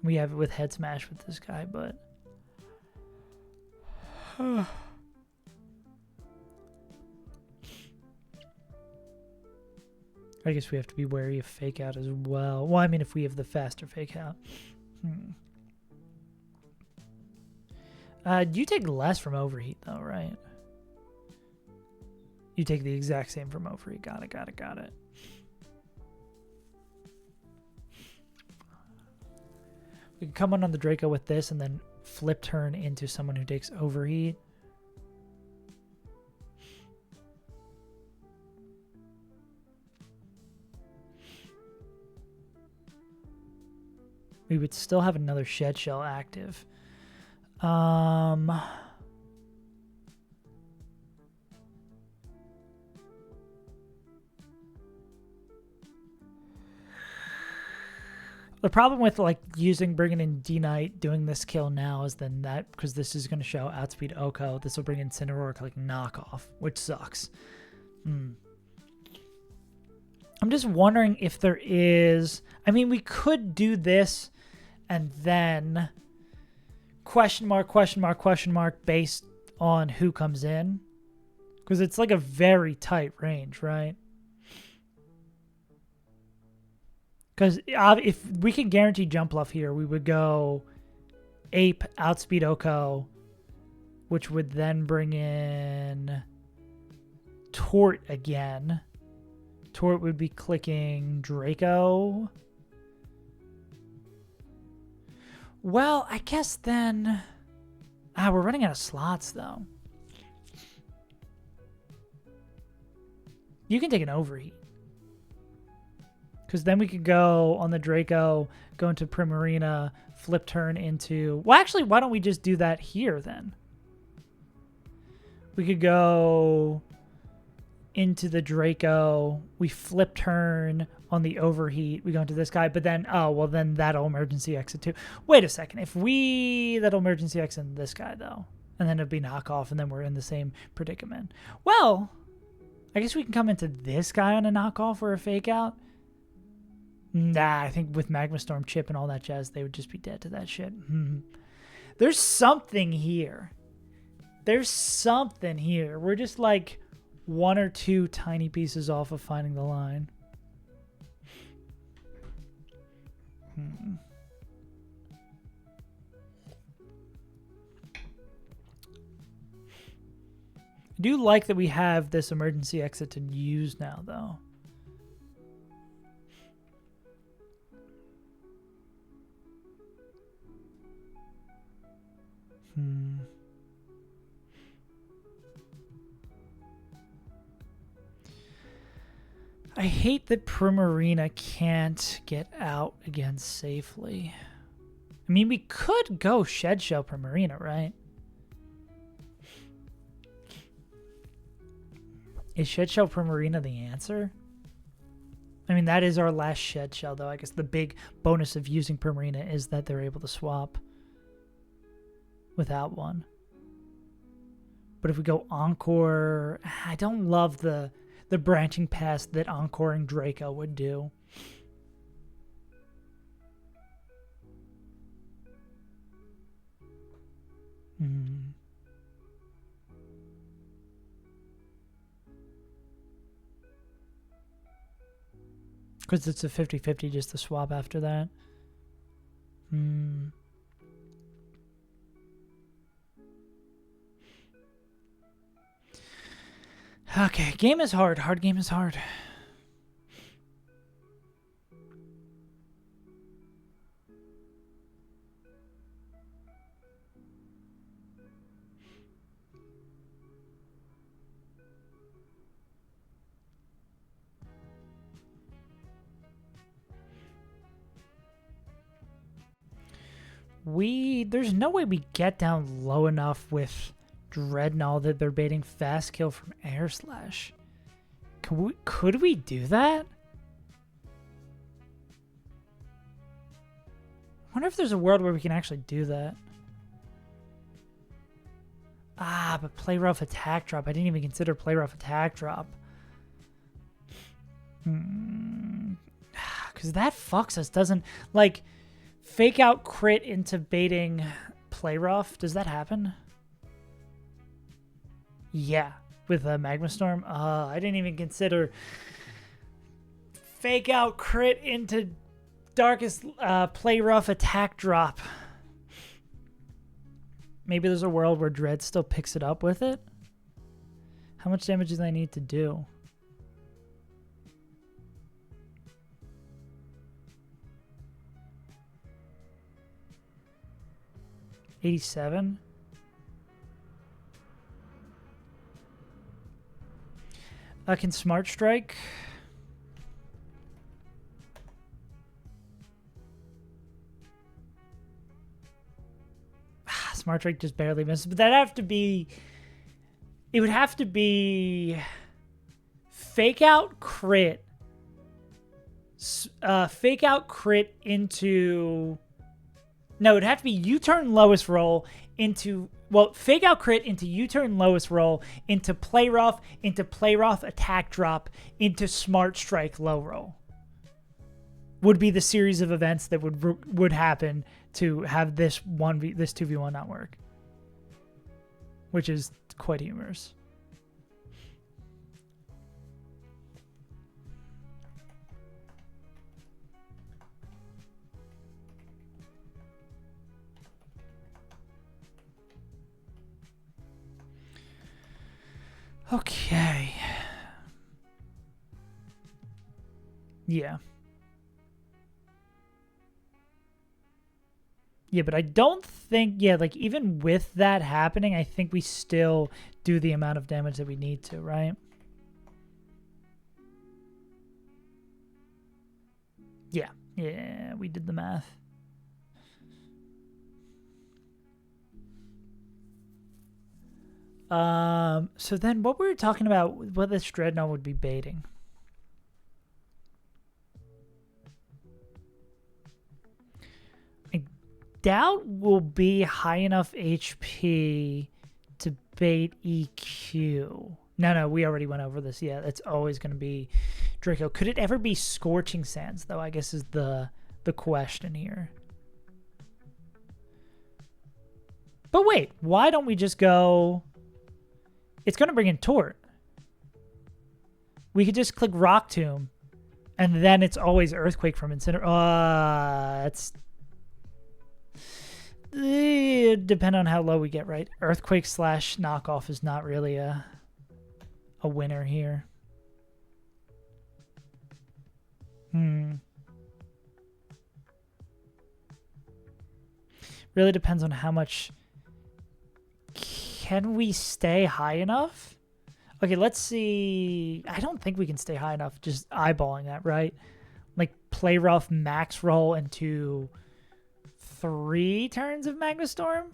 We have it with Head Smash with this guy, but... I guess we have to be wary of Fake Out as well. Well, I mean, if we have the faster Fake Out. You take less from Overheat, though, right? You take the exact same from Overheat. Got it. We can come on the Draco with this and then flip turn into someone who takes Overheat. We would still have another Shed Shell active. The problem with like bringing in D-Knight, doing this kill now is then that, because this is going to show outspeed Oko, this will bring in Incineroar like knockoff, which sucks. I'm just wondering if there is... I mean, we could do this and then question mark based on who comes in. Because it's like a very tight range, right? Because if we can guarantee Jump Bluff here, we would go Ape, outspeed Oko, which would then bring in Tort again. Tort would be clicking Draco. Well, I guess then... we're running out of slots, though. You can take an Overheat. Because then we could go on the Draco, go into Primarina, flip turn into... Well, actually, why don't we just do that here, then? We could go into the Draco. We flip turn on the Overheat. We go into this guy. But then, then that'll emergency exit too. Wait a second. That'll emergency exit this guy, though. And then it'll be knockoff, and then we're in the same predicament. Well, I guess we can come into this guy on a knockoff or a fake out. Nah, I think with Magma Storm Chip and all that jazz, they would just be dead to that shit. There's something here. We're just like 1 or 2 tiny pieces off of finding the line. I do like that we have this emergency exit to use now, though. I hate that Primarina can't get out again safely. I mean, we could go Shed Shell Primarina, right? Is Shed Shell Primarina the answer? I mean, that is our last Shed Shell, though. I guess the big bonus of using Primarina is that they're able to swap without one. But if we go Encore, I don't love the branching pass that Encoring Draco would do. Because it's a 50-50 just to swap after that. Okay, game is hard. Hard game is hard. There's no way we get down low enough with Dreadnought that they're baiting fast kill from Air Slash. Could we do that? I wonder if there's a world where we can actually do that. Ah, but play rough attack drop. I didn't even consider play rough attack drop. Because that fucks us, doesn't... Like, fake out crit into baiting play rough. Does that happen? Yeah, with a Magma Storm. I didn't even consider fake out crit into Darkest play rough attack drop. Maybe there's a world where Dread still picks it up with it. How much damage do they need to do? $87. Can Smart Strike? Smart Strike just barely misses, but that'd have to be... It would have to be... Fake out crit. Fake out crit into... No, it'd have to be U-turn lowest roll into... Well, fake out crit into U-turn lowest roll, into play rough attack drop, into Smart Strike low roll. Would be the series of events that would happen to have this 2v1 not work, which is quite humorous. Okay. Yeah. Yeah, but I don't think... Yeah, like, even with that happening, I think we still do the amount of damage that we need to, right? Yeah. Yeah, we did the math. So then what we were talking about, what this Dreadnought would be baiting. I doubt we'll be high enough HP to bait EQ. No, we already went over this. Yeah, it's always going to be Draco. Could it ever be Scorching Sands, though, I guess is the question here. But wait, why don't we just go... It's going to bring in Tort. We could just click Rock Tomb, and then it's always Earthquake from Incineroar. It's... Depending on how low we get, right? Earthquake / knockoff is not really a winner here. Really depends on how much... Can we stay high enough? Okay, let's see. I don't think we can stay high enough just eyeballing that, right? Like, play rough, max roll into 3 turns of Magma Storm?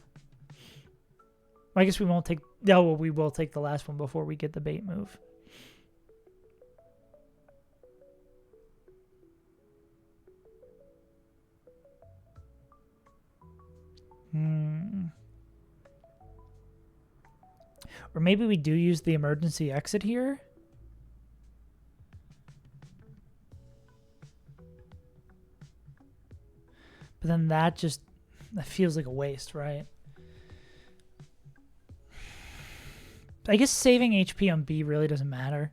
Well, I guess we won't take... No, well, we will take the last one before we get the bait move. Or maybe we do use the emergency exit here. But then that feels like a waste, right? I guess saving HP on B really doesn't matter.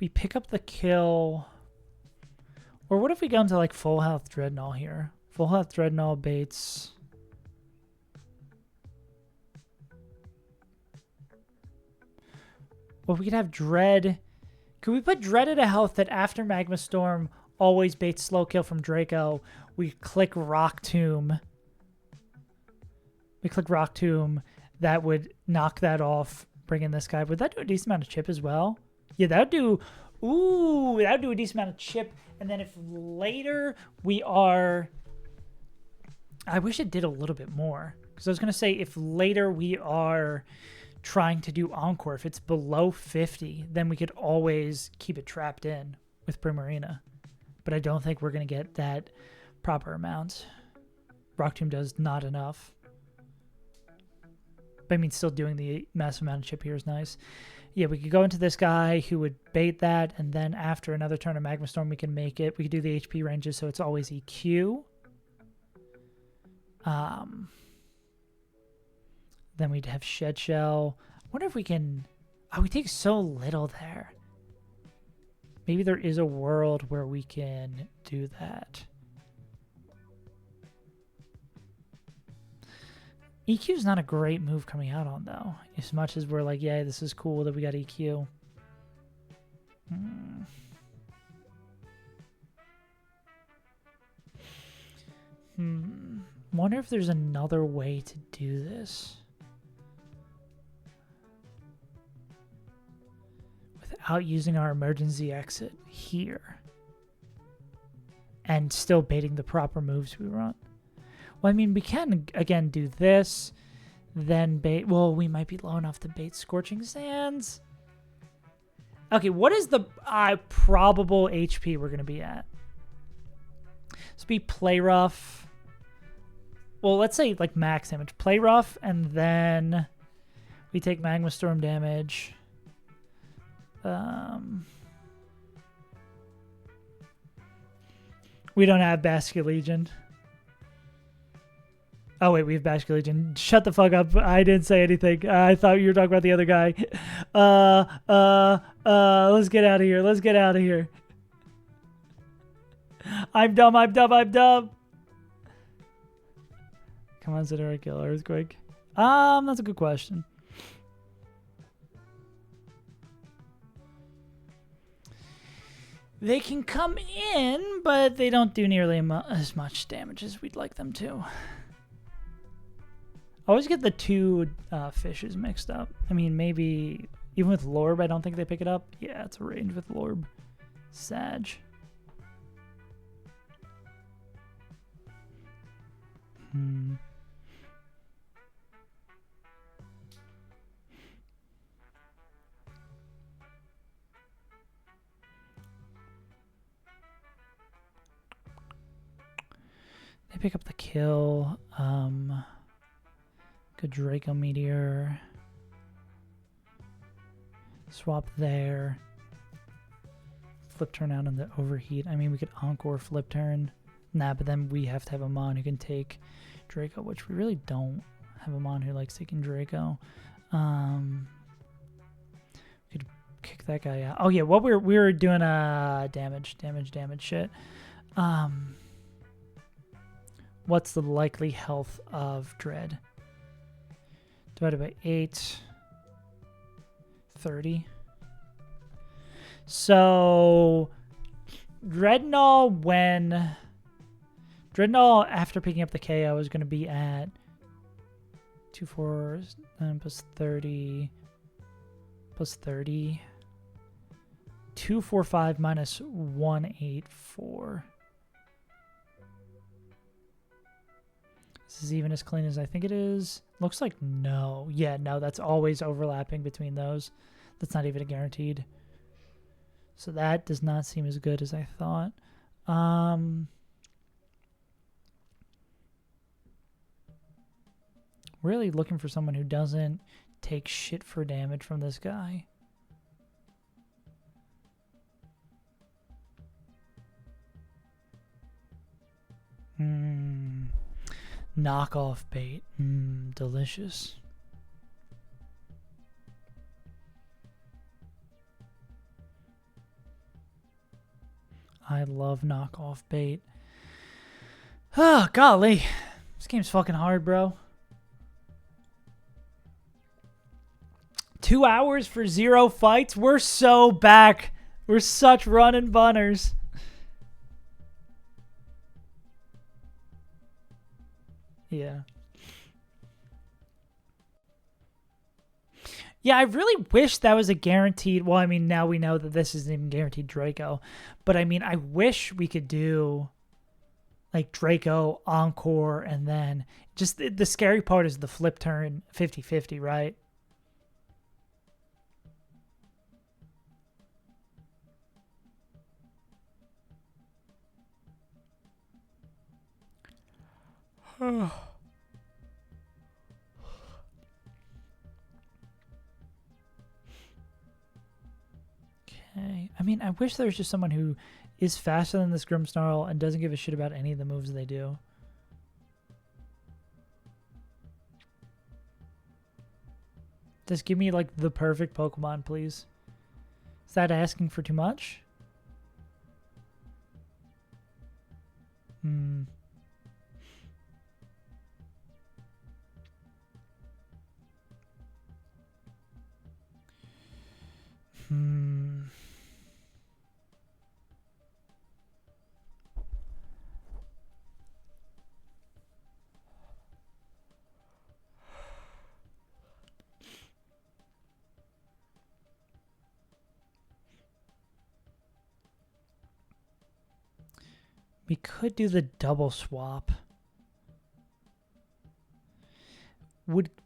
We pick up the kill. Or what if we go into like full health Dreadnought here? Full health Dreadnought baits. Well, we could have Dread. Could we put Dread at a health that after Magma Storm always baits slow kill from Draco? We click Rock Tomb. That would knock that off, bring in this guy. Would that do a decent amount of chip as well? Yeah, that would do... Ooh, that would do a decent amount of chip. And then if later we are... I wish it did a little bit more. Because I was going to say, if later we are trying to do Encore, if it's below 50, then we could always keep it trapped in with Primarina. But I don't think we're going to get that proper amount. Rock Tomb does not enough. But I mean, still doing the massive amount of chip here is nice. Yeah, we could go into this guy who would bait that, and then after another turn of Magma Storm, we can make it. We could do the HP ranges, so it's always EQ. Then we'd have Shed Shell. I wonder if we can... Oh, we take so little there. Maybe there is a world where we can do that. EQ is not a great move coming out on, though. As much as we're like, yeah, this is cool that we got EQ. Wonder if there's another way to do this. Without using our emergency exit here. And still baiting the proper moves we run. Well, I mean, we can, again, do this, then bait... Well, we might be low enough to bait Scorching Sands. Okay, what is the probable HP we're going to be at? Let's be Play Rough. Well, let's say, like, max damage. Play Rough, and then we take Magma Storm damage. We don't have Basket Legion. Oh, wait, we have Basket Legion. Shut the fuck up. I didn't say anything. I thought you were talking about the other guy. Let's get out of here. Let's get out of here. I'm dumb. Come on, Zedora, kill Earthquake. That's a good question. They can come in, but they don't do nearly as much damage as we'd like them to. I always get the two fishes mixed up. I mean, maybe even with Lorb, I don't think they pick it up. Yeah, it's a range with Lorb. Sag. They pick up the kill. Good Draco Meteor. Swap there. Flip turn out on the Overheat. I mean, we could Encore flip turn. Nah, but then we have to have a Mon who can take Draco, which we really don't have a Mon who likes taking Draco. We could kick that guy out. Oh yeah, what we were doing damage shit. What's the likely health of Dread? Divided by 8. 30. So Dreadnought after picking up the KO is going to be at 2, 4, 9 plus 30 plus 30. 245 minus 184. This is even as clean as I think it is. Looks like no. Yeah, no, that's always overlapping between those. That's not even a guaranteed. So that does not seem as good as I thought. Really looking for someone who doesn't take shit for damage from this guy. Knockoff bait. Delicious. I love knockoff bait. Oh, golly. This game's fucking hard, bro. 2 hours for 0 fights? We're so back. We're such running bunners. Yeah. Yeah, I really wish that was a guaranteed... Well, I mean, now we know that this isn't even guaranteed Draco. But, I mean, I wish we could do, like, Draco, Encore, and then... Just the scary part is the flip turn 50-50, right? Okay. I mean, I wish there was just someone who is faster than this Grimmsnarl and doesn't give a shit about any of the moves they do. Just give me, like, the perfect Pokemon, please. Is that asking for too much? Hmm. We could do the double swap.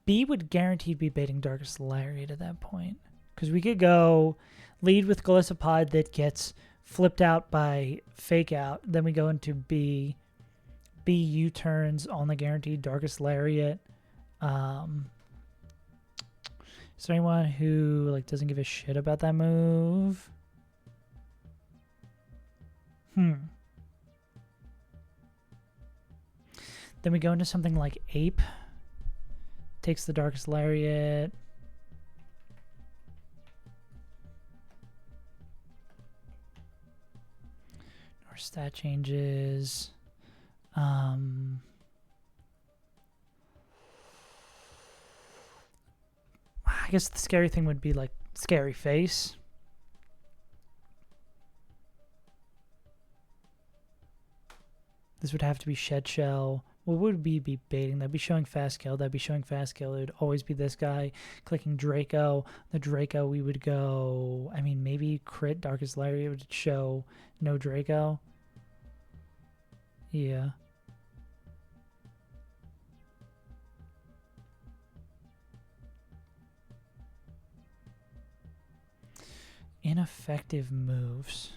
B would guaranteed be baiting Darkest Lariat at that point. Because we could go lead with Golisopod that gets flipped out by Fake Out. Then we go into B. B U-turns on the guaranteed Darkest Lariat. Is there anyone who like doesn't give a shit about that move? Then we go into something like Ape. Takes the Darkest Lariat. Our stat changes. I guess the scary thing would be like Scary Face. This would have to be Shed Shell. What would we be baiting? That'd be showing Fast Kill. That'd be showing Fast Kill. It would always be this guy. Clicking Draco. The Draco, we would go... I mean, maybe Crit Darkest Lariat would show no Draco. Yeah. Ineffective moves.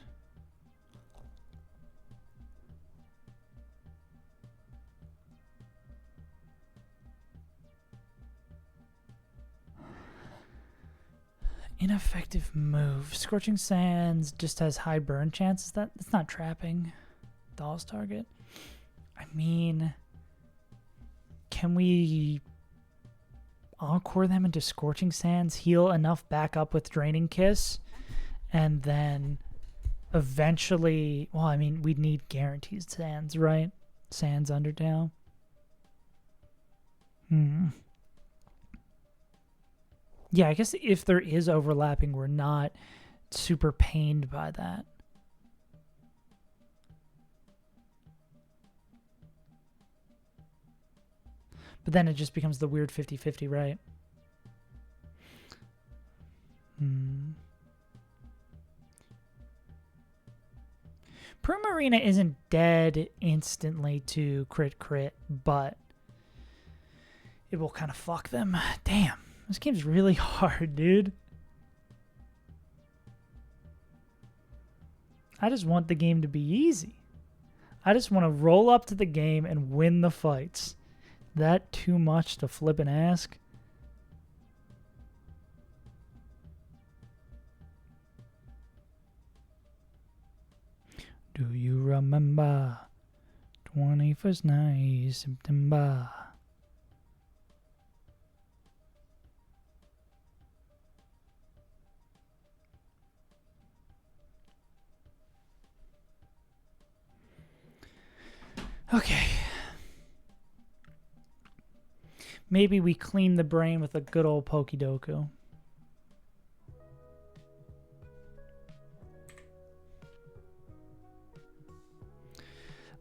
Ineffective move. Scorching Sands just has high burn chances. That's not trapping Doll's target. I mean, can we Encore them into Scorching Sands, heal enough back up with Draining Kiss, and then eventually, well, I mean, we'd need guaranteed Sands, right? Sands Undertale. Yeah, I guess if there is overlapping, we're not super pained by that. But then it just becomes the weird 50-50, right? Primarina isn't dead instantly to crit, but it will kind of fuck them. Damn. This game's really hard, dude. I just want the game to be easy. I just want to roll up to the game and win the fights. That too much to flip and ask? Do you remember 21st night, September. Okay. Maybe we clean the brain with a good old Pokedoku.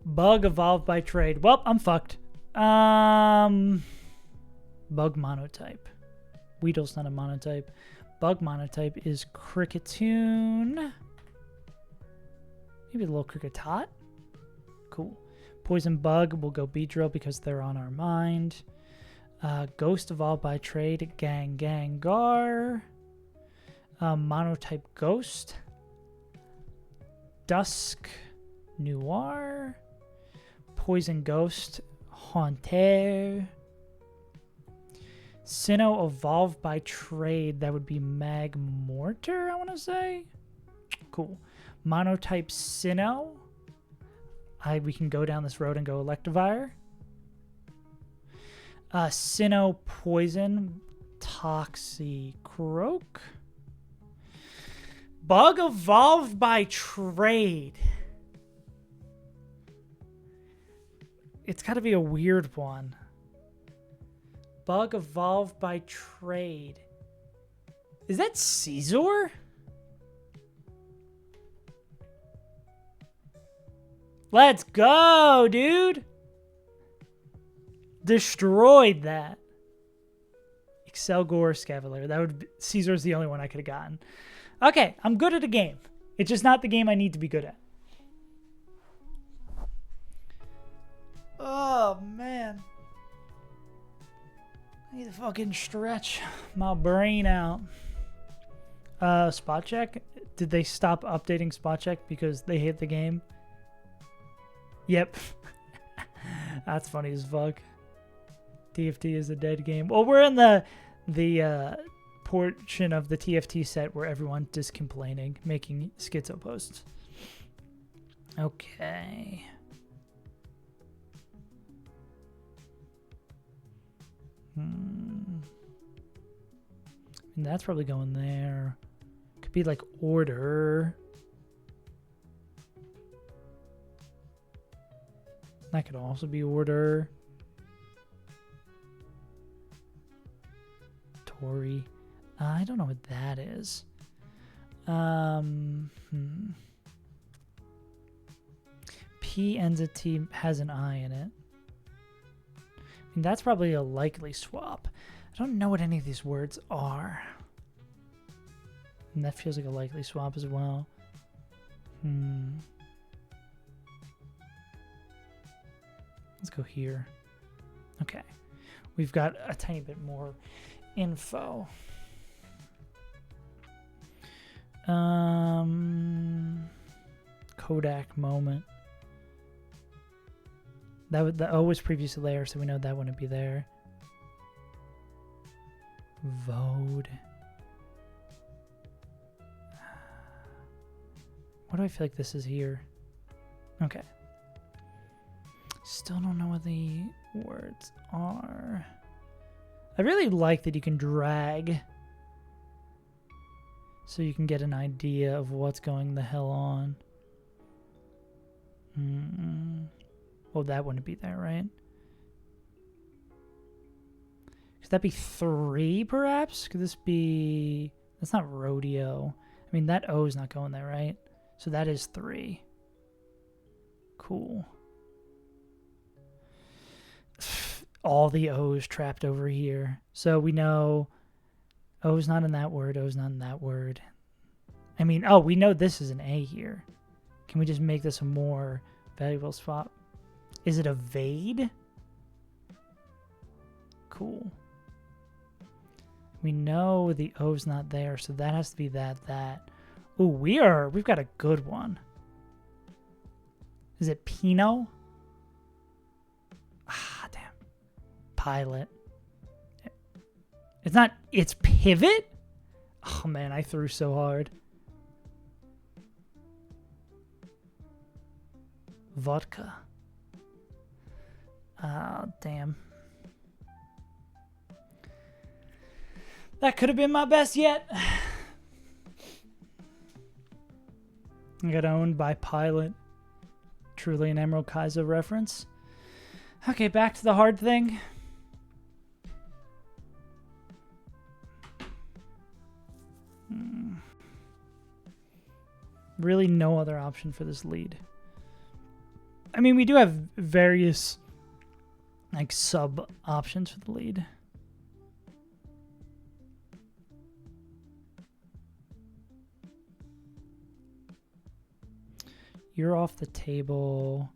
Bug evolved by trade. Well, I'm fucked. Bug monotype. Weedle's not a monotype. Bug monotype is Cricketune. Maybe a little Cricketot. Cool. Poison Bug will go Beedrill because they're on our mind. Ghost evolved by trade. Gengar. Monotype Ghost. Dusk. Noir. Poison Ghost. Haunter. Sinnoh evolved by trade. That would be Magmortar, I want to say. Cool. Monotype Sinnoh. We can go down this road and go Electivire. Sinnoh Poison. Toxicroak. Bug evolved by trade. It's got to be a weird one. Bug evolved by trade. Is that Caesar? Let's go, dude. Destroyed that. Excelgor Scavalier. That would be, Caesar's the only one I could have gotten. Okay, I'm good at a game. It's just not the game I need to be good at. Oh, man. I need to fucking stretch my brain out. Spot check? Did they stop updating spot check because they hate the game? Yep. That's funny as fuck. TFT is a dead game. Well, we're in the portion of the TFT set where everyone's just complaining, making schizo posts. Okay. And that's probably going there. Could be like order. That could also be order. Tori. I don't know what that is. P ends a T, has an I in it. I mean, that's probably a likely swap. I don't know what any of these words are. And that feels like a likely swap as well. Let's go here. Okay. We've got a tiny bit more info. Kodak moment. The O was previously there, so we know that wouldn't be there. Vode. Why do I feel like this is here? Okay. Still don't know what the words are. I really like that you can drag so you can get an idea of what's going the hell on. Well, that wouldn't be there, right? Could that be 3, perhaps? Could this be... That's not rodeo. I mean, that O is not going there, right? So that is 3. Cool. All the O's trapped over here. So we know O's not in that word. O's not in that word. I mean, oh, we know this is an A here. Can we just make this a more valuable swap? Is it a Vade? Cool. We know the O's not there, so that has to be that. Ooh, we've got a good one. Is it Pinot? Ah, damn. Pilot. It's not, it's Pivot? Oh man, I threw so hard. Vodka. Damn. That could have been my best yet. I got owned by Pilot. Truly an Emerald Kaiser reference. Okay, back to the hard thing. Really no other option for this lead. I mean, we do have various like sub options for the lead. You're off the table.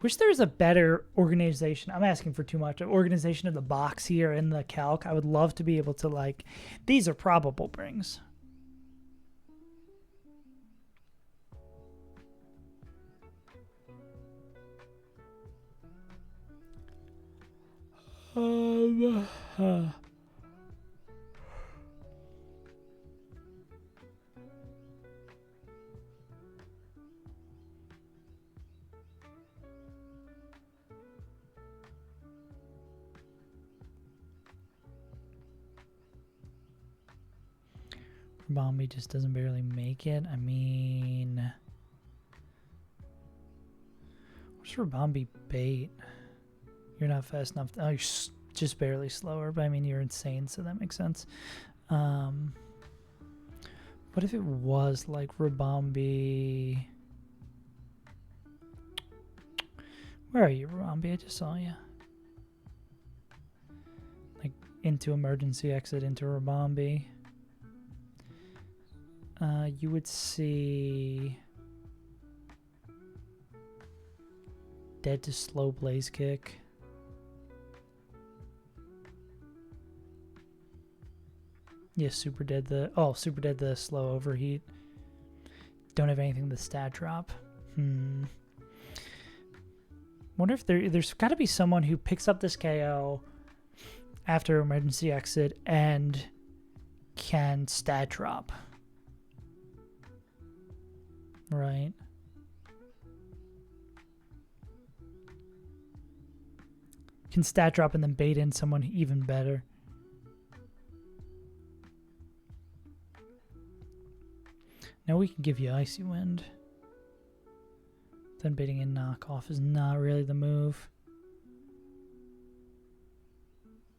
Wish there was a better organization. I'm asking for too much. An organization of the box here in the calc. I would love to be able to like, these are probable brings. Bombi just doesn't barely make it. I mean, what's for Bombi bait? You're not fast enough. Oh, you're just barely slower, but I mean, you're insane, so that makes sense. What if it was like Rabombi? Where are you, Rabombi? I just saw you. Like, into emergency exit, into Rabombi. You would see dead to slow blaze kick. Yeah, super dead the slow overheat. Don't have anything the stat drop. Wonder if there's got to be someone who picks up this KO after emergency exit and can stat drop. Right. Can stat drop and then bait in someone even better. Now we can give you Icy Wind. Then baiting in knockoff is not really the move.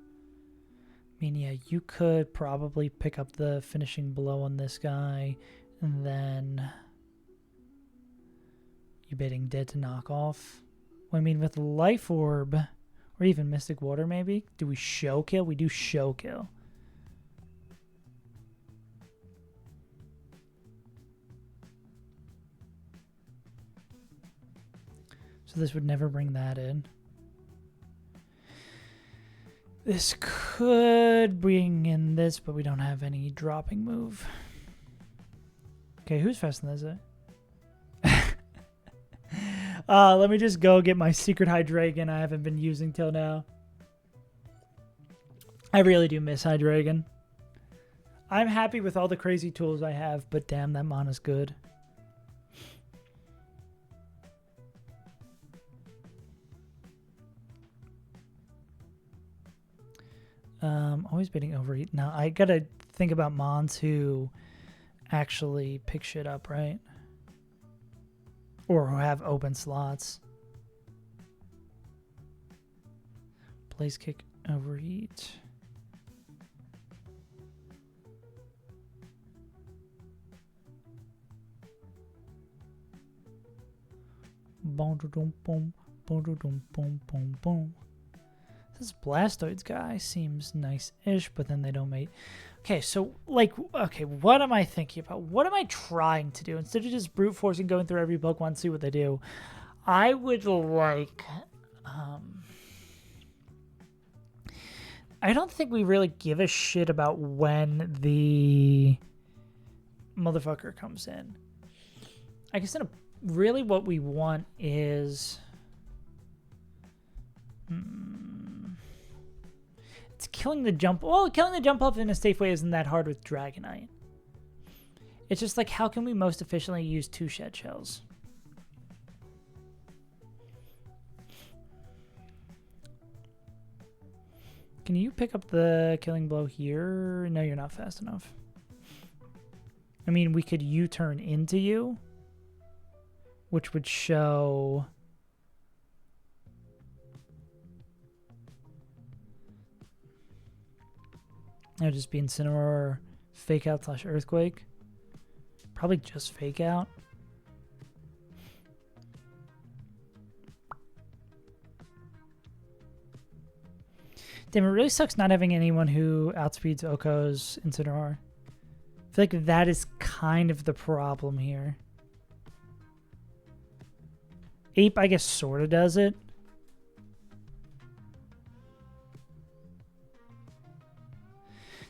I mean, yeah, you could probably pick up the finishing blow on this guy, and then you baiting dead to knock off. Well, I mean, with Life Orb, or even Mystic Water maybe, do we show kill? We do show kill. So this would never bring that in. This could bring in this, but we don't have any dropping move. Okay, who's faster than this? Let me just go get my secret Hydreigon I haven't been using till now. I really do miss Hydreigon. I'm happy with all the crazy tools I have, but damn, that mana's good. Always bidding overeat. Now, I gotta think about Mons who actually pick shit up, right? Or who have open slots. Blaze kick, overeat. Boom, boom, boom, boom, boom, boom, boom, boom. This Blastoids guy seems nice-ish, but then they don't mate. Okay, so, like, okay, what am I thinking about? What am I trying to do? Instead of just brute forcing going through every Pokemon to see what they do, I would like, I don't think we really give a shit about when the motherfucker comes in. I guess really what we want is... It's killing the jump. Well, killing the jump up in a safe way isn't that hard with Dragonite. It's just like, how can we most efficiently use 2 Shed Shells? Can you pick up the killing blow here? No, you're not fast enough. I mean, we could U-turn into you, which would show... That would just be Incineroar, Fake Out / Earthquake. Probably just Fake Out. Damn, it really sucks not having anyone who outspeeds Oko's Incineroar. I feel like that is kind of the problem here. Ape, I guess, sort of does it.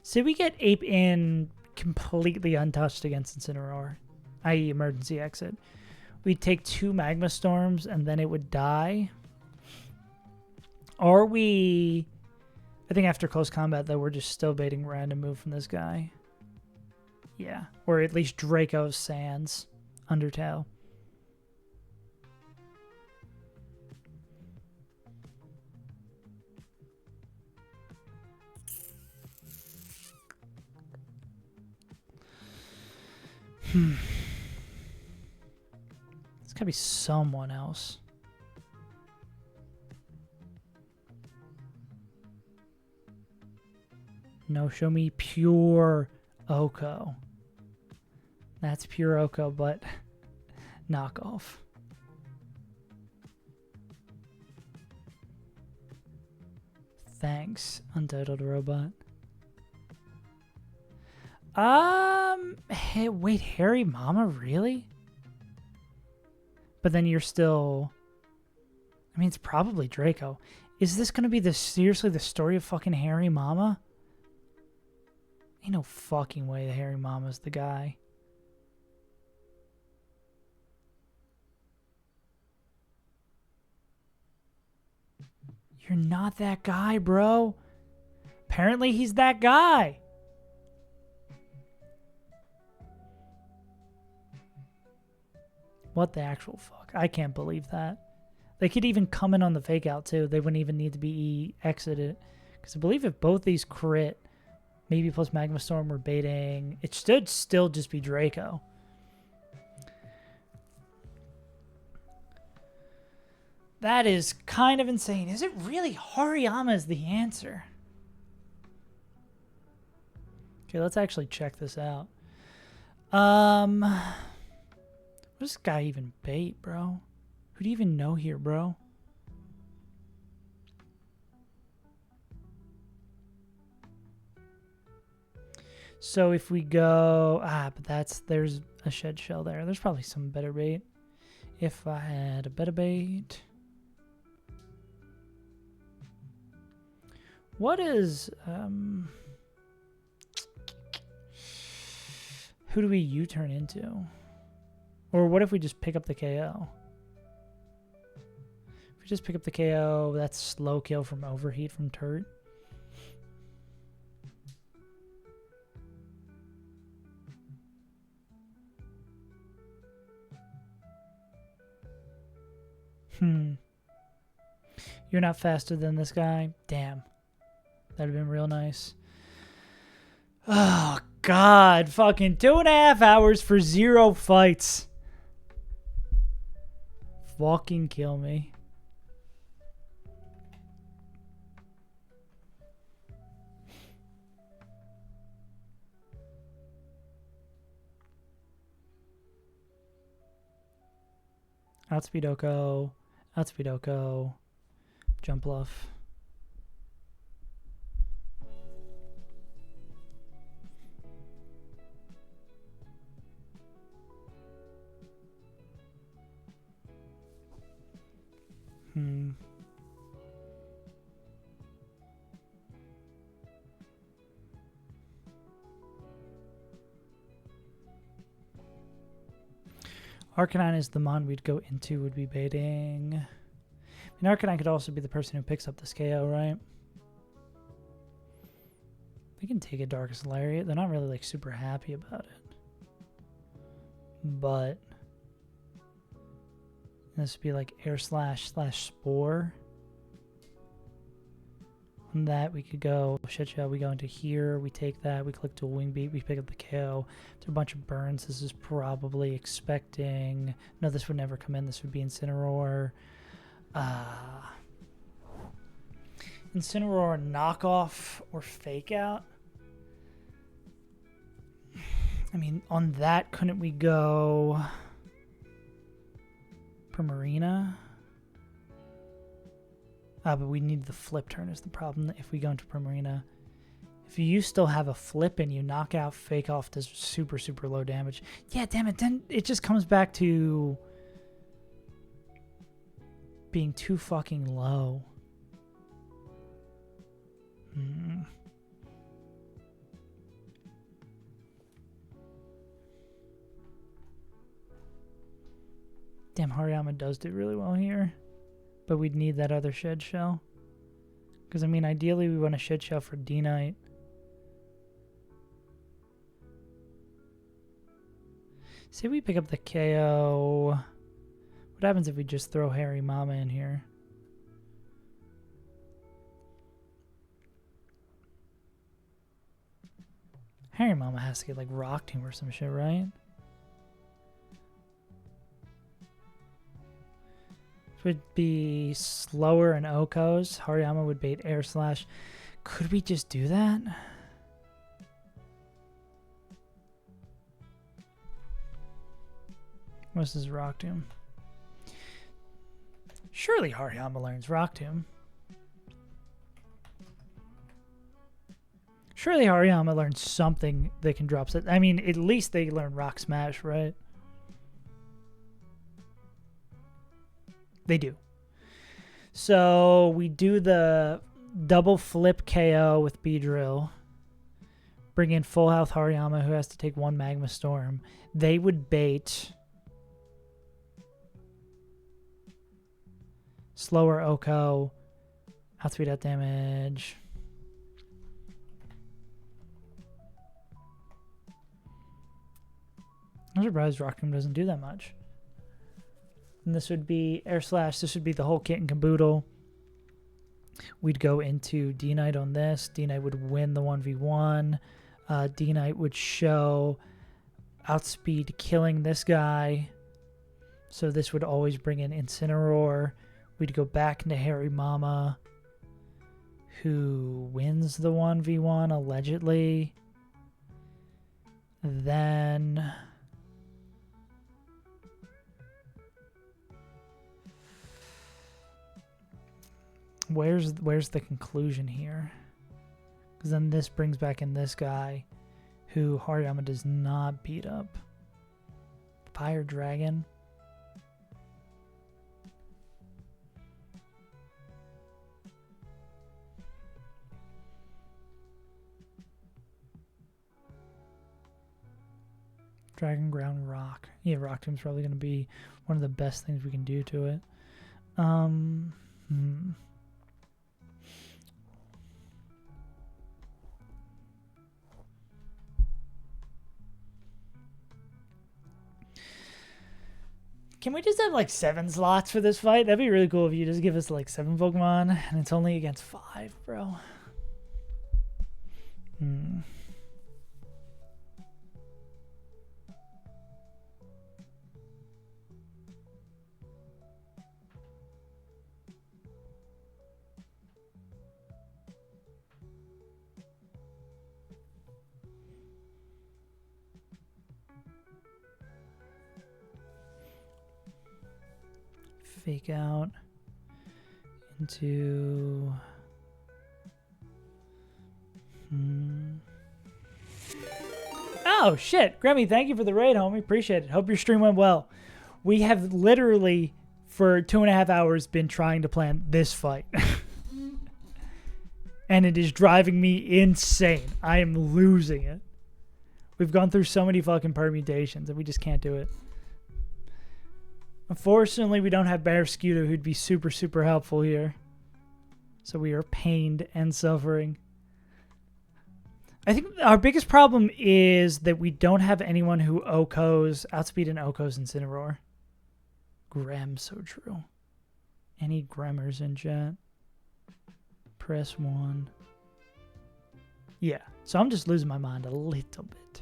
So we get Ape in completely untouched against Incineroar, i.e. emergency exit. We'd take 2 Magma Storms and then it would die. Are we... I think after close combat, though, we're just still baiting random move from this guy. Yeah. Or at least Draco Sans Undertale. It's gotta be someone else. No, show me pure Oko. That's pure Oko, but knockoff. Thanks, Untitled Robot. Hey, wait, Harry Mama, really? But then you're still... I mean, it's probably Draco. Is this gonna be seriously the story of fucking Harry Mama? Ain't no fucking way that Harry Mama's the guy. You're not that guy, bro. Apparently he's that guy. What the actual fuck? I can't believe that. They could even come in on the fake out too. They wouldn't even need to be exited. Because I believe if both these crit, maybe plus Magma Storm were baiting, it should still just be Draco. That is kind of insane. Is it really Hariyama is the answer? Okay, let's actually check this out. What does this guy even bait, bro? Who do you even know here, bro? So if we go... but there's a shed shell there. There's probably some better bait. If I had a better bait... What is... who do we U-turn into? Or what if we just pick up the KO? If we just pick up the KO, that's slow kill from overheat from Turt. You're not faster than this guy? Damn. That'd have been real nice. Oh, God. Fucking 2.5 hours for 0 fights. Fucking kill me. Outspeed Oko. Outspeed Oko. Jump bluff. Arcanine is the mon we'd go into, would be baiting. I mean, Arcanine could also be the person who picks up this KO, right? They can take a Darkest Lariat. They're not really like super happy about it. But this would be like Air Slash / Spore. On that, we could go shit show. We go into here. We take that. We click to a wing beat. We pick up the KO. There's a bunch of burns. This is probably expecting. No, this would never come in. This would be Incineroar. Incineroar knockoff or fake out. I mean, on that, couldn't we go Primarina? But we need the flip turn is the problem if we go into Primarina. If you still have a flip and you knock out fake off does super, super low damage. Yeah, damn it. Then it just comes back to being too fucking low. Damn, Hariyama does do really well here. But we'd need that other shed shell. Because, I mean, ideally we want a shed shell for D-Knight. Say we pick up the KO. What happens if we just throw Harry Mama in here? Harry Mama has to get like Rock Tomb or some shit, right? Would be slower and Okos. Hariyama would bait Air Slash. Could we just do that? What's this Rock Tomb? Surely Hariyama learns Rock Tomb. Surely Hariyama learns something that can drop set. I mean, at least they learn Rock Smash, right? They do. So we do the double flip KO with Beedrill. Bring in full health Hariyama, who has to take one Magma Storm. They would bait slower Oko. Outspeed out damage. I'm surprised Rock Tomb doesn't do that much. And this would be Air Slash. This would be the whole kit and caboodle. We'd go into D-Knight on this. D-Knight would win the 1v1. D-Knight would show outspeed killing this guy. So this would always bring in Incineroar. We'd go back into Harry Mama, who wins the 1v1 allegedly. Then where's the conclusion here? Because then this brings back in this guy who Hariyama does not beat up. Fire Dragon. Dragon Ground Rock. Yeah, Rock Tomb's probably going to be one of the best things we can do to it. Can we just have like 7 slots for this fight? That'd be really cool if you just give us like 7 Pokemon and it's only against 5, bro. Fake out into Oh shit, Grammy, thank you for the raid, homie. Appreciate it. Hope your stream went well. We have literally for 2.5 hours been trying to plan this fight. And it is driving me insane. I am losing it. We've gone through so many fucking permutations and we just can't do it. Unfortunately, we don't have Barrascuda, who'd be super, super helpful here. So we are pained and suffering. I think our biggest problem is that we don't have anyone who Okos, outspeed and Okos Incineroar. Grem, so true. Any Gremmers in chat? Press 1. Yeah, so I'm just losing my mind a little bit.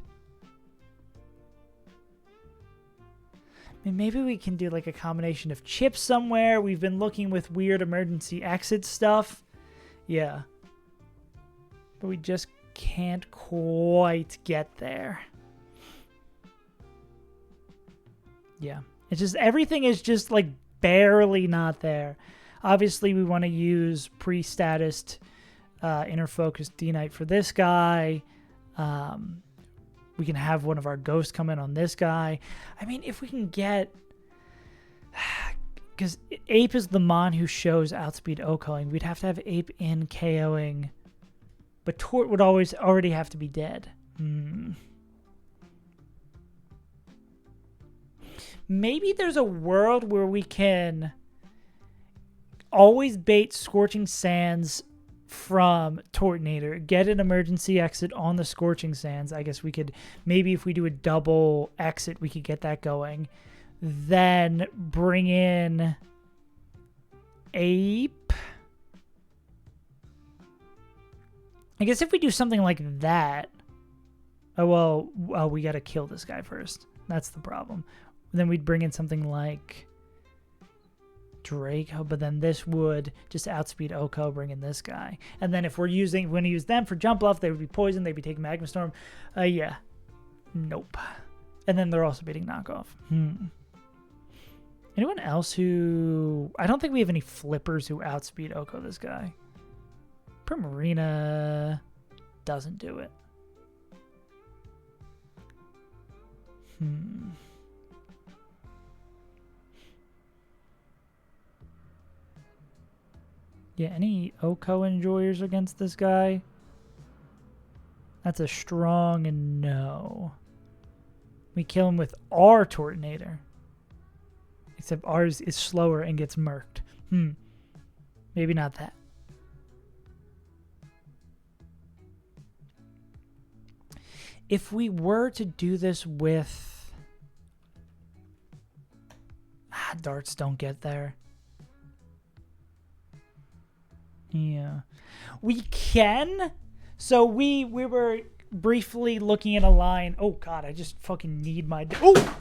I mean, maybe we can do like a combination of chips somewhere. We've been looking with weird emergency exit stuff. Yeah. But we just can't quite get there. Yeah. It's just, everything is just like barely not there. Obviously, we want to use pre-statused inner focus D-Knight for this guy. We can have one of our ghosts come in on this guy. I mean, if we can get... Because Ape is the Mon who shows outspeed Okoing. We'd have to have Ape in KOing. But Tort would always already have to be dead. Maybe there's a world where we can always bait Scorching Sands from Tortinator, get an emergency exit on the Scorching Sands. I guess we could, maybe if we do a double exit, we could get that going. Then bring in Ape. I guess if we do something like that, oh, well, we got to kill this guy first. That's the problem. Then we'd bring in something like Draco, but then this would just outspeed Oko, bring in this guy. And then if we're going to use them for jump off, they would be poisoned, they'd be taking Magma Storm. Yeah. Nope. And then they're also beating knockoff. Anyone else who... I don't think we have any flippers who outspeed Oko, this guy. Primarina doesn't do it. Yeah, any Oko enjoyers against this guy? That's a strong no. We kill him with our Tortinator. Except ours is slower and gets murked. Maybe not that. If we were to do this with... darts don't get there. Yeah. We can. So we were briefly looking at a line. Oh, God, I just fucking need my... Oh!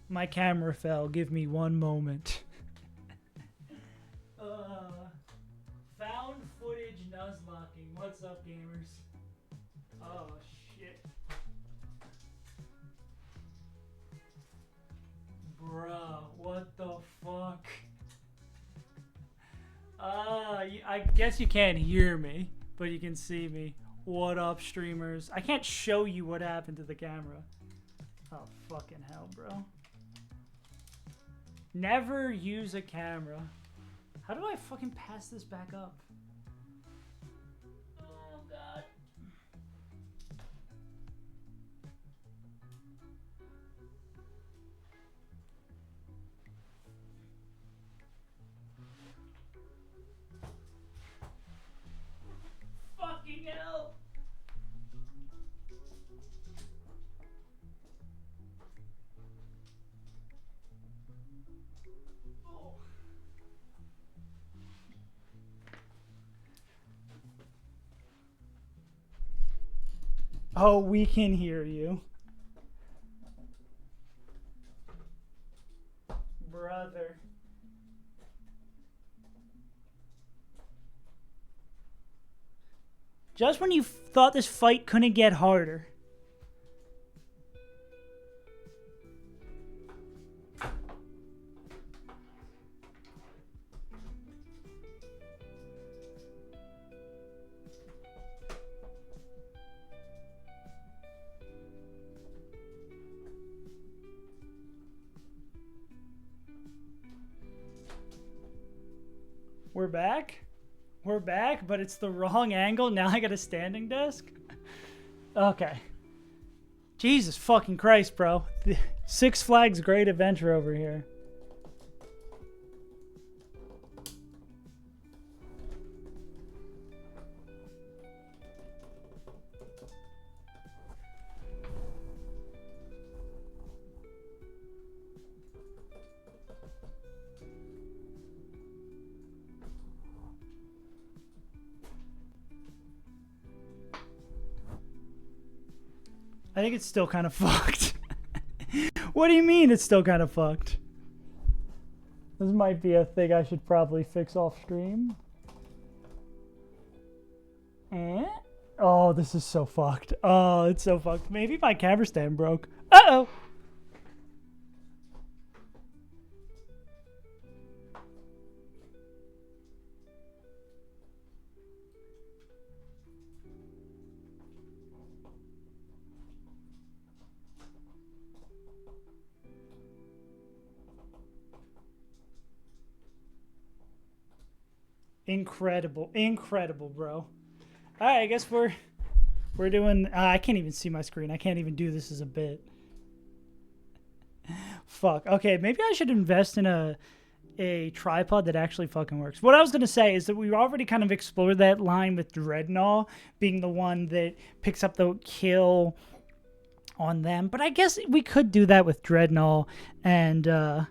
My camera fell. Give me one moment. Found footage Nuzlocking. What's up, gamers? Oh, shit. Bruh, what the fuck? I guess you can't hear me, but you can see me. What up, streamers? I can't show you what happened to the camera. Oh, fucking hell, bro. Never use a camera. How do I fucking pass this back up? Oh, God. Fucking hell. Oh, we can hear you. Brother. Just when you thought this fight couldn't get harder. We're back? We're back, but it's the wrong angle. Now I got a standing desk? Okay. Jesus fucking Christ, bro. Six Flags Great Adventure over here. I think it's still kind of fucked. What do you mean it's still kind of fucked? This might be a thing I should probably fix off stream. Oh, this is so fucked. Oh, it's so fucked. Maybe my camera stand broke. Uh-oh. Incredible. Incredible, bro. All right, I guess we're doing... I can't even see my screen. I can't even do this as a bit. Fuck. Okay, maybe I should invest in a tripod that actually fucking works. What I was going to say is that we already kind of explored that line with Dreadnought being the one that picks up the kill on them. But I guess we could do that with Dreadnought and...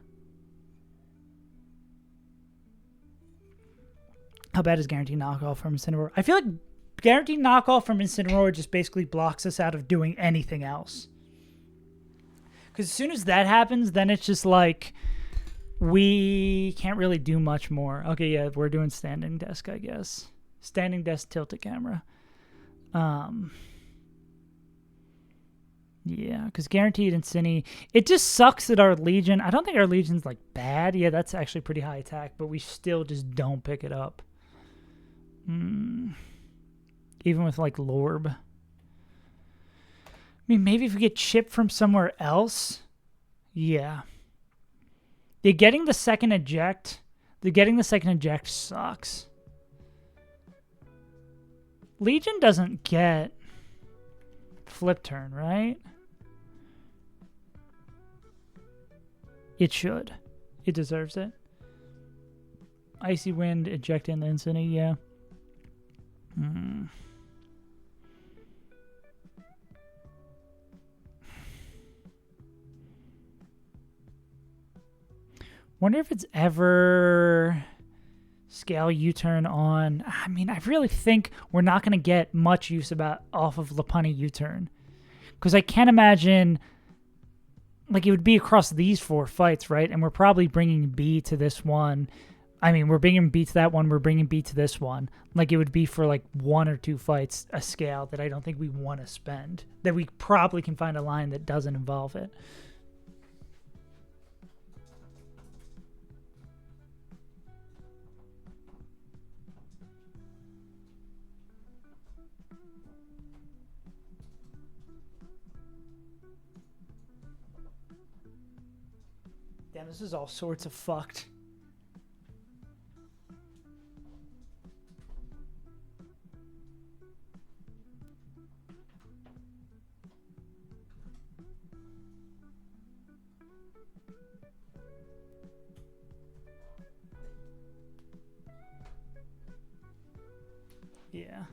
How bad is Guaranteed Knockoff from Incineroar? I feel like Guaranteed Knockoff from Incineroar just basically blocks us out of doing anything else. Because as soon as that happens, then it's just like we can't really do much more. Okay, yeah, we're doing standing desk, I guess. Standing desk tilted camera. Yeah, because Guaranteed Incini, it just sucks that our Legion, I don't think our Legion's like bad. Yeah, that's actually pretty high attack, but we still just don't pick it up. Even with like Lorb. I mean, maybe if we get chipped from somewhere else. Yeah. Getting the second eject sucks. Legion doesn't get flip turn, right? It should. It deserves it. Icy Wind, eject in the Incini, yeah. Wonder if it's ever scale U-turn on. I mean, I really think we're not going to get much use off of Lopunny U-turn. Because I can't imagine, like, it would be across these 4 fights, right? And we're probably bringing B to this one. I mean, we're bringing B to that one. We're bringing B to this one. Like, it would be for, like, 1 or 2 fights, a scale that I don't think we want to spend. That we probably can find a line that doesn't involve it. Damn, this is all sorts of fucked. Yeah.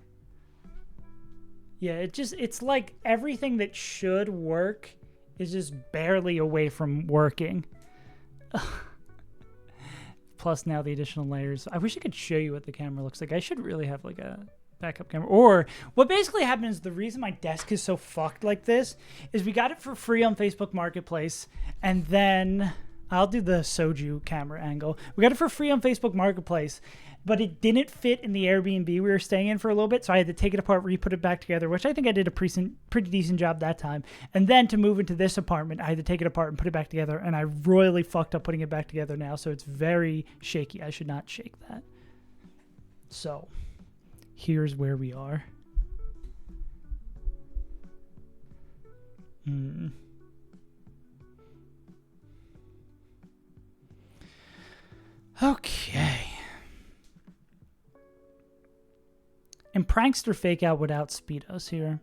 Yeah, it's like everything that should work is just barely away from working. Plus now the additional layers. I wish I could show you what the camera looks like. I should really have like a backup camera. Or what basically happened is the reason my desk is so fucked like this is we got it for free on Facebook Marketplace, and then I'll do the Soju camera angle. We got it for free on Facebook Marketplace, but it didn't fit in the Airbnb we were staying in for a little bit, so I had to take it apart, re-put it back together, which I think I did a pretty decent job that time. And then to move into this apartment, I had to take it apart and put it back together, and I royally fucked up putting it back together now, so it's very shaky. I should not shake that. So, here's where we are. Okay. And Prankster Fake Out would outspeed us here.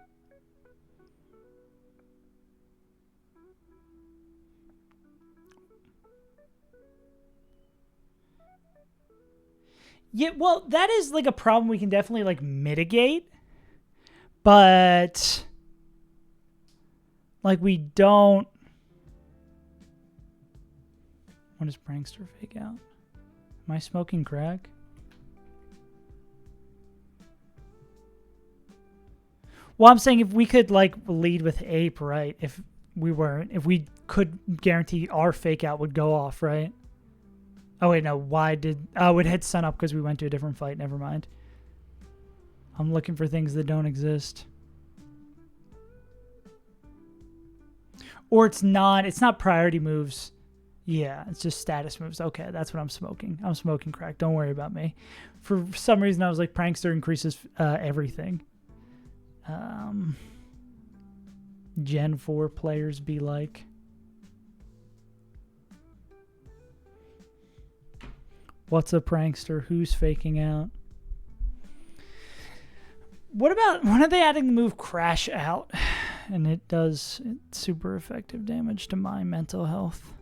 Yeah, well, that is like a problem we can definitely like mitigate. But like we don't. What is Prankster Fake Out? Am I smoking crack? Well, I'm saying if we could like lead with ape, right? If we could guarantee our fake out would go off, right? Oh wait, no. Why did? Oh, it hit sun up because we went to a different fight. Never mind. I'm looking for things that don't exist. Or it's not. It's not priority moves. Yeah, it's just status moves. Okay, that's what I'm smoking. I'm smoking crack. Don't worry about me. For some reason, I was like, prankster increases everything. Gen 4 players be like. What's a prankster? Who's faking out? What about, when are they adding the move crash out? And it does super effective damage to my mental health.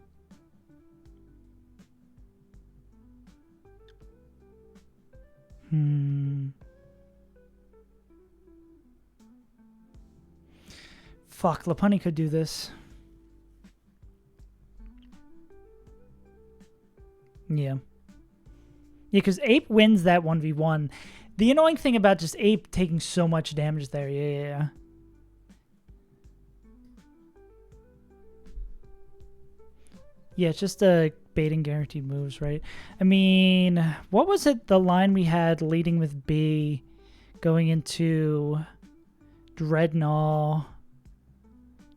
Fuck, Lopunny could do this. Yeah. Yeah, because Ape wins that 1v1. The annoying thing about just Ape taking so much damage there, yeah. Yeah, it's just baiting guaranteed moves, right? I mean, what was it, the line we had leading with B going into Dreadnought?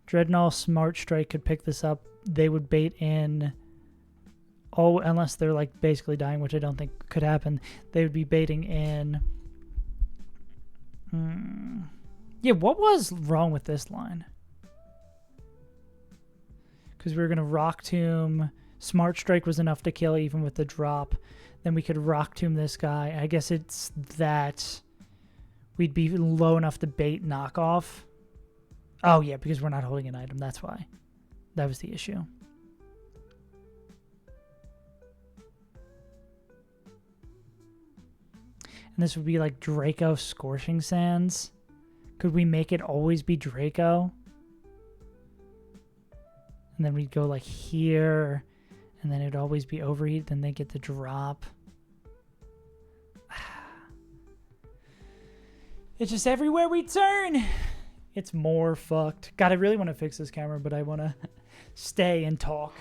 Dreadnought Smart Strike could pick this up. They would bait in... Oh, unless they're like basically dying, which I don't think could happen. They would be baiting in... Yeah, what was wrong with this line? Because we were going to Rock Tomb. Smart Strike was enough to kill even with the drop. Then we could Rock Tomb this guy. I guess it's that we'd be low enough to bait knockoff. Oh, yeah, because we're not holding an item. That's why. That was the issue. And this would be like Draco Scorching Sands. Could we make it always be Draco? And then we'd go like here. And then it'd always be Overheat. Then they get the drop. It's just everywhere we turn. It's more fucked. God, I really want to fix this camera, but I want to stay and talk.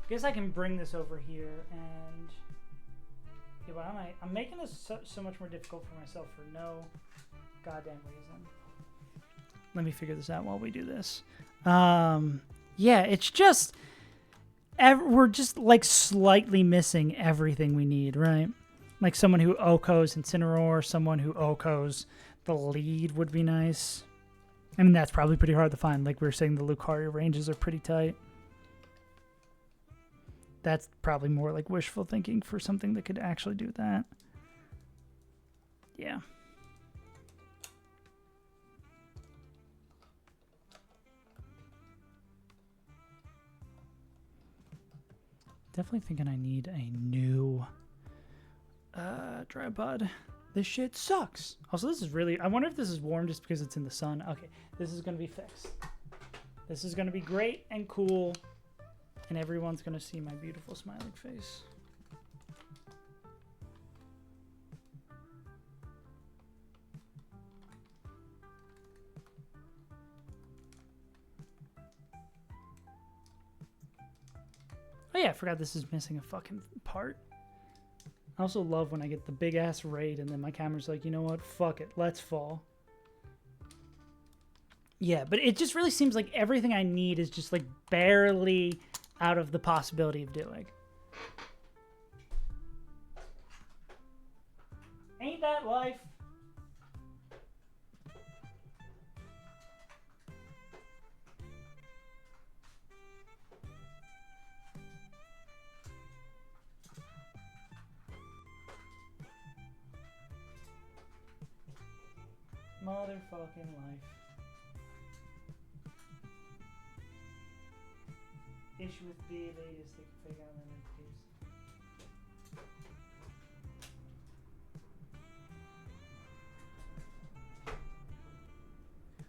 I guess I can bring this over here and... Yeah, but I'm making this so much more difficult for myself for no goddamn reason. Let me figure this out while we do this. Yeah, it's just... we're just, like, slightly missing everything we need, right? Like, someone who Okos Incineroar, someone who Okos the lead would be nice. I mean, that's probably pretty hard to find. Like we were saying, the Lucario ranges are pretty tight. That's probably more like wishful thinking for something that could actually do that. Yeah. Definitely thinking I need a new tripod. This shit sucks. Also, this is really... I wonder if this is warm just because it's in the sun. Okay, this is going to be fixed. This is going to be great and cool. And everyone's going to see my beautiful smiling face. Oh yeah, I forgot this is missing a fucking part. I also love when I get the big ass raid and then my camera's like, you know what? Fuck it. Let's fall. Yeah, but it just really seems like everything I need is just like barely out of the possibility of doing. Ain't that life? Motherfucking life. issue with B, they just take a fake out and then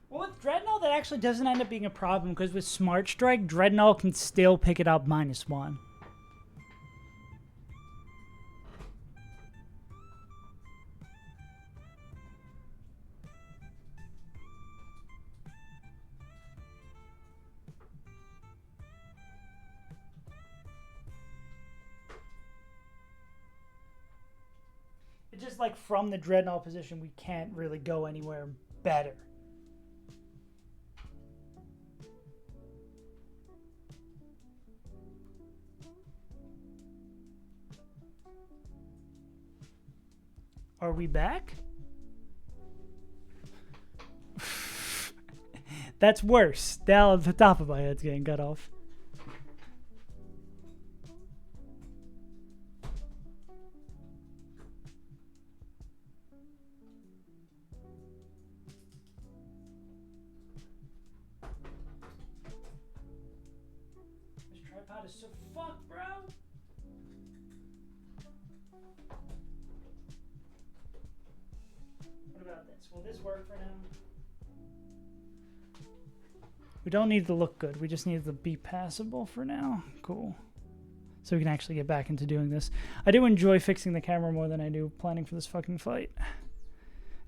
well, with Dreadnought, that actually doesn't end up being a problem because with Smart Strike, Dreadnought can still pick it up -1. It's just like from the Dreadnought position, we can't really go anywhere better. Are we back? That's worse. Now the top of my head's getting cut off. This tripod is so fucked, bro. What about this? Will this work for now? We don't need to look good. We just need to be passable for now. Cool. So we can actually get back into doing this. I do enjoy fixing the camera more than I do planning for this fucking fight.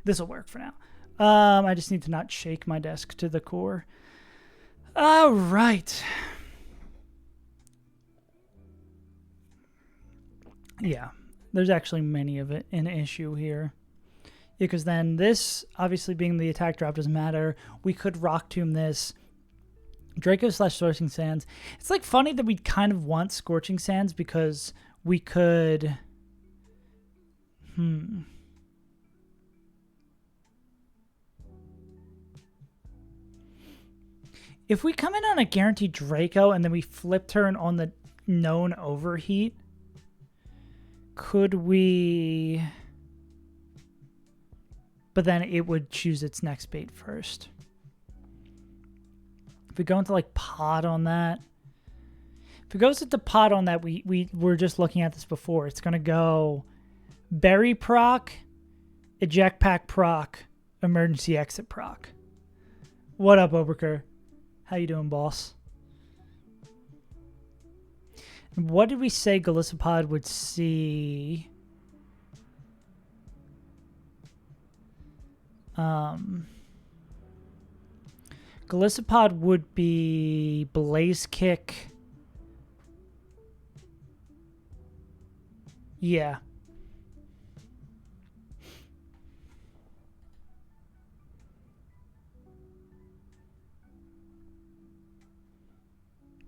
This will work for now. I just need to not shake my desk to the core. All right. Yeah, there's actually many of it an issue here. Because then this, obviously being the attack drop, doesn't matter. We could Rock Tomb this. Draco / Scorching Sands. It's like funny that we kind of want Scorching Sands because we could... If we come in on a guaranteed Draco and then we flip turn on the known overheat, could we... But then it would choose its next bait first. If we go into like pod on that, if it goes into pod on that, we were just looking at this before. It's gonna go berry proc, eject pack proc, emergency exit proc. What up, Oberker? How you doing, boss? What did we say Galissapod would see? Galissapod would be Blaze Kick. Yeah.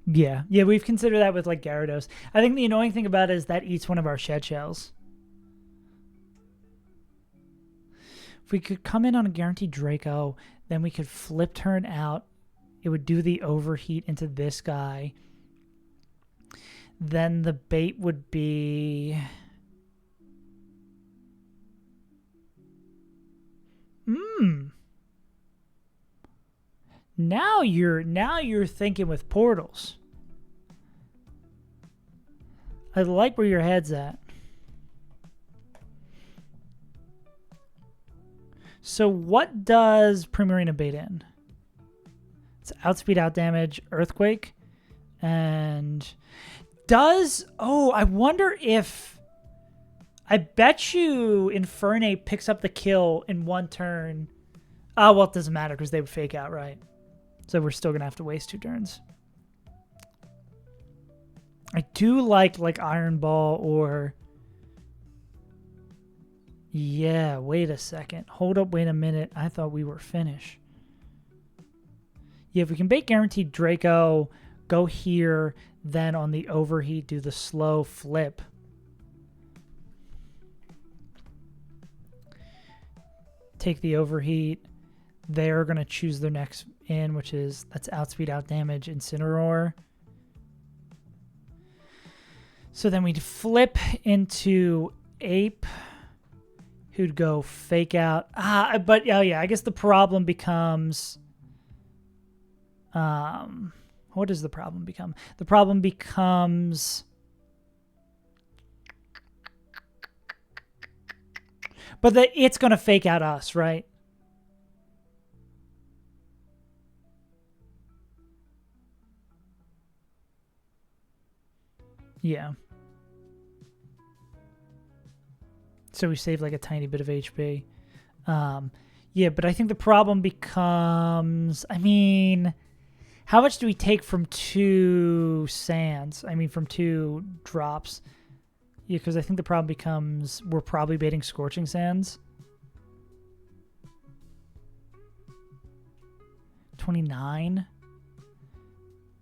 Yeah, we've considered that with like Gyarados. I think the annoying thing about it is that eats one of our shed shells. If we could come in on a guaranteed Draco, then we could flip turn out. It would do the overheat into this guy. Then the bait would be... Now you're thinking with portals. I like where your head's at. So what does Primarina bait in? It's outspeed, out damage, earthquake, and does... Oh, I wonder if... I bet you Infernape picks up the kill in one turn. Oh, well, it doesn't matter because they would fake out, right? So we're still going to have to waste 2 turns. I do like Iron Ball or... Yeah, wait a second. Hold up, wait a minute. I thought we were finished. Yeah, if we can bait guaranteed Draco, go here, then on the overheat, do the slow flip. Take the overheat. They're going to choose their next in, which is, that's outspeed, out damage, Incineroar. So then we'd flip into Ape, who'd go fake out. But oh yeah, I guess the problem becomes, hold What does the problem become? The problem becomes... But it's going to fake out us, right? Yeah. So we save like a tiny bit of HP. Yeah, but I think the problem becomes... I mean, how much do we take from 2 sands? I mean, from 2 drops. Yeah, because I think the problem becomes we're probably baiting Scorching Sands. 29.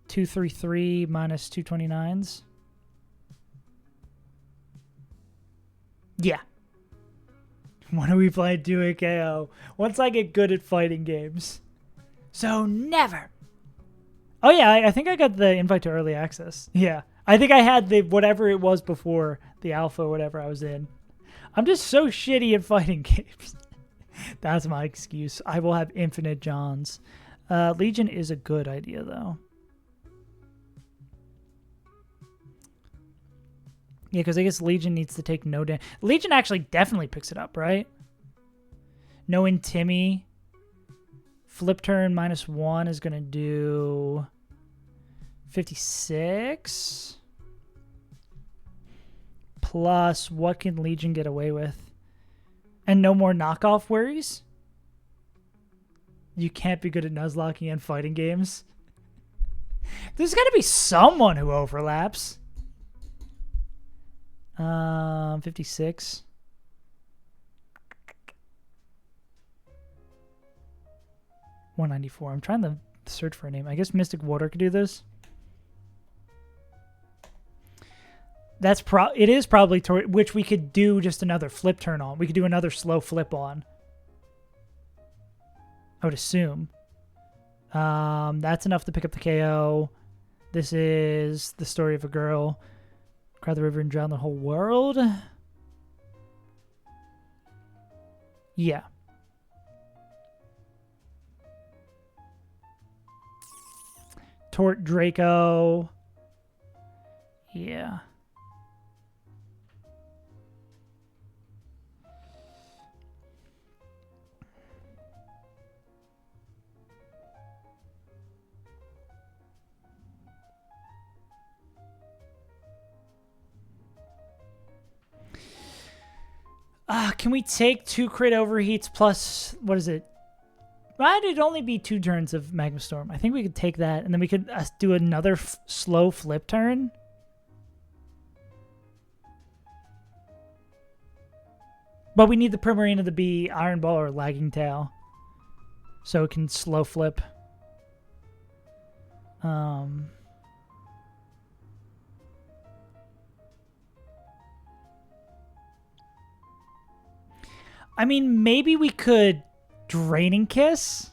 233 minus 229s. Yeah. When do we play Duo KO? Once I get good at fighting games. So never. Oh yeah, I think I got the invite to early access. Yeah. I think I had the whatever it was before the alpha or whatever I was in. I'm just so shitty at fighting games. That's my excuse. I will have infinite Johns. Legion is a good idea though. Yeah, because I guess Legion needs to take no damage. Legion actually definitely picks it up, right? No Intimi. Flip turn -1 is going to do 56. Plus, what can Legion get away with? And no more knockoff worries? You can't be good at Nuzlocking and fighting games. There's got to be someone who overlaps. 56. $194. I'm trying to search for a name. I guess Mystic Water could do this. It is probably which we could do just another flip turn on. We could do another slow flip on. I would assume. That's enough to pick up the KO. This is the story of a girl. Cry the river and drown the whole world. Yeah. Tort Draco. Yeah. Can we take 2 crit overheats plus, what is it? Why did it only be 2 turns of Magma Storm? I think we could take that, and then we could do another slow flip turn. But we need the Primarina to be Iron Ball or Lagging Tail, so it can slow flip. I mean, maybe we could Draining Kiss.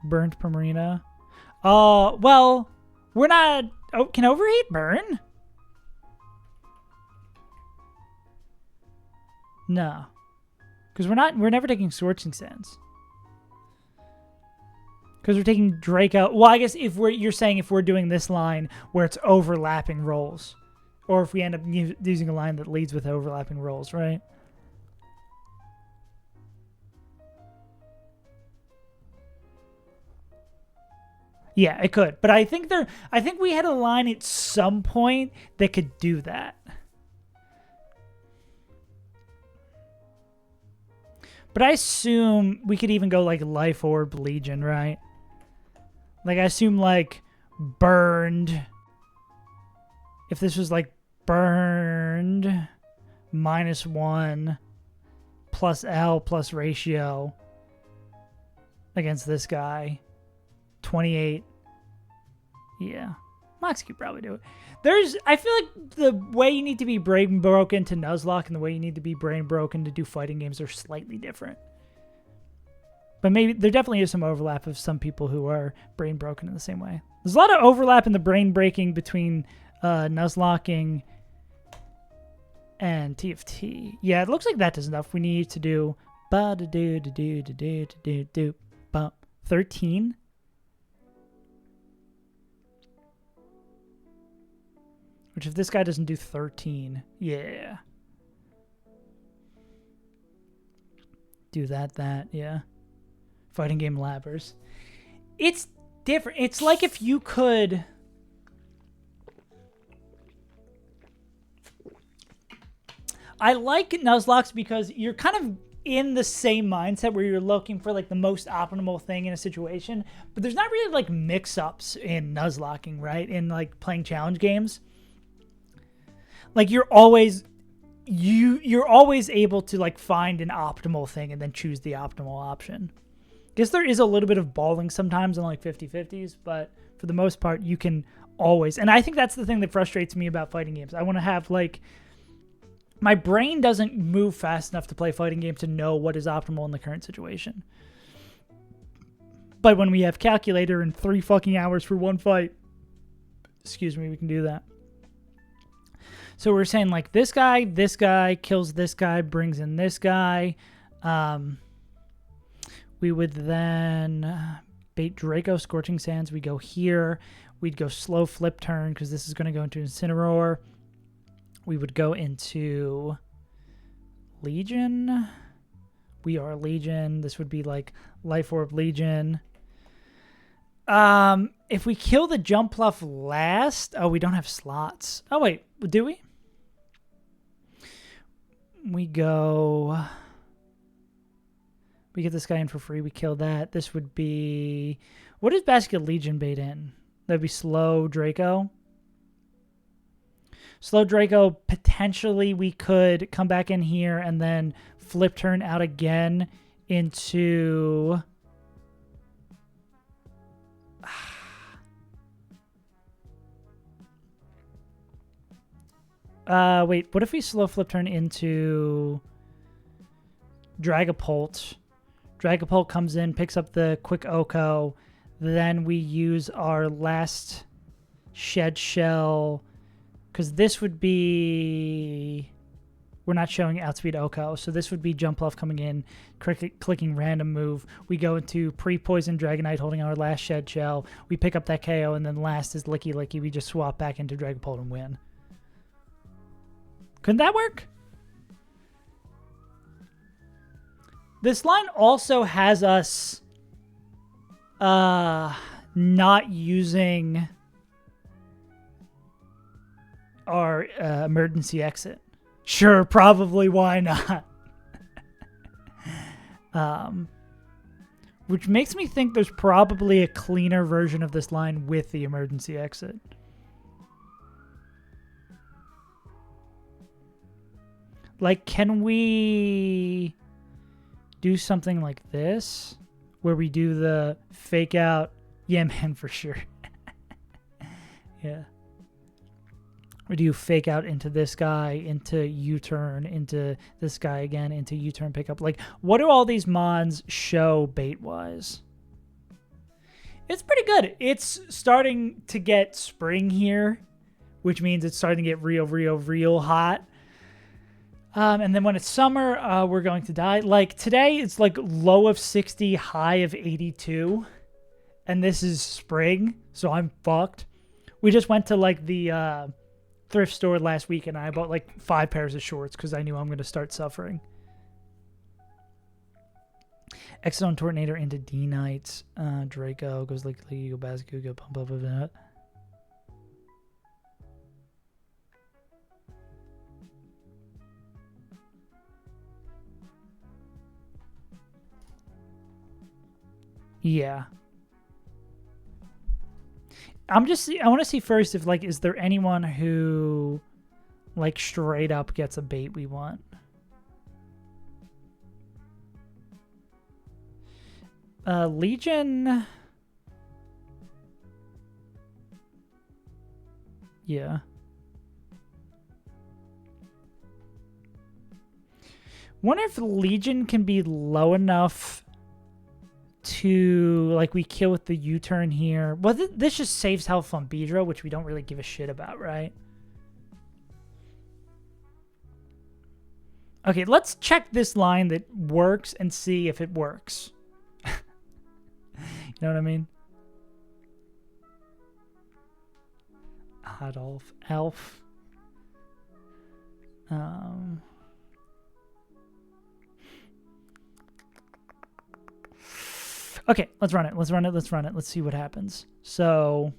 Burnt Primarina. Well, we're not... Oh, can Overheat burn? No. Because we're never taking Scorching Sands. Because we're taking Draco. Well, I guess you're saying if we're doing this line where it's overlapping rolls. Or if we end up using a line that leads with overlapping rolls, right? Yeah, it could. But I think we had a line at some point that could do that. But I assume we could even go like Life Orb Legion, right? Like I assume like burned. If this was like burned -1 plus L plus ratio against this guy. 28. Yeah. Mox could probably do it. I feel like the way you need to be brain broken to Nuzlocke and the way you need to be brain broken to do fighting games are slightly different. But maybe there definitely is some overlap of some people who are brain broken in the same way. There's a lot of overlap in the brain breaking between Nuzlocking and TFT. Yeah, it looks like that does enough. We need to do ba da do da do da do da do do bump. 13. Which if this guy doesn't do 13, yeah. Do that, yeah. Fighting game labbers. It's different. It's like if you could... I like Nuzlocke because you're kind of in the same mindset where you're looking for like the most optimal thing in a situation, but there's not really like mix-ups in Nuzlocking, right? In like playing challenge games. Like you're always able to like find an optimal thing and then choose the optimal option. Guess there is a little bit of balling sometimes in like 50-50s, but for the most part you can always, and I think that's the thing that frustrates me about fighting games. I want to have like, my brain doesn't move fast enough to play fighting games to know what is optimal in the current situation. But when we have calculator and 3 fucking hours for one fight, excuse me, we can do that. So we're saying like this guy kills this guy, brings in this guy. We would then bait Draco, Scorching Sands. We go here. We'd go slow flip turn because this is going to go into Incineroar. We would go into Legion. We are Legion. This would be like Life Orb Legion. If we kill the Jump Pluff last... Oh, we don't have slots. Oh, wait. Do we? We go... We get this guy in for free. We kill that. This would be... What does Basket Legion bait in? That would be Slow Draco. Slow Draco, potentially we could come back in here and then flip turn out again into... Wait, what if we slow flip turn into Dragapult? Dragapult comes in, picks up the quick Oko, then we use our last Shed Shell... Because this would be... We're not showing Outspeed Oko, so this would be Jump Bluff coming in, clicking random move. We go into pre-Poison Dragonite holding our last Shed Shell. We pick up that KO, and then last is Licky Licky. We just swap back into Dragapult and win. Couldn't that work? This line also has us not using... our emergency exit. Sure, probably, why not? Which makes me think there's probably a cleaner version of this line with the emergency exit. Like, can we do something like this? Where we do the fake out? Yeah, man, for sure. Yeah. Or do you fake out into this guy, into U-turn, into this guy again, into U-turn pickup? Like, what do all these mons show bait-wise? It's pretty good. It's starting to get spring here, which means it's starting to get real hot. And then when it's summer, we're going to die. Like, today, it's like low of 60, high of 82. And this is spring, so I'm fucked. We just went to, like, the... thrift store last week and I bought like 5 pairs of shorts because I knew I'm going to start suffering. Exodon Tornado into D-Knight. Draco goes like go Bazooka, go pump up of that. Yeah. I want to see first if, like, is there anyone who, like, straight up gets a bait we want? Legion... Yeah. Wonder if Legion can be low enough to, like, we kill with the U-turn here. Well, this just saves health on Beedrill, which we don't really give a shit about, right? Okay, let's check this line that works and see if it works. You know what I mean? Adolf. Elf. Okay, let's run it. Let's see what happens. So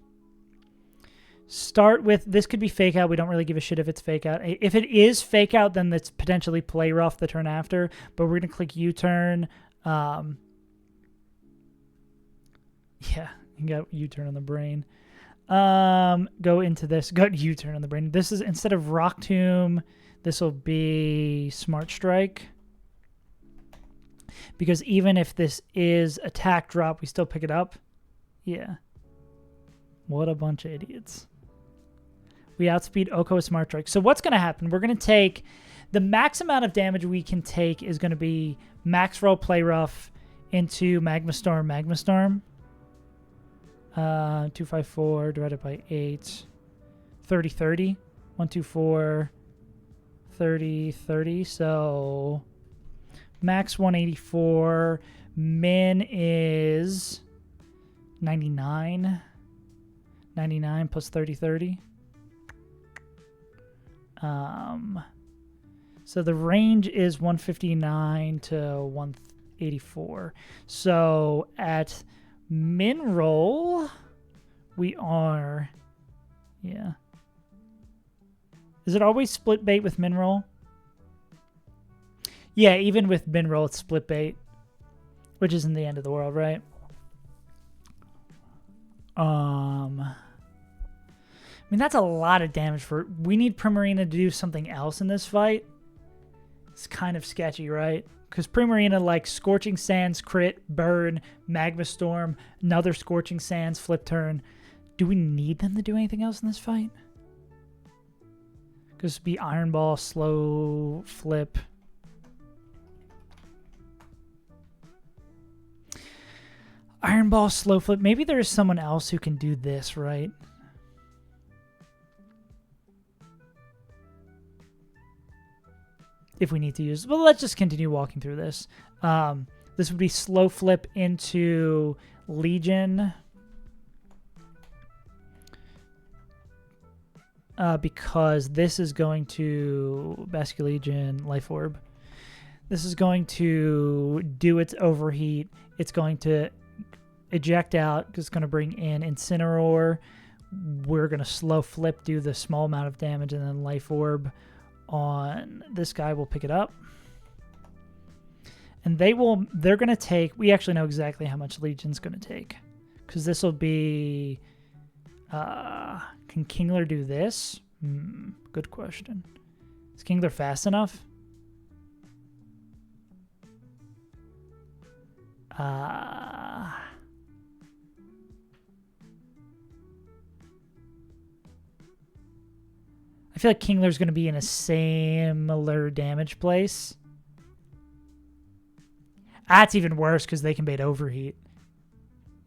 start with, this could be fake out. We don't really give a shit if it's fake out. If it is fake out, then it's potentially play rough the turn after, but we're going to click U-turn. Yeah, you got U-turn on the brain. Go into this. Go U-turn on the brain. This is, instead of Rock Tomb, this will be Smart Strike. Because even if this is attack drop, we still pick it up. Yeah. What a bunch of idiots. We outspeed Oko with Smart Strike. So what's going to happen? We're going to take, the max amount of damage we can take is going to be max roll play rough into Magma Storm. 254 divided by 8. 30, 30. 1, 2, 4. 30, 30. So max 184. Min is 99. 99 plus 30, 30. So the range is 159 to 184. So at min roll, we are, yeah. Is it always split bait with min roll? Yeah, even with min roll, it's split bait, which isn't the end of the world, right? I mean, that's a lot of damage for, we need Primarina to do something else in this fight. It's kind of sketchy, right? Because Primarina, like Scorching Sands, crit, burn, Magma Storm, another Scorching Sands, flip turn. Do we need them to do anything else in this fight? Because it'd be Iron Ball, slow flip. Iron Ball, slow flip. Maybe there's someone else who can do this, right? If we need to use, well, let's just continue walking through this. This would be slow flip into Legion. Because this is going to Basket Legion, Life Orb. This is going to do its overheat. It's going to eject out because it's going to bring in Incineroar. We're going to slow flip, do the small amount of damage, and then Life Orb on this guy will pick it up. And they're going to take, we actually know exactly how much Legion's going to take. Because this will be, can Kingler do this? Good question. Is Kingler fast enough? I feel like Kingler's going to be in a similar damage place. That's even worse because they can bait overheat.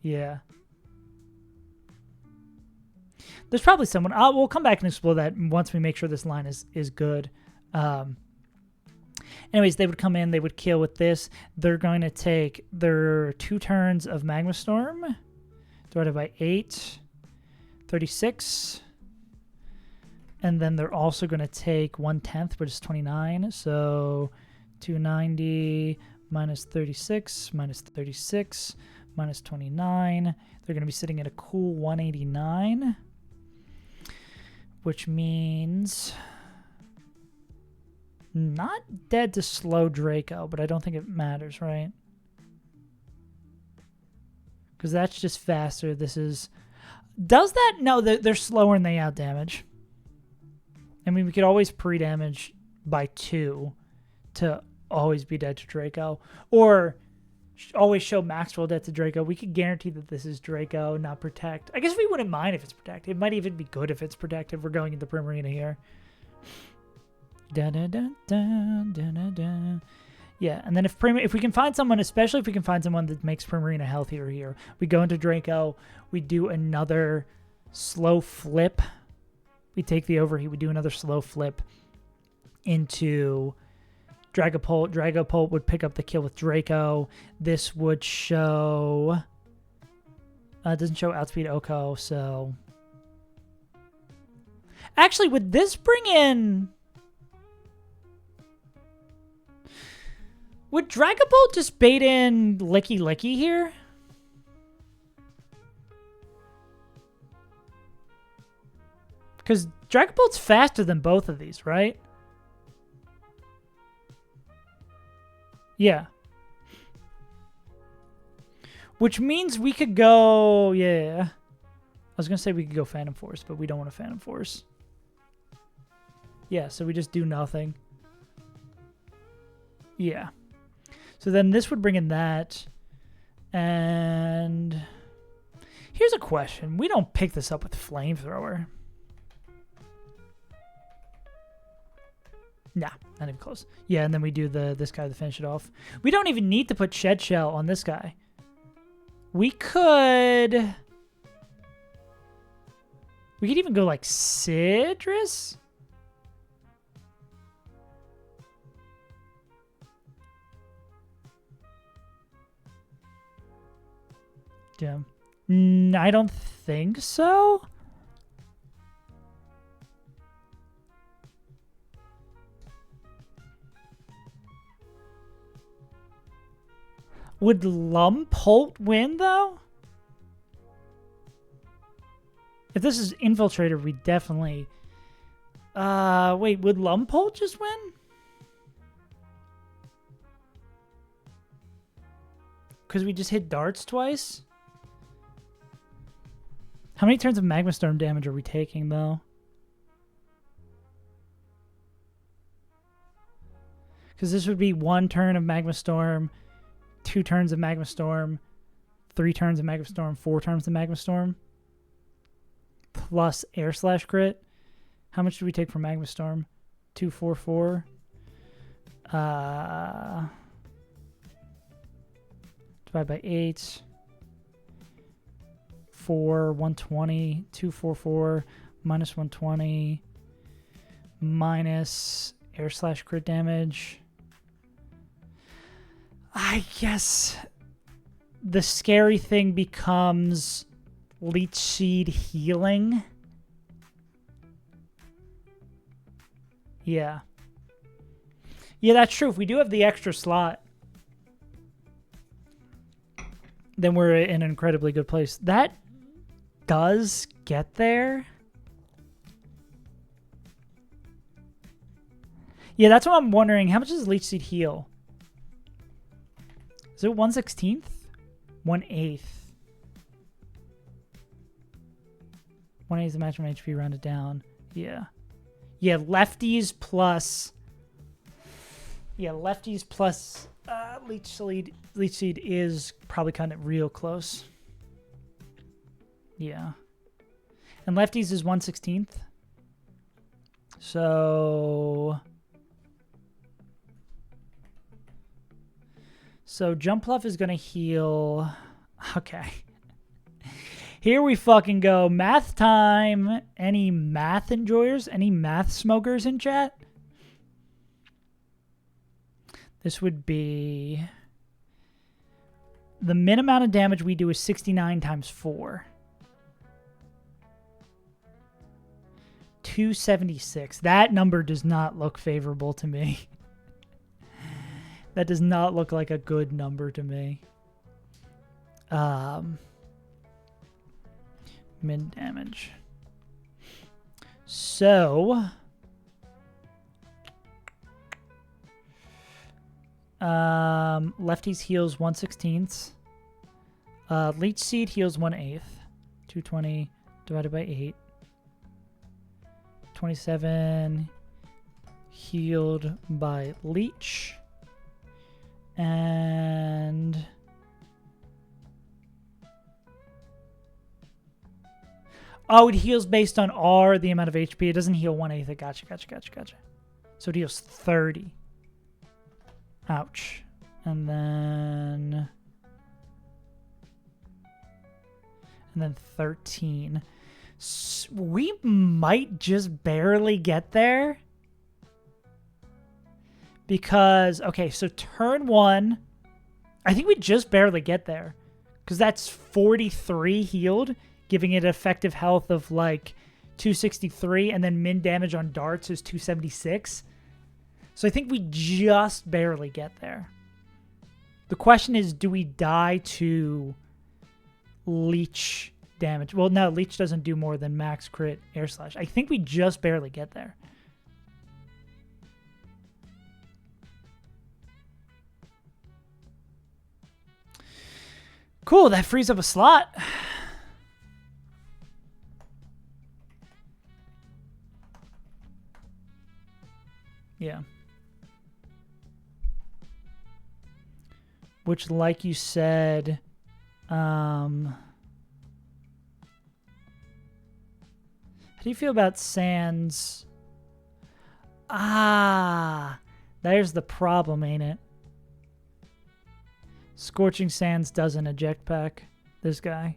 Yeah. There's probably someone. We'll come back and explore that once we make sure this line is good. Anyways, they would come in. They would kill with this. They're going to take their 2 turns of Magma Storm divided by 8. 36. And then they're also going to take 1/10, which is 29. So 290 minus 36 minus 36 minus 29. They're going to be sitting at a cool 189, which means not dead to slow Draco, but I don't think it matters, right? Because that's just faster. This is... Does that? No, they're slower and they out damage. I mean, we could always pre-damage by 2 to always be dead to Draco. Or always show max roll dead to Draco. We could guarantee that this is Draco, not Protect. I guess we wouldn't mind if it's Protect. It might even be good if it's Protected. We're going into Primarina here. Da, da, da, da, da, da, da. Yeah, and then if we can find someone, especially if we can find someone that makes Primarina healthier here, we go into Draco, we do another slow flip. We take the overheat, we do another slow flip into Dragapult. Dragapult would pick up the kill with Draco. This would show... it doesn't show outspeed Oko, so... Actually, would this bring in... Would Dragapult just bait in Licky Licky here? Because Dragapult's faster than both of these, right? Yeah. Which means we could go... Yeah. I was going to say we could go Phantom Force, but we don't want a Phantom Force. Yeah, so we just do nothing. Yeah. So then this would bring in that. And... Here's a question. We don't pick this up with Flamethrower. Nah, not even close. Yeah, and then we do this guy to finish it off. We don't even need to put Shed Shell on this guy. We could even go like Citrus. Yeah. I don't think so. Would Lumpolt win, though? If this is Infiltrator, we definitely... wait, would Lumpolt just win? Because we just hit darts twice? How many turns of Magma Storm damage are we taking, though? Because this would be 1 turn of Magma Storm... 2 turns of Magma Storm, 3 turns of Magma Storm, 4 turns of Magma Storm, plus Air Slash Crit. How much do we take from Magma Storm? 2, 4, 4. Divide by 8. 4, 120. 2, 4, 4. Minus 120. Minus Air Slash Crit damage. I guess the scary thing becomes Leech Seed healing. Yeah. Yeah, that's true. If we do have the extra slot, then we're in an incredibly good place. That does get there. Yeah, that's what I'm wondering. How much does Leech Seed heal? Is it 1/16? 1/8. 1/8 the maximum HP rounded down. Yeah. Yeah, lefties plus... Yeah, lefties plus Leech Seed is probably kind of real close. Yeah. And lefties is 1/16. So Jumpluff is going to heal... Okay. Here we fucking go. Math time. Any math enjoyers? Any math smokers in chat? This would be... The min amount of damage we do is 69 times 4. 276. That number does not look favorable to me. That does not look like a good number to me. Min damage. So... lefties heals 1/16. Leech Seed heals 1/8. 220 divided by 8. 27 healed by Leech. And... Oh, it heals based on R, the amount of HP. It doesn't heal 1/8. Gotcha. So it heals 30. Ouch. And then 13. We might just barely get there. Because, okay, so turn 1, I think we just barely get there. Because that's 43 healed, giving it effective health of like 263, and then min damage on darts is 276. So I think we just barely get there. The question is, do we die to leech damage? Well, no, leech doesn't do more than max crit air slash. I think we just barely get there. Cool, that frees up a slot. Yeah. Which, like you said, how do you feel about Sands? Ah, there's the problem, ain't it? Scorching Sands doesn't eject pack this guy.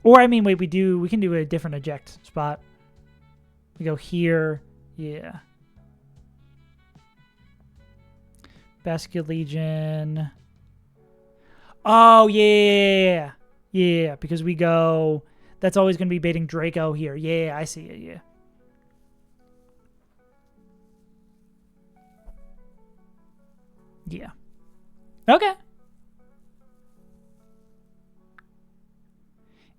Or, I mean, wait, we can do a different eject spot. We go here. Yeah. Basket Legion. Oh, yeah. Yeah, because we go... That's always going to be baiting Draco here. Yeah, I see it, yeah. Yeah. Okay.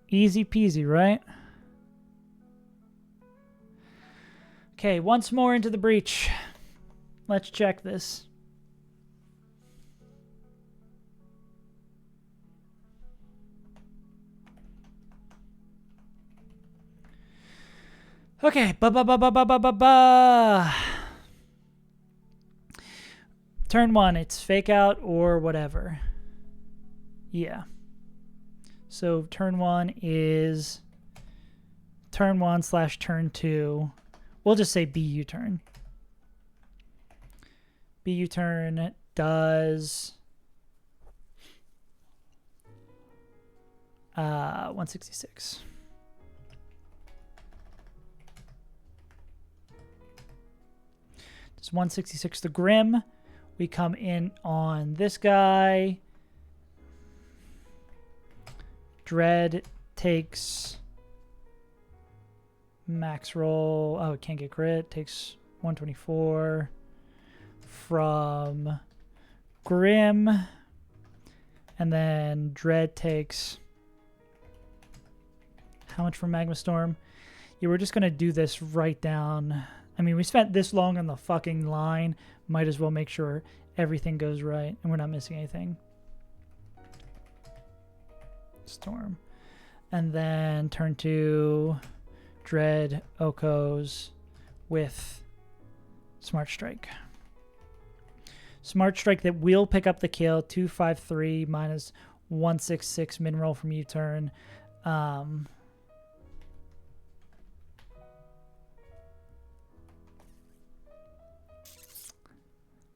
Easy peasy, right? Okay, once more into the breach. Let's check this. Okay, Turn 1, it's fake out or whatever. Yeah. So turn 1 is turn 1 / turn 2. We'll just say BU turn. BU turn does 166. Does 166 the Grim. We come in on this guy. Dread takes max roll. Oh, it can't get crit. Takes 124 from Grim. And then Dread takes... How much from Magma Storm? Yeah, we're just going to do this right down. I mean, we spent this long on the fucking line. Might as well make sure everything goes right and we're not missing anything. Storm. And then turn 2, Dread, Okos with Smart Strike. Smart Strike that will pick up the kill. 253 minus 166 min roll from U-turn.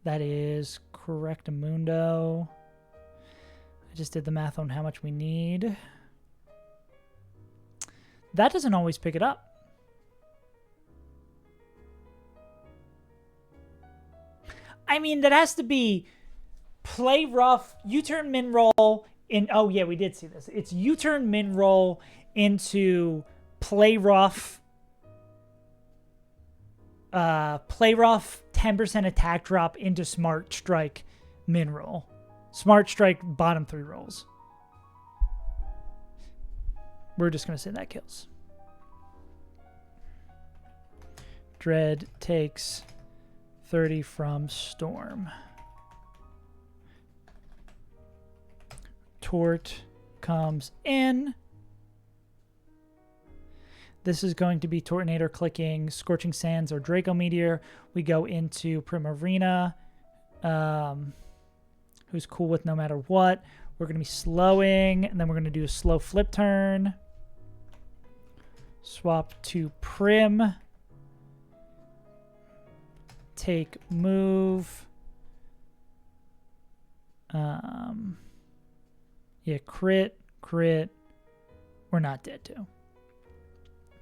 That is correctamundo. I just did the math on how much we need. That doesn't always pick it up. I mean, that has to be play rough, U-turn min roll in... Oh, yeah, we did see this. It's U-turn min roll into play rough... play rough 10% attack drop into Smart Strike min roll. Smart Strike bottom 3 rolls. We're just going to say that kills. Dread takes 30 from Storm. Tort comes in. This is going to be Tortinator clicking Scorching Sands or Draco Meteor. We go into Primarina, who's cool with no matter what. We're going to be slowing, and then we're going to do a slow flip turn. Swap to Prim. Take move. Yeah, crit. We're not dead too.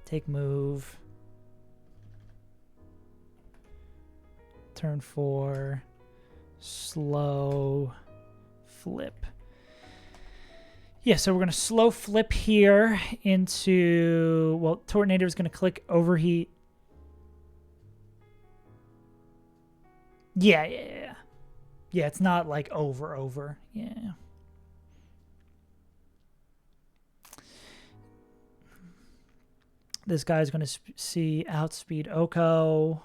Take move. Turn 4. Slow flip. Yeah, so we're going to slow flip here into... Well, Tortinator is going to click overheat. Yeah. Yeah, it's not like over. Yeah. This guy's going to see outspeed Oko.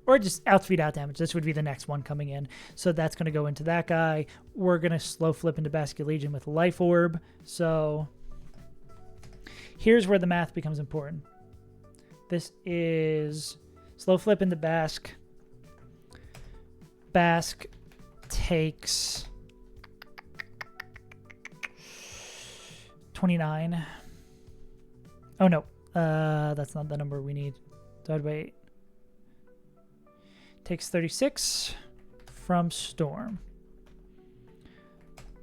Or just outspeed out damage. This would be the next one coming in. So that's going to go into that guy. We're going to slow flip into Basket Legion with Life Orb. So here's where the math becomes important. This is slow flip into Bask. Bask takes 29. Oh, no. That's not the number we need. Divided by 8. Takes 36 from Storm.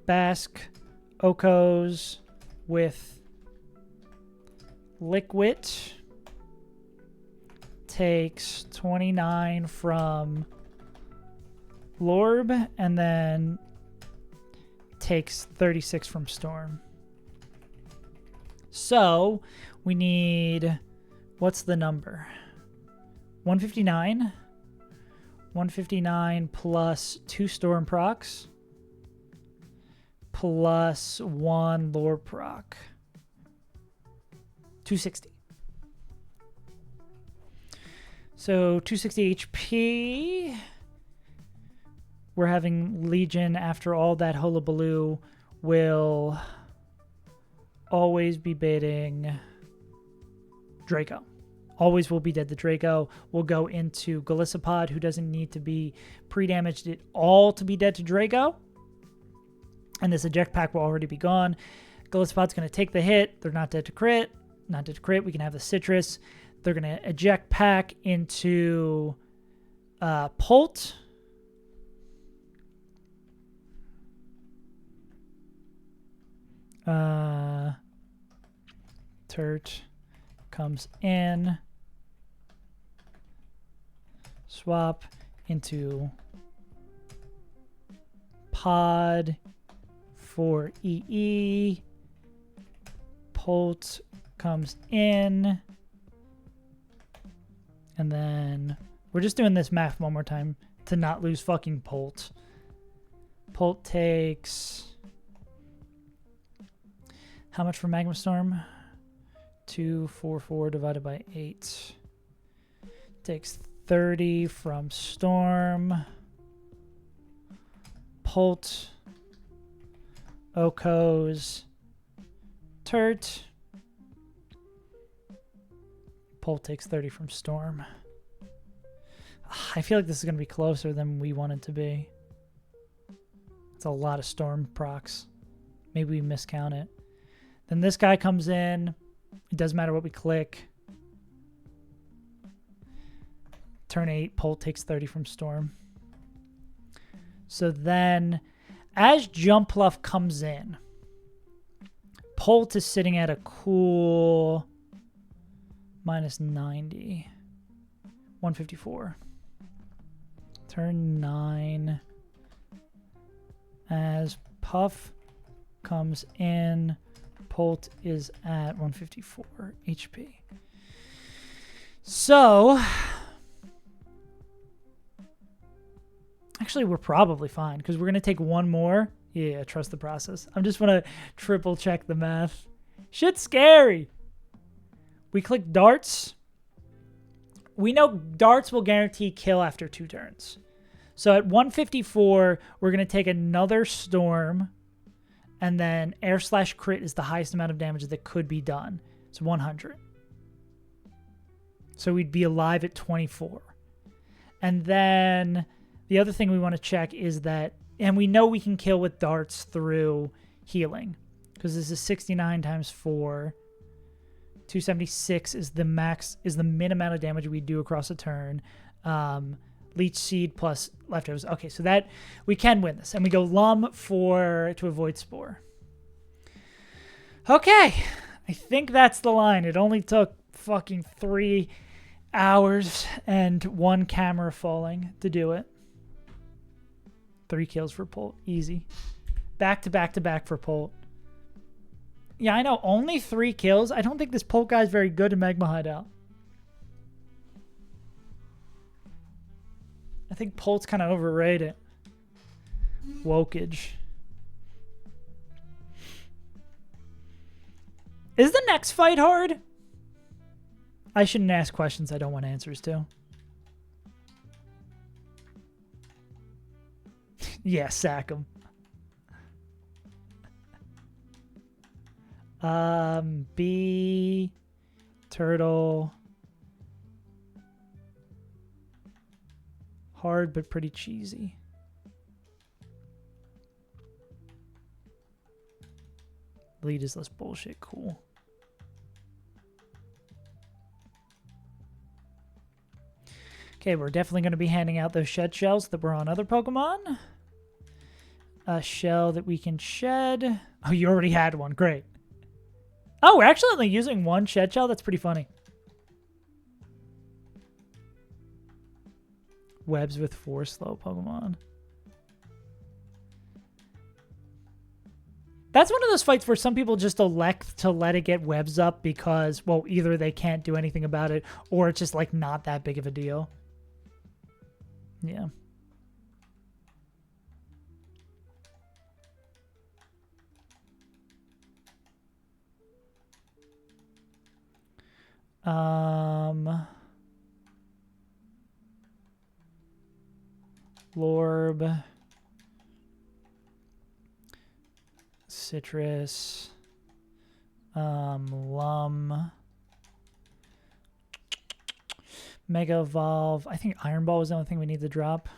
Bask Okos with Liquid takes 29 from Lorb and then takes 36 from Storm. So we need, what's the number? 159. 159 plus 2 Storm procs plus 1 Lore proc. 260. So 260 HP. We're having Legion after all that hullabaloo will always be baiting Draco. Always will be dead to Draco. We'll go into Galissapod, who doesn't need to be pre-damaged at all to be dead to Draco. And this eject pack will already be gone. Galissapod's going to take the hit. They're not dead to crit. Not dead to crit. We can have the citrus. They're going to eject pack into Pult. Turt comes in. Swap into Pod for EE. Pult comes in. And then we're just doing this math one more time to not lose fucking Pult. Pult takes... How much for Magma Storm? 244 divided by 8. Takes 30 from Storm. Pult. Okos. Turt. Pult takes 30 from Storm. I feel like this is going to be closer than we want it to be. It's a lot of Storm procs. Maybe we miscount it. Then this guy comes in. It doesn't matter what we click. Turn 8, Pult takes 30 from Storm. So then, as Jumpluff comes in, Pult is sitting at a cool minus 90. 154. Turn 9. As Puff comes in, Pult is at 154 HP. So, actually, we're probably fine because we're going to take one more. Yeah, trust the process. I'm just going to triple check the math. Shit's scary. We click darts. We know darts will guarantee kill after 2 turns. So at 154, we're going to take another Storm. And then air/crit is the highest amount of damage that could be done. It's 100. So we'd be alive at 24. And then the other thing we want to check is that, and we know we can kill with darts through healing. Because this is 69 times 4. 276 is the max, is the min amount of damage we do across a turn. Leech Seed plus leftovers. Okay, so that we can win this. And we go Lum to avoid Spore. Okay, I think that's the line. It only took fucking 3 hours and 1 camera falling to do it. 3 kills for Polt. Easy. Back to back to back for Polt. Yeah, I know. Only 3 kills. I don't think this Polt guy is very good in Magma Hideout. I think Polt's kind of overrated. Wokage. Is the next fight hard? I shouldn't ask questions I don't want answers to. Yeah, sack him. B. Turtle. Hard but pretty cheesy. Lead is less bullshit. Cool. Okay, we're definitely going to be handing out those shed shells that were on other Pokemon. A shell that we can shed. Oh, you already had one. Great. Oh, we're actually only using 1 shed shell? That's pretty funny. Webs with 4 slow Pokemon. That's one of those fights where some people just elect to let it get webs up because, well, either they can't do anything about it or it's just like not that big of a deal. Yeah. Lorb. Citrus. Lum. Mega Evolve. I think Iron Ball was the only thing we need to drop.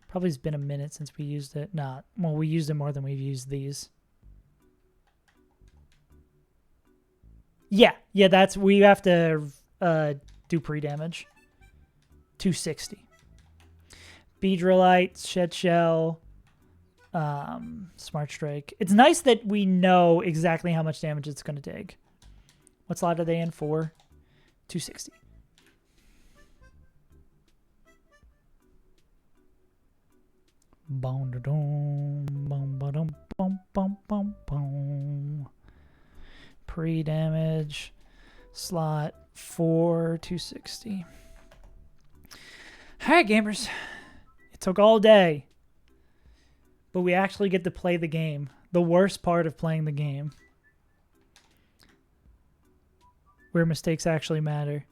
Probably has been a minute since we used it. Not. Well, we used it more than we've used these. Yeah. Yeah, that's... We have to do pre-damage. 260. Beedrillite, Shed Shell, Smart Strike. It's nice that we know exactly how much damage it's going to take. What slot are they in for? 260. Boom, boom, boom, boom, boom, boom, boom, boom. Pre-damage. Slot 4, 260. Alright, gamers. It took all day. But we actually get to play the game. The worst part of playing the game. Where mistakes actually matter.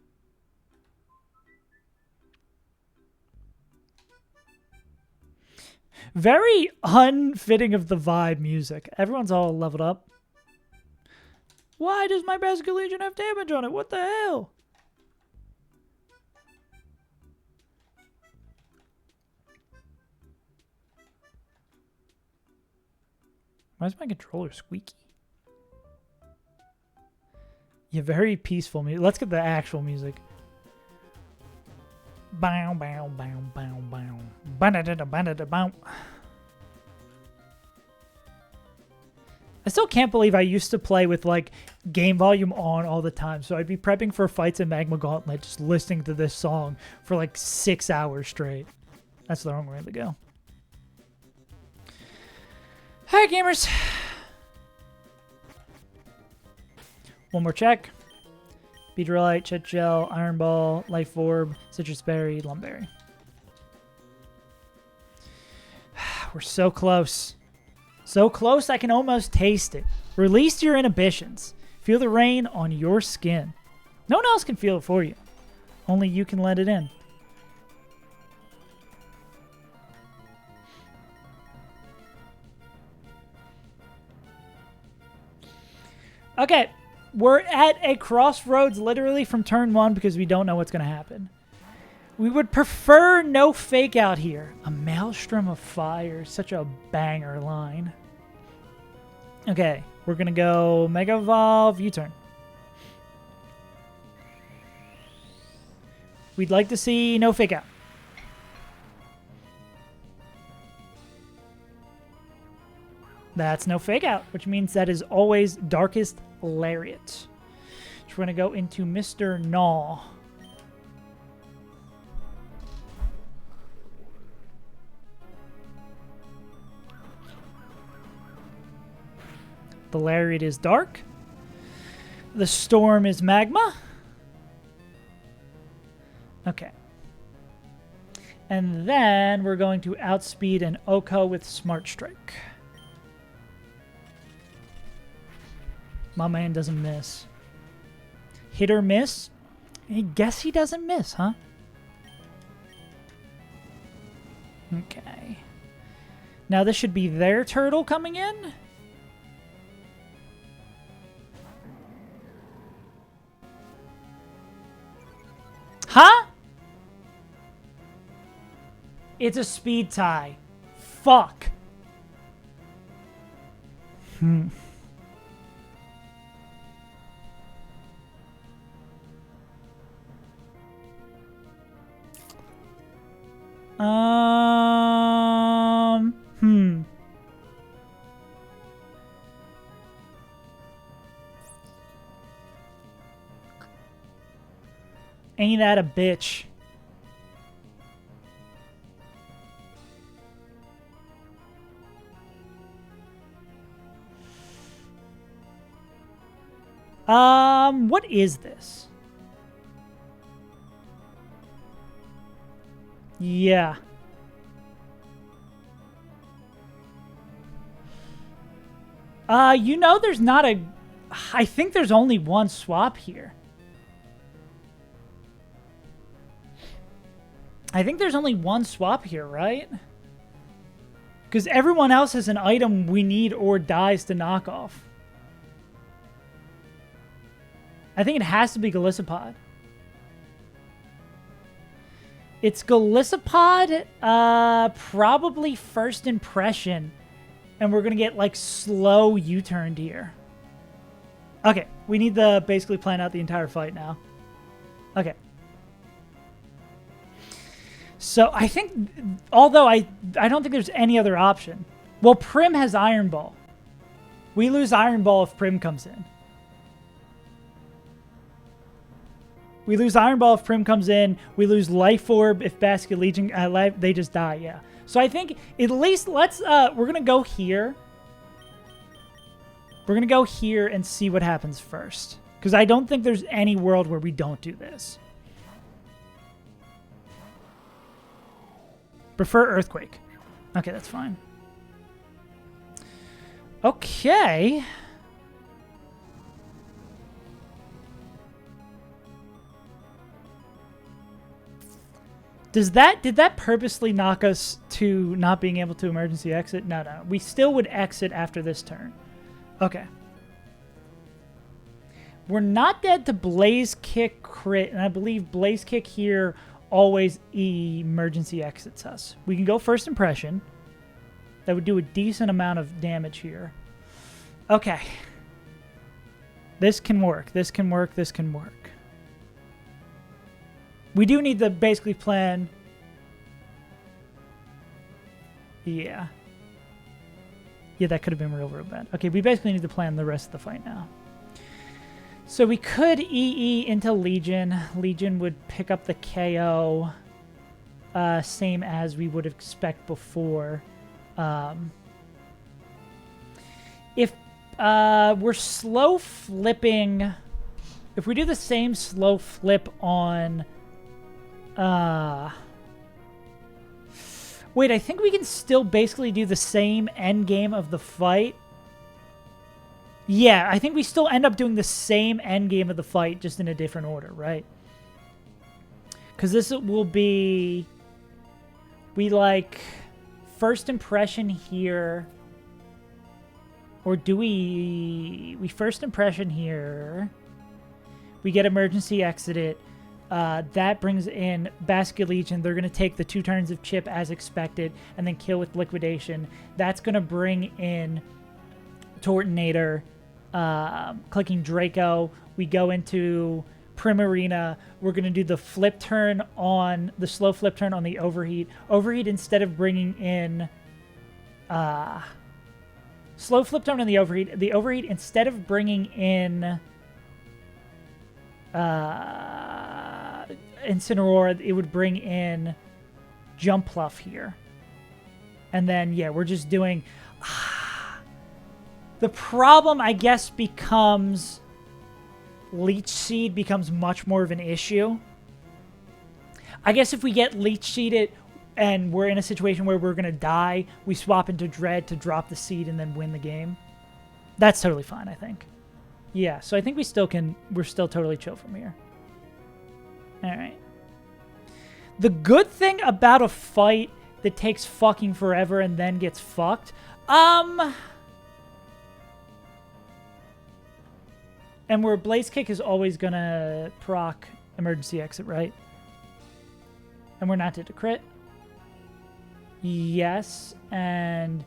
Very unfitting of the vibe music. Everyone's all leveled up. Why does my Basculegion have damage on it? What the hell? Why is my controller squeaky? Yeah, very peaceful music. Let's get the actual music. Bow, bow, bow, bow, bow. Ba-da-da-da-ba-da-da-bow. I still can't believe I used to play with, like, game volume on all the time. So I'd be prepping for fights in Magma Gauntlet, just listening to this song for, like, 6 hours straight. That's the wrong way to go. Alright, gamers. One more check. Beedrillite, Chit Gel, Iron Ball, Life Orb, Citrus Berry, Lumberry. We're so close. So close I can almost taste it. Release your inhibitions. Feel the rain on your skin. No one else can feel it for you. Only you can let it in. Okay, we're at a crossroads literally from turn 1 because we don't know what's going to happen. We would prefer no fake out here. A Maelstrom of Fire, such a banger line. Okay, we're going to go Mega Evolve, U-turn. We'd like to see no fake out. That's no fake out, which means that is always Darkest Lariat. So we're going to go into Mr. Gnaw. The Lariat is dark. The Storm is magma. Okay. And then we're going to outspeed an Oko with Smart Strike. My man doesn't miss. Hit or miss? I guess he doesn't miss, huh? Okay. Now this should be their turtle coming in. Huh? It's a speed tie. Fuck. Ain't that a bitch? What is this? Yeah. You know there's not a... I think there's only one swap here. I think there's only one swap here, right? Because everyone else has an item we need or dies to knock off. I think it has to be Galissapod. It's Galissapod, probably First Impression. And we're going to get, like, slow U-turned here. Okay, we need to basically plan out the entire fight now. Okay. So, I think, although I don't think there's any other option. Well, Prim has Iron Ball. We lose Iron Ball if Prim comes in. We lose Iron Ball if Prim comes in. We lose Life Orb if Basket Legion, they just die, yeah. So I think at least let's, we're going to go here. We're going to go here and see what happens first. Because I don't think there's any world where we don't do this. Prefer Earthquake. Okay, that's fine. Okay. Did that purposely knock us to not being able to emergency exit? No, no. We still would exit after this turn. Okay. We're not dead to Blaze Kick crit, and I believe Blaze Kick here always emergency exits us. We can go First Impression. That would do a decent amount of damage here. Okay. This can work. This can work. This can work. We do need to basically plan... Yeah. Yeah, that could have been real bad. Okay, we basically need to plan the rest of the fight now. So we could EE into Legion. Legion would pick up the KO. Same as we would expect before. If we're slow flipping... If we do the same slow flip on... Wait, I think we can still basically do the same end game of the fight. Yeah, I think we still end up doing the same end game of the fight, just in a different order, right? Because this will be... We like... First Impression here. Or do we... We First Impression here. We get emergency exited. That brings in Basket Legion. They're going to take the 2 turns of chip as expected and then kill with Liquidation. That's going to bring in Tortonator, clicking Draco. We go into Primarina. We're going to do the flip turn on the slow flip turn on the Overheat. Overheat instead of bringing in slow flip turn on the Overheat. The Overheat instead of bringing in Incineroar, it would bring in Jumpluff here. And then, yeah, we're just doing... the problem, I guess, becomes... Leech Seed becomes much more of an issue. I guess if we get Leech Seeded and we're in a situation where we're going to die, we swap into Dread to drop the seed and then win the game. That's totally fine, I think. Yeah, so I think we still can... We're still totally chill from here. All right. The good thing about a fight that takes fucking forever and then gets fucked... And where Blaze Kick is always going to proc Emergency Exit, right? And we're not to crit. Yes, and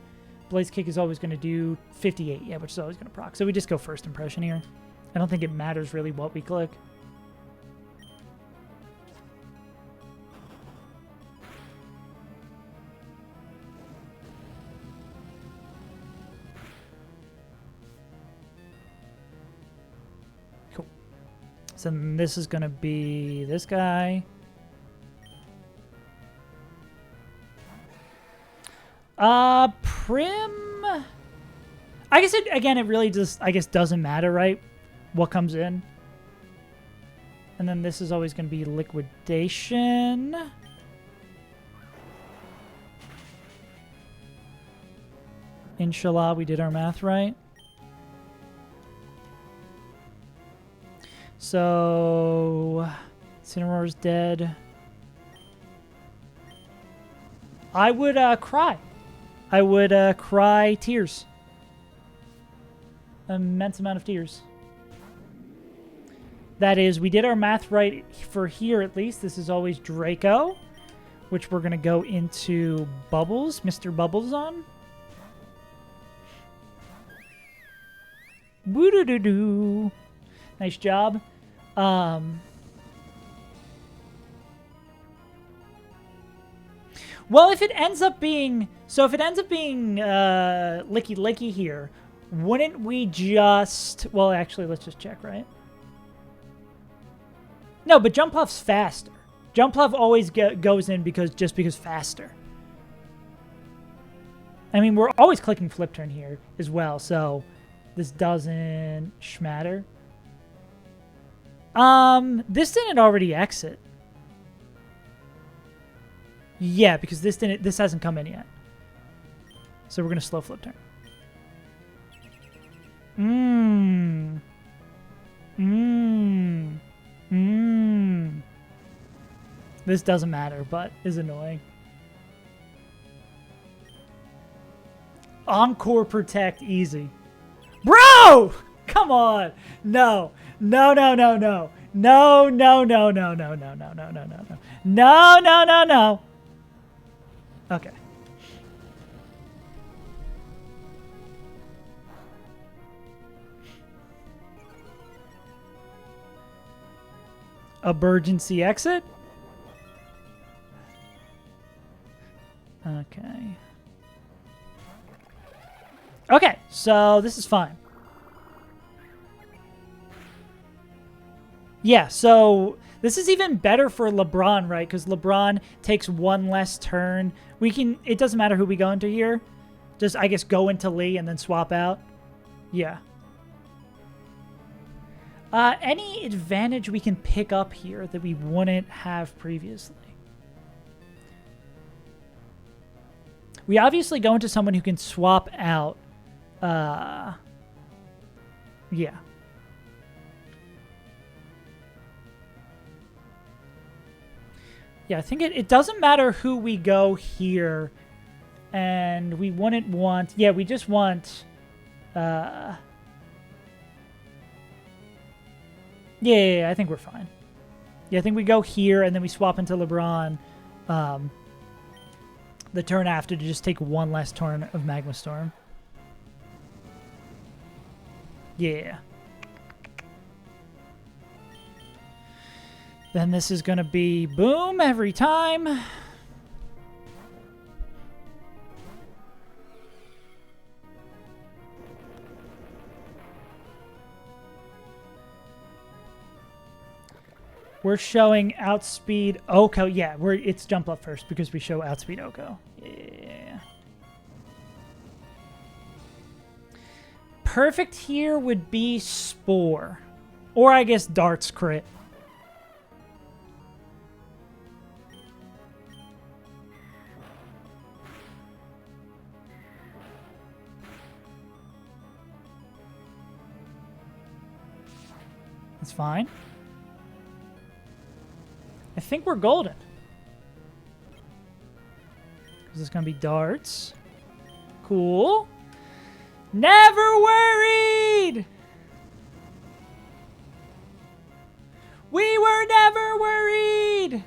Blaze Kick is always going to do 58, yeah, which is always going to proc. So we just go first impression here. I don't think it matters really what we click. Cool. So then this is going to be this guy. Prim... I guess it, again, it really just, I guess, doesn't matter, right? What comes in. And then this is always going to be Liquidation. Inshallah, we did our math right. So... Incineroar's dead. I would, cry. I would cry tears. Immense amount of tears. That is, we did our math right for here at least. This is always Draco, which we're going to go into Bubbles, Mr. Bubbles on. Woo-doo-doo-doo. Nice job. Well, if it ends up being... So if it ends up being Licky Licky here, wouldn't we just... Well, actually, let's just check, right? No, but Jumpluff's faster. Jumpluff always goes in because faster. I mean, we're always clicking Flip Turn here as well, so this doesn't schmatter. This didn't already exit. Yeah, because this hasn't come in yet. So we're gonna slow Flip Turn. This doesn't matter, but is annoying. Encore Protect easy. Bro! Come on! No. No, no, no, no. No, no, no, no, no, no, no, no, no, no, no. No, no, no, no. Okay. Emergency exit? Okay. Okay, so this is fine. Yeah, so this is even better for LeBron, right? Because LeBron takes one less turn. We can, it doesn't matter who we go into here. Just, I guess, go into Lee and then swap out. Yeah. Any advantage we can pick up here that we wouldn't have previously? We obviously go into someone who can swap out. Yeah. Yeah, I think it doesn't matter who we go here. And we wouldn't want... Yeah, we just want... Yeah, I think we're fine. Yeah, I think we go here, and then we swap into LeBron the turn after to just take one less turn of Magma Storm. Yeah. Then this is going to be boom every time. We're showing outspeed Oko. Yeah, it's jump up first because we show outspeed Oko. Yeah. Perfect here would be Spore. Or I guess Darts crit. That's fine. I think we're golden. This is going to be darts. Cool. Never worried! We were never worried!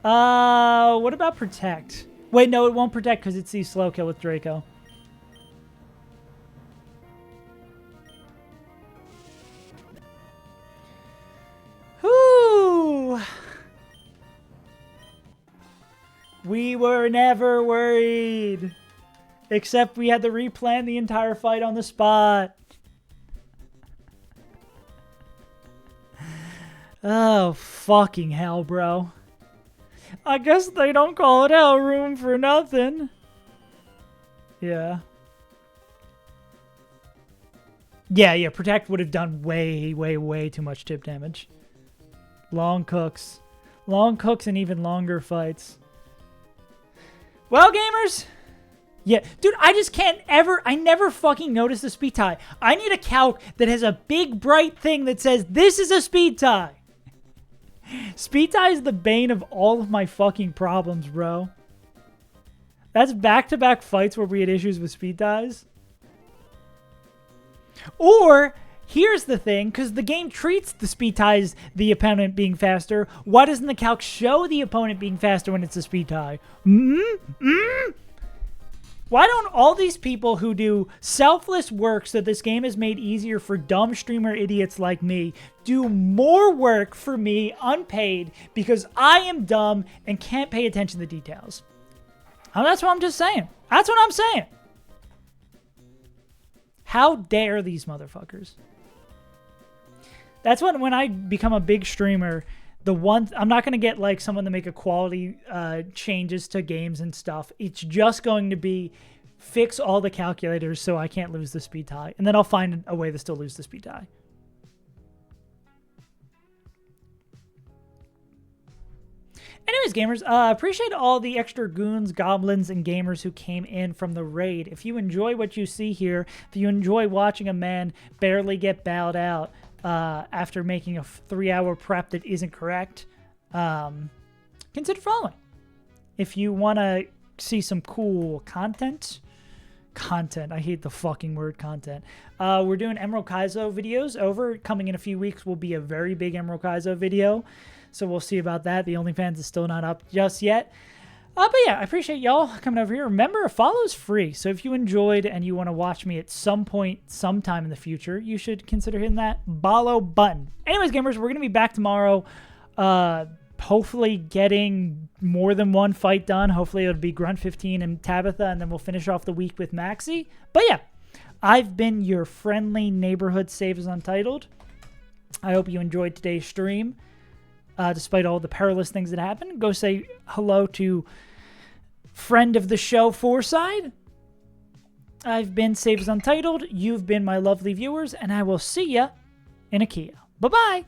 What about protect? Wait, no, it won't protect because it's the slow kill with Draco. Whoo! We were never worried. Except we had to replan the entire fight on the spot. Oh, fucking hell, bro. I guess they don't call it Hell Room for nothing. Yeah. Yeah, Protect would have done way, way, way too much tip damage. Long cooks. Long cooks and even longer fights. Well, gamers. Yeah, dude, I just can't ever, I never fucking notice the speed tie. I need a calc that has a big bright thing that says, this is a speed tie. Speed tie is the bane of all of my fucking problems, bro. That's back-to-back fights where we had issues with speed ties. Or, here's the thing, because the game treats the speed ties the opponent being faster, why doesn't the calc show the opponent being faster when it's a speed tie? Why don't all these people who do selfless work so this game is made easier for dumb streamer idiots like me do more work for me unpaid because I am dumb and can't pay attention to the details? Oh, that's what I'm just saying. That's what I'm saying. How dare these motherfuckers? That's when I become a big streamer, I'm not going to get like someone to make a quality changes to games and stuff. It's just going to be fix all the calculators so I can't lose the speed tie. And then I'll find a way to still lose the speed tie. Anyways, gamers, appreciate all the extra goons, goblins, and gamers who came in from the raid. If you enjoy what you see here, if you enjoy watching a man barely get bowed out, after making a 3-hour prep that isn't correct, consider following. If you want to see some cool content, I hate the fucking word content. We're doing Emerald Kaizo videos coming in a few weeks will be a very big Emerald Kaizo video. So we'll see about that. The OnlyFans is still not up just yet. But yeah, I appreciate y'all coming over here. Remember, a follow is free. So if you enjoyed and you want to watch me at some point, sometime in the future, you should consider hitting that follow button. Anyways, gamers, we're going to be back tomorrow. Hopefully getting more than one fight done. Hopefully it'll be Grunt 15 and Tabitha, and then we'll finish off the week with Maxi. But yeah, I've been your friendly neighborhood Save as Untitled. I hope you enjoyed today's stream. Despite all the perilous things that happened, go say hello to friend of the show, Forside. I've been Save as Untitled. You've been my lovely viewers, and I will see ya in a Kia. Bye-bye.